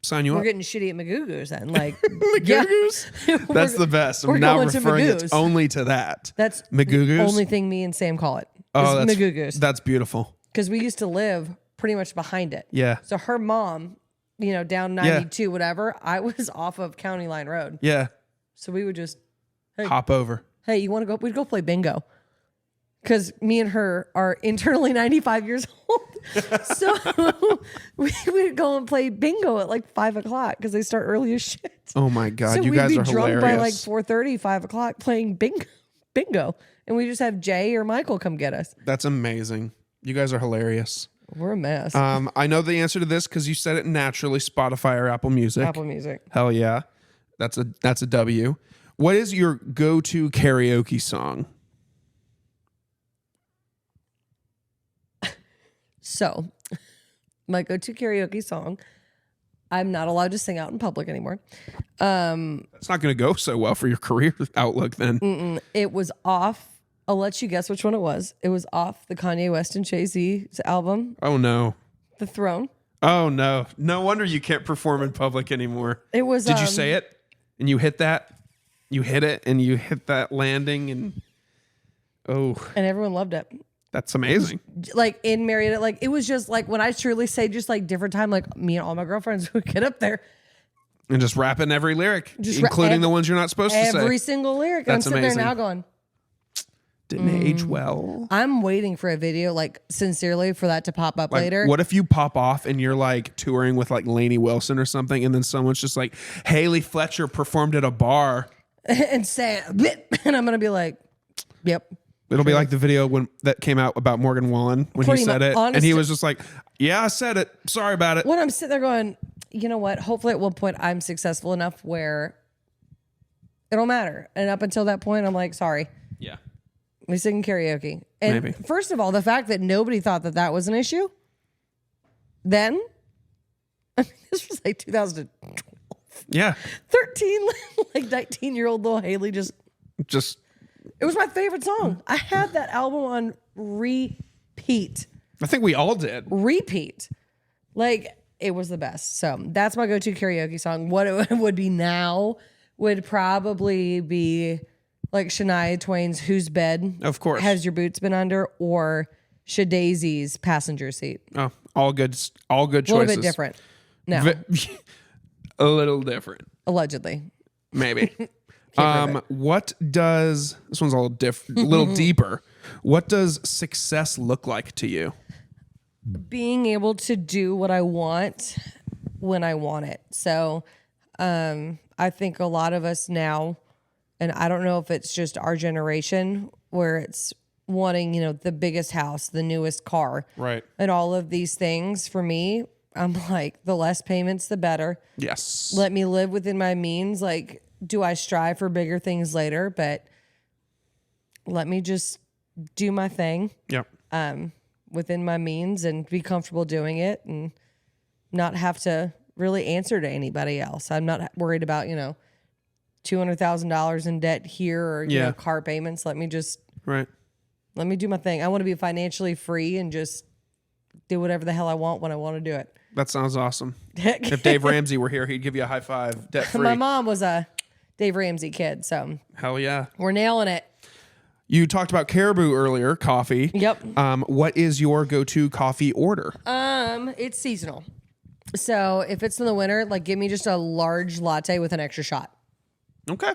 Sign you We're up. getting shitty at Magoogoos then. Like Magoogoos? That's the best. I'm now referring it only to that. That's Magoogoos? the only thing me and Sam call it. Oh, that's Magoogoos. That's beautiful. Because we used to live pretty much behind it. Yeah. So her mom, down 92, whatever, I was off of County Line Road. Yeah. So we would just hop over. Hey, you want to go? We'd go play bingo. Because me and her are internally 95 years old. So we would go and play bingo at like 5 o'clock because they start early as shit. Oh my God. So You guys are hilarious. we'd be drunk by like 4:30, 5 o'clock playing bingo. And we just have Jay or Michael come get us. That's amazing. You guys are hilarious. We're a mess. I know the answer to this because you said it naturally, Spotify or Apple Music. Apple Music. Hell yeah. That's a W. What is your go-to karaoke song? So, my go-to karaoke song, I'm not allowed to sing out in public anymore. That's not going to go so well for your career outlook then. It was off. I'll let you guess which one it was. It was off the Kanye West and Jay-Z's album, Oh, no. The Throne. Oh, no. No wonder you can't perform in public anymore. It was. Did you say it? And you hit that? You hit it and you hit that landing and... Oh, And everyone loved it. that's amazing. Like in Marietta, like it was just like when I truly say just like different time, like me and all my girlfriends would get up there And just rapping every lyric, Just including the ones you're not supposed to say. Every single lyric. And I'm That's sitting amazing. there now going, Didn't age well. I'm waiting for a video, like, sincerely, for that to pop up Like, later. what if you pop off and you're like touring with like Lainey Wilson or something, and then someone's just like, Hailey Fletcher performed at a bar. And say it. And I'm going to be like, yep. It'll be like the video that came out about Morgan Wallen when he said it. And he was just like, yeah, I said it. Sorry about it. When I'm sitting there going, you know what? Hopefully at one point I'm successful enough where it'll matter. And up until that point, I'm like, sorry. Yeah. We sing karaoke. And Maybe. first of all, the fact that nobody thought that that was an issue, then, I mean, this was like 2012. Yeah. 13, like 19-year-old little Hailey just, it was my favorite song. I had that album on repeat. I think we all did. Repeat. Like, it was the best. So that's my go-to karaoke song. What it would be now would probably be like Shania Twain's Whose Bed Of course. Has Your Boots Been Under, or Shadaisy's Passenger Seat. Oh, all good choices. A little bit different. No, A little different. allegedly. Maybe. What does, this one's a little deeper. What does success look like to you? Being able to do what I want when I want it. So I think a lot of us now, and I don't know if it's just our generation, where it's wanting, you know, the biggest house, the newest car, Right. and all of these things. For me, I'm like, the less payments, the better. Yes. Let me live within my means. Like, do I strive for bigger things later? But let me just do my thing. Yep. Within my means and be comfortable doing it and not have to really answer to anybody else. I'm not worried about, you know, $200,000 in debt here or you know, car payments. Let me do my thing. I want to be financially free and just do whatever the hell I want when I want to do it. That sounds awesome. If Dave Ramsey were here, he'd give you a high five, debt free. My mom was a Dave Ramsey kid, so Hell yeah. we're nailing it. You talked about Caribou earlier, coffee. Yep. What is your go-to coffee order? It's seasonal. So if it's in the winter, like, give me just a large latte with an extra shot. Okay.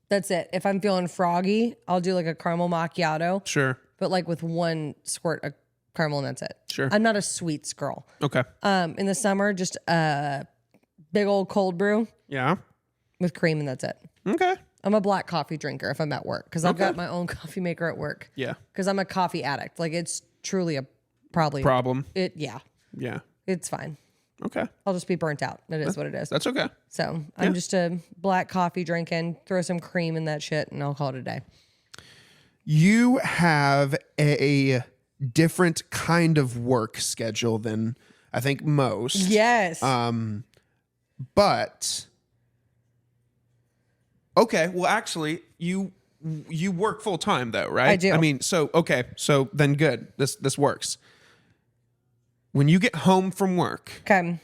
That's it. If I'm feeling froggy, I'll do like a caramel macchiato, Sure. but like with one squirt of caramel and that's it. Sure. I'm not a sweets girl. Okay. In the summer, just a big old cold brew Yeah. with cream and that's it. Okay. I'm a black coffee drinker if I'm at work because I've got my own coffee maker at work. Yeah. Because I'm a coffee addict. Like, it's truly a problem. Yeah. Yeah. It's fine. Okay. I'll just be burnt out. It is what it is. That's okay. So I'm just a black coffee drinking, throw some cream in that shit, and I'll call it a day. You have a different kind of work schedule than I think most. Yes. But okay, well actually you work full time though, right? I do. I mean, so then good. This works. When you get home from work, Okay.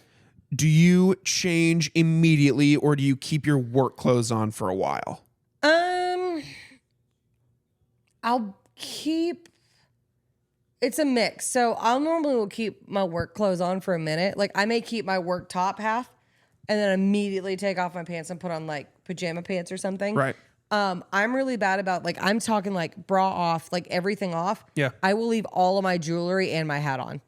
do you change immediately or do you keep your work clothes on for a while? I'll keep. It's a mix. So I'll normally will keep my work clothes on for a minute. Like, I may keep my work top half and then immediately take off my pants and put on like pajama pants or something. Right. I'm really bad about, like, I'm talking like bra off, like everything off. Yeah. I will leave all of my jewelry and my hat on.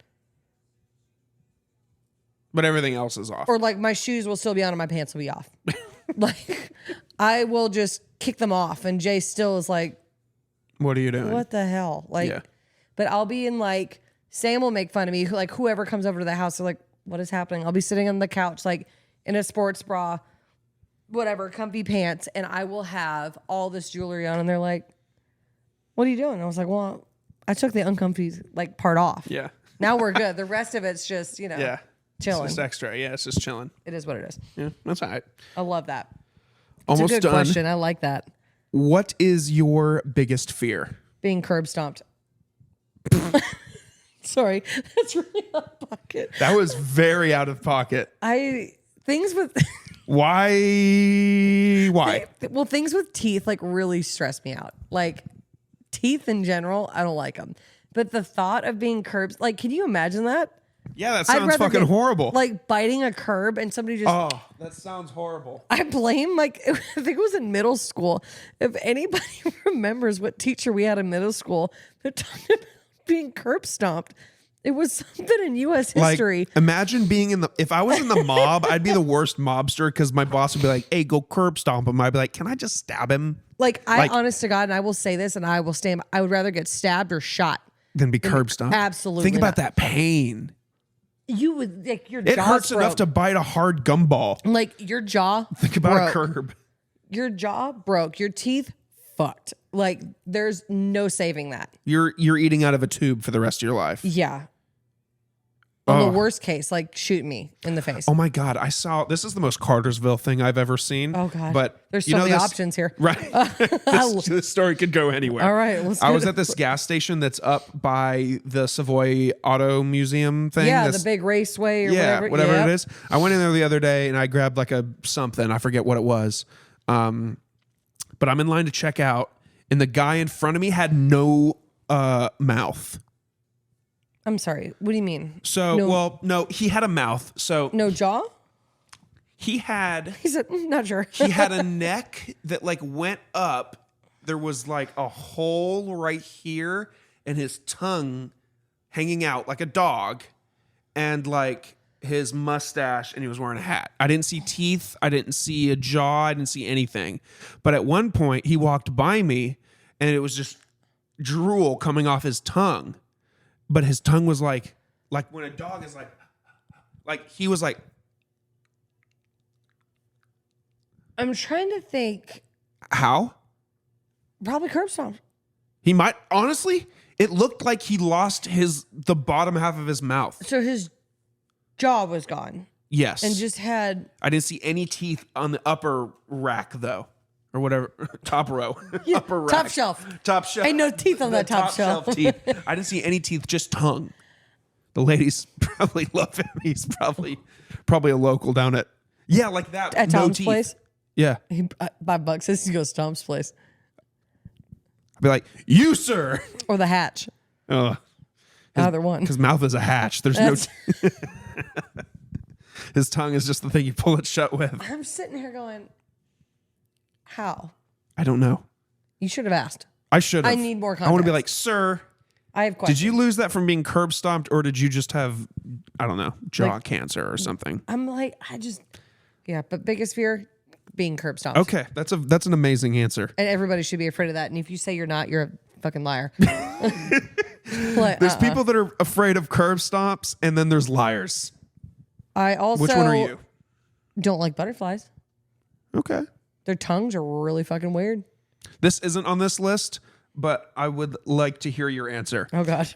But everything else is off. Or like my shoes will still be on and my pants will be off. Like, I will just kick them off. And Jay still is like, What are you doing? what the hell? Like, Yeah. But I'll be in, like, Sam will make fun of me. Like, whoever comes over to the house, they're like, what is happening? I'll be sitting on the couch, like, in a sports bra, whatever, comfy pants, and I will have all this jewelry on. And they're like, what are you doing? I was like, well, I took the uncomfy, like, part off. Yeah. Now we're good. The rest of it's just, you know, Yeah. chilling. It's just extra. Yeah, it's just chilling. It is what it is. Yeah, that's all right. I love that. Almost It's a good done. question. I like that. What is your biggest fear? Being curb stomped. Sorry, that's really out of pocket. That was very out of pocket. Things with Why? well, things with teeth like really stress me out. Like, teeth in general, I don't like them. But the thought of being curbs, like, can you imagine that? Yeah, that I'd sounds rather fucking get, horrible. Like biting a curb and somebody just. Oh, that sounds horrible. I blame, like, I think it was in middle school. If anybody remembers what teacher we had in middle school that talked about being curb stomped, it was something in U.S. history. Like, imagine being if I was in the mob, I'd be the worst mobster because my boss would be like, hey, go curb stomp him. I'd be like, can I just stab him? Like, honest to God, and I will say this and I will stand, I would rather get stabbed or shot Than be curb stomped. Absolutely. Think about not. that pain. You would, like, your It jaw hurts broke. enough to bite a hard gumball. Like, your jaw Think about broke. a curb. Your jaw broke. Your teeth fucked. Like, there's no saving that. You're eating out of a tube for the rest of your life. Yeah. On the worst case, like, shoot me in the face. Oh my God. This is the most Cartersville thing I've ever seen. Oh God. But there's so many options here. Right. This story could go anywhere. All right. Let's I do was it. at this gas station that's up by the Savoy Auto Museum thing. Yeah, the big raceway or whatever. It is. I went in there the other day and I grabbed like a something. I forget what it was. But I'm in line to check out and the guy in front of me had no mouth. I'm sorry. What do you mean? So, no, he had a mouth. So No jaw? he had He said, not sure. he had a neck that like went up. There was like a hole right here and his tongue hanging out like a dog and like his mustache, and he was wearing a hat. I didn't see teeth. I didn't see a jaw. I didn't see anything. But at one point he walked by me and it was just drool coming off his tongue. But his tongue was like when a dog is like he was like. I'm trying to think. How? Probably curb stomp. He might, honestly, it looked like he lost the bottom half of his mouth. So his jaw was gone. Yes. And just had. I didn't see any teeth on the upper rack though. Or whatever. Top row. Yeah, upper rack. top shelf. Top shelf. Ain't no teeth on The that top shelf. teeth. I didn't see any teeth, just tongue. The ladies probably love him. He's probably a local down at. Yeah, like that. At no Tom's teeth. place? Yeah. $5 says he goes to Tom's place. I'd be like, you, sir. Or the hatch. Either one. His mouth is a hatch. There's no. His tongue is just the thing you pull it shut with. I'm sitting here going, how? I don't know. You should have asked. I should have. I need more I want to be context. like, sir, I have questions. did you lose that from being curb stomped or did you just have, I don't know, jaw cancer or something? I'm like, yeah, but biggest fear, being curb stomped. Okay, that's an amazing answer. And everybody should be afraid of that. And if you say you're not, you're a fucking liar. There's people that are afraid of curb stomps and then there's liars. I also Which one are you? don't like butterflies. Okay. Their tongues are really fucking weird. This isn't on this list, but I would like to hear your answer. Oh, God.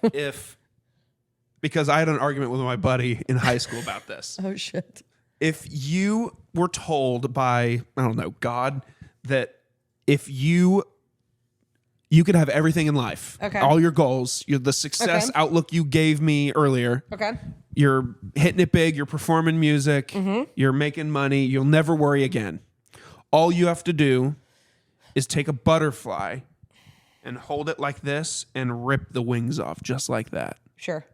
Because I had an argument with my buddy in high school about this. Oh, shit. If you were told by, I don't know, God, that if you could have everything in life, Okay. all your goals, the success outlook you gave me earlier, Okay. you're hitting it big, you're performing music, you're making money, you'll never worry again. All you have to do is take a butterfly and hold it like this and rip the wings off just like that. Sure.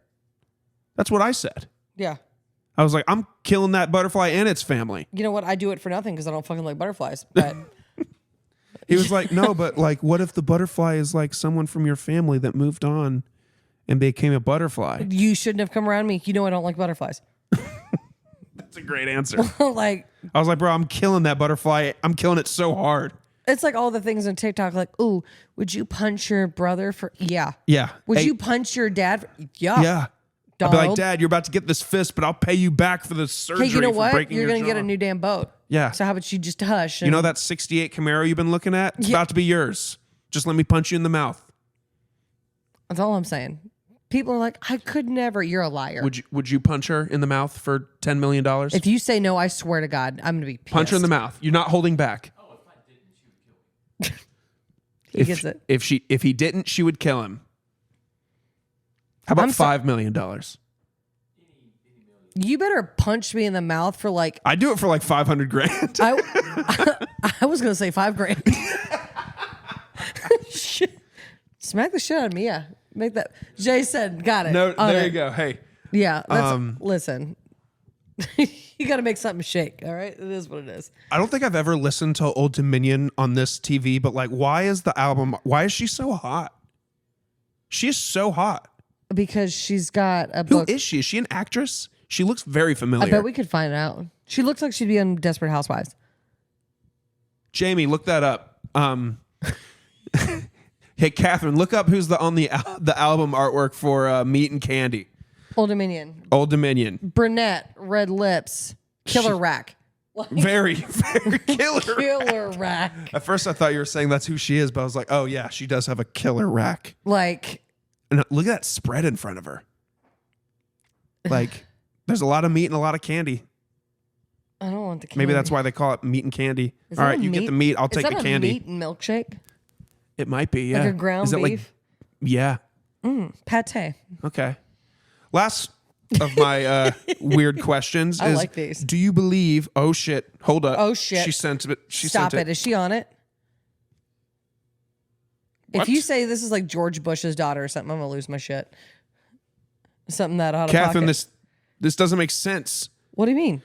That's what I said. Yeah. I was like, I'm killing that butterfly and its family. You know what? I do it for nothing because I don't fucking like butterflies. But He was like, no, but like, what if the butterfly is like someone from your family that moved on and became a butterfly? you shouldn't have come around me. You know I don't like butterflies. That's a great answer. Like, I was like, bro, I'm killing that butterfly. I'm killing it so hard. it's like all the things on TikTok. Like, ooh, would you punch your brother for? Yeah. Yeah. Would Hey, you punch your dad? For, yeah. Yeah. I'd be like, Donald. Dad, you're about to get this fist, but I'll pay you back for the surgery Hey, you know for what? breaking You're your gonna get jaw." a new damn boat. Yeah. So how about you just hush? You know that 68 Camaro you've been looking at? It's about to be yours. Just let me punch you in the mouth. That's all I'm saying. People are like, I could never. You're a liar. Would you punch her in the mouth for $10 million? If you say no, I swear to God, I'm gonna be pissed. Punch her in the mouth. You're not holding back. Oh, if I didn't, she would kill me. He gets it. If he didn't, she would kill him. How about $5 million? You better punch me in the mouth for like. I do it for like 500 grand. I was gonna say $5,000. Shit. Smack the shit out of me, yeah. Make that. Jay said, got it. No, On there it. you go. Hey, Yeah. Listen, you got to make something shake. All right. It is what it is. I don't think I've ever listened to Old Dominion on this TV, but like, why is she so hot? She is so hot. Because she's got a Who book. is she? Is she an actress? She looks very familiar. I bet we could find out. She looks like she'd be on Desperate Housewives. Jamie, look that up. Hey, Catherine, look up who's on the album artwork for Meat and Candy. Old Dominion. Old Dominion. Brunette, red lips, killer rack. Very, very killer. Killer rack. At first, I thought you were saying that's who she is, but I was like, oh yeah, she does have a killer rack. Like, and look at that spread in front of her. Like, there's a lot of meat and a lot of candy. I don't want the candy. Maybe that's why they call it meat and candy. All right, you get the meat. I'll take the candy. Is that a meat and milkshake? It might be, yeah. Like a ground beef? Yeah. Pate. Okay. Last of my weird questions I is, like these. do you believe, oh shit, hold up. Oh shit. She sent it. Stop it. Is she on it? What? If you say this is like George Bush's daughter or something, I'm going to lose my shit. Something that out of Catherine, pocket. this doesn't make sense. What do you mean?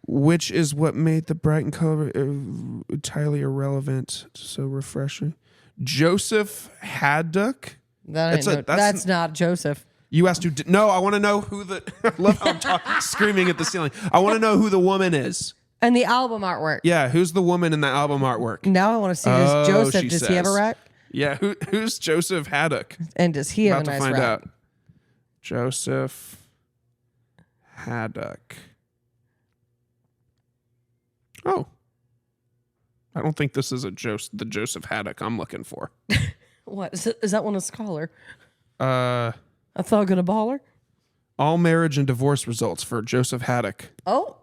Which is what made the Brighton color entirely irrelevant. So refreshing. Joseph Haddock? That's not Joseph. You asked who. No, I want to know who the. I love how I'm screaming at the ceiling. I want to know who the woman is. And the album artwork. Yeah, who's the woman in the album artwork? Now I want to see this Joseph. Does he have a rack? Yeah, who's Joseph Haddock? And does he have About a nice to find rack? out. Joseph Haddock. Oh, I don't think this is the Joseph Haddock I'm looking for. What is that one a scholar? A thug and a baller? all marriage and divorce results for Joseph Haddock. Oh,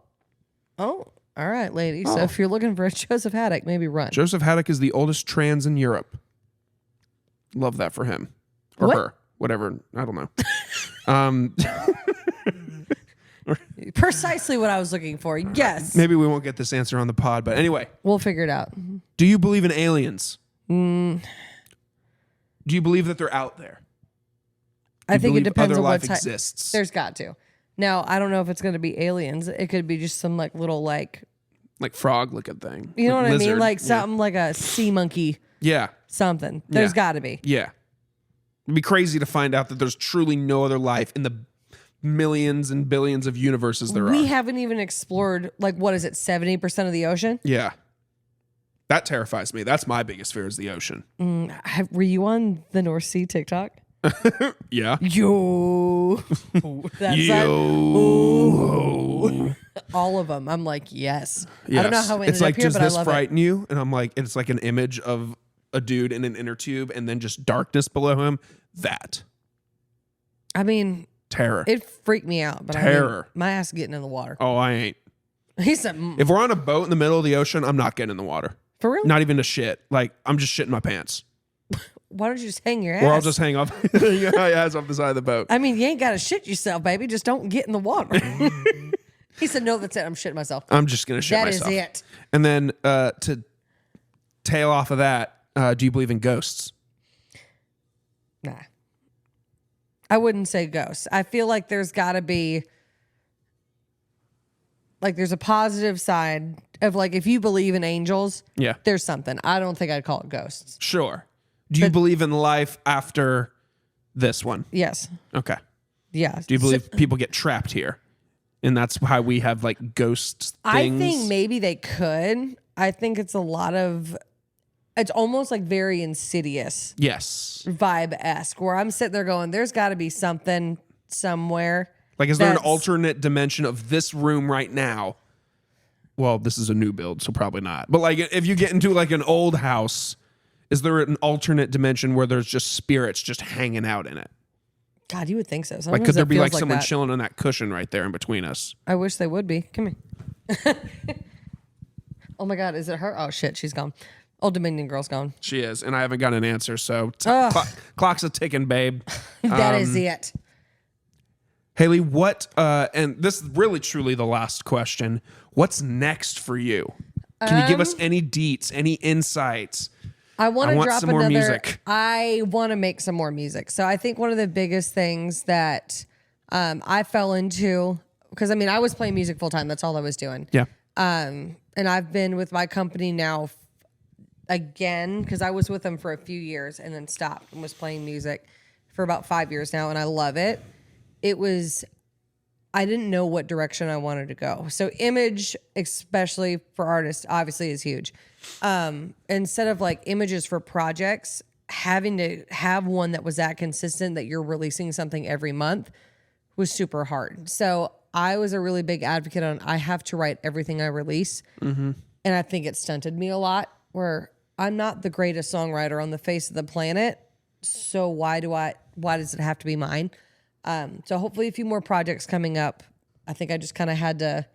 all right, lady. So if you're looking for a Joseph Haddock, maybe run. Joseph Haddock is the oldest trans in Europe. Love that for him or What? her, whatever. I don't know. Precisely what I was looking for. Yes. Maybe we won't get this answer on the pod, but anyway, We'll figure it out. do you believe in aliens? Do you believe that they're out there? I think it believe depends other on life what type. exists? There's got to. Now, I don't know if it's going to be aliens. It could be just some like little like, Like frog looking thing. you know Like what I mean? lizard. Like something like a sea monkey, Yeah. something. There's got to be. Yeah. It'd be crazy to find out that there's truly no other life in the millions and billions of universes there We are. haven't even explored like, what is it, 70% of the ocean? Yeah. That terrifies me. That's my biggest fear is the ocean. Were you on the North Sea TikTok? Yeah. Yo. That's Yo. all of them. I'm like, yes. Yes. I don't know how we ended it's like, up here, does but I this love frighten you? And I'm like, it's like an image of a dude in an inner tube and then just darkness below him. That. I mean, Terror. it freaked me out. But Terror. I mean, my ass getting in the water. Oh, I ain't. He said, If we're on a boat in the middle of the ocean, I'm not getting in the water. for real? Not even to shit. Like, I'm just shitting my pants. Why don't you just hang your ass? Or I'll just hang off my ass off the side of the boat. I mean, you ain't got to shit yourself, baby. Just don't get in the water. He said, no, that's it. I'm shitting myself. I'm just going to shit That is myself. it. And then to tail off of that, do you believe in ghosts? Nah. I wouldn't say ghosts. I feel like there's got to be, like, there's a positive side of, like, if you believe in angels, Yeah. there's something. I don't think I'd call it ghosts. Sure. Do you believe in life after this one? Yes. Okay. Yeah. Do you believe people get trapped here? And that's how we have like ghost things? I think maybe they could. I think it's it's almost like very Insidious Yes. vibe-esque, where I'm sitting there going, there's got to be something somewhere. Like, is there an that's- alternate dimension of this room right now? Well, this is a new build, so probably not. But like, if you get into like an old house, is there an alternate dimension where there's just spirits just hanging out in it? God, you would think so. Like, Sometimes could there it be feels like someone that. chilling on that cushion right there in between us? I wish they would be. Come here. Oh my God, is it her? Oh shit, she's gone. Old Dominion girl's gone. She is, and I haven't got an answer, so Ugh. clock's a ticking, babe. That is it. Hailey, what, and this is really truly the last question. What's next for you? Can you give us any deets, any insights? I want to drop some more another. music. I want to make some more music. So I think one of the biggest things that I fell into, because I mean, I was playing music full time. That's all I was doing. Yeah. And I've been with my company now again, because I was with them for a few years and then stopped and was playing music for about 5 years now. And I love it. I didn't know what direction I wanted to go. So image, especially for artists, obviously is huge. Instead of like images for projects, having to have one that was that consistent that you're releasing something every month was super hard. So I was a really big advocate on I have to write everything I release. And I think it stunted me a lot, where I'm not the greatest songwriter on the face of the planet. So why does it have to be mine? So hopefully a few more projects coming up. I think I just kind of had to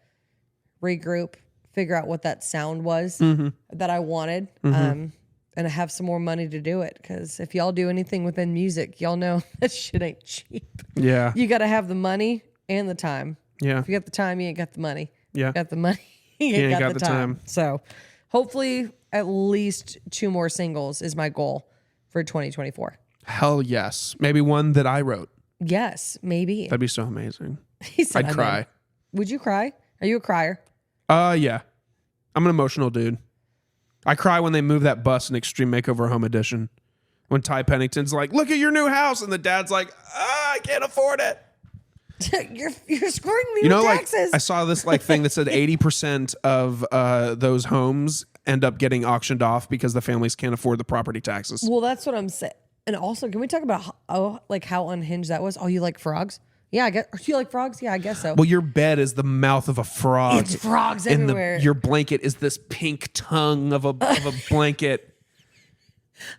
regroup, figure out what that sound was that I wanted, and have some more money to do it. Because if y'all do anything within music, y'all know that shit ain't cheap. Yeah. You got to have the money and the time. Yeah. If you got the time, you ain't got the money. Yeah. You got the money, you ain't got the time. So hopefully at least 2 more singles is my goal for 2024. Hell yes. Maybe one that I wrote. Yes, maybe. That'd be so amazing. He said, I'd cry. Would you cry? Are you a crier? Yeah. I'm an emotional dude. I cry when they move that bus in Extreme Makeover Home Edition. When Ty Pennington's like, look at your new house. And the dad's like, I can't afford it. You're screwing me You know, with like, taxes. I saw this like thing that said 80% of those homes end up getting auctioned off because the families can't afford the property taxes. Well, that's what I'm saying. And also, can we talk about how unhinged that was? Oh, you like frogs? Yeah, I guess. Do you like frogs? Yeah, I guess so. Well, your bed is the mouth of a frog. It's frogs and everywhere. your blanket is this pink tongue of a blanket.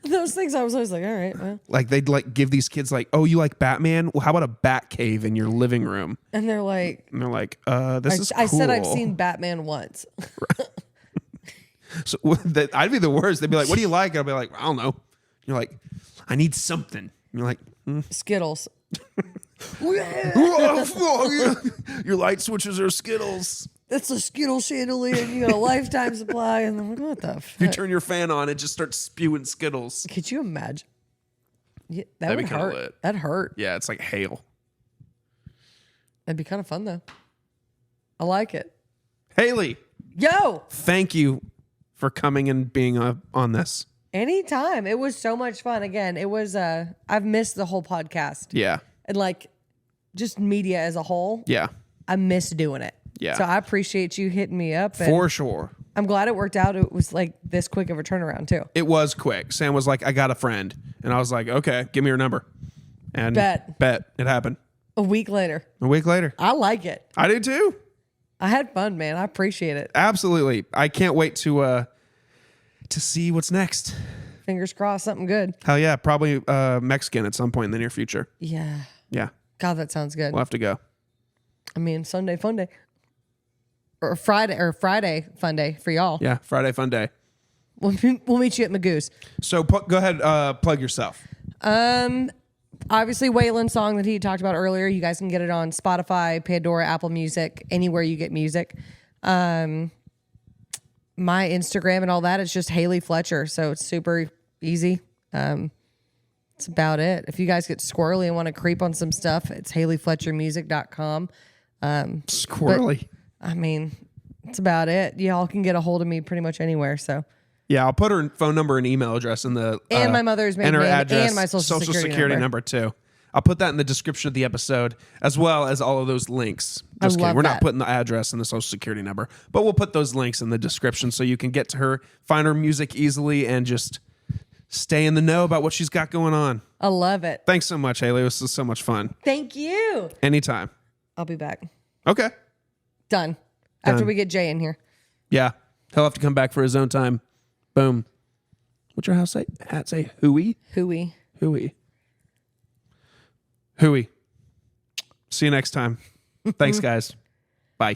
Those things, I was always like, all right, well. Like they'd like give these kids like, oh, you like Batman? Well, how about a bat cave in your living room? And they're like, this is cool. I said I've seen Batman once. So I'd be the worst. They'd be like, what do you like? I'd be like, I don't know. You're like, I need something. And you're like, Skittles. Your light switches are Skittles. That's a Skittle chandelier, and you got a lifetime supply. And I'm like, what the fuck? You turn your fan on, it just starts spewing Skittles. Could you imagine? Yeah, That'd would be kinda hurt. lit. That'd hurt. Yeah, it's like hail. That'd be kind of fun though. I like it. Hailey, Yo, thank you for coming and being on this. anytime. It was so much fun. Again, it was. I've missed the whole podcast. Yeah. And like, just media as a whole. Yeah. I miss doing it. Yeah. So I appreciate you hitting me up. And For sure. I'm glad it worked out. It was like this quick of a turnaround too. It was quick. Sam was like, I got a friend. And I was like, okay, give me your number. And Bet. it happened. A week later. A week later. I like it. I do too. I had fun, man. I appreciate it. Absolutely. I can't wait to see what's next. Fingers crossed, something good. Hell yeah. Probably Mexican at some point in the near future. Yeah. Yeah. God, that sounds good. We'll have to go. I mean, Sunday fun day. Or Friday fun day for y'all. Yeah. Friday fun day. We'll meet you at Magoo's. So go ahead, plug yourself. Obviously, Waylon song that he talked about earlier. You guys can get it on Spotify, Pandora, Apple Music, anywhere you get music. My Instagram and all that, it's just Hailey Fletcher. So it's super easy. That's about it. If you guys get squirrely and want to creep on some stuff, it's HaileyFletcherMusic.com. Squirrely. I mean, that's about it. Y'all can get a hold of me pretty much anywhere. So Yeah, I'll put her phone number and email address in the and my mother's maiden and her name address, and my social security number too. I'll put that in the description of the episode, as well as all of those links. Just kidding. love We're that. not putting the address and the social security number, but we'll put those links in the description so you can get to her, find her music easily, and just stay in the know about what she's got going on. I love it. Thanks so much, Hailey. This was so much fun. Thank you. Anytime. I'll be back. Okay. Done. After we get Jay in here. Yeah. He'll have to come back for his own time. Boom. What's your hat say? Hooey? Hooey. Hooey. Hooey. See you next time. Thanks, guys. Bye.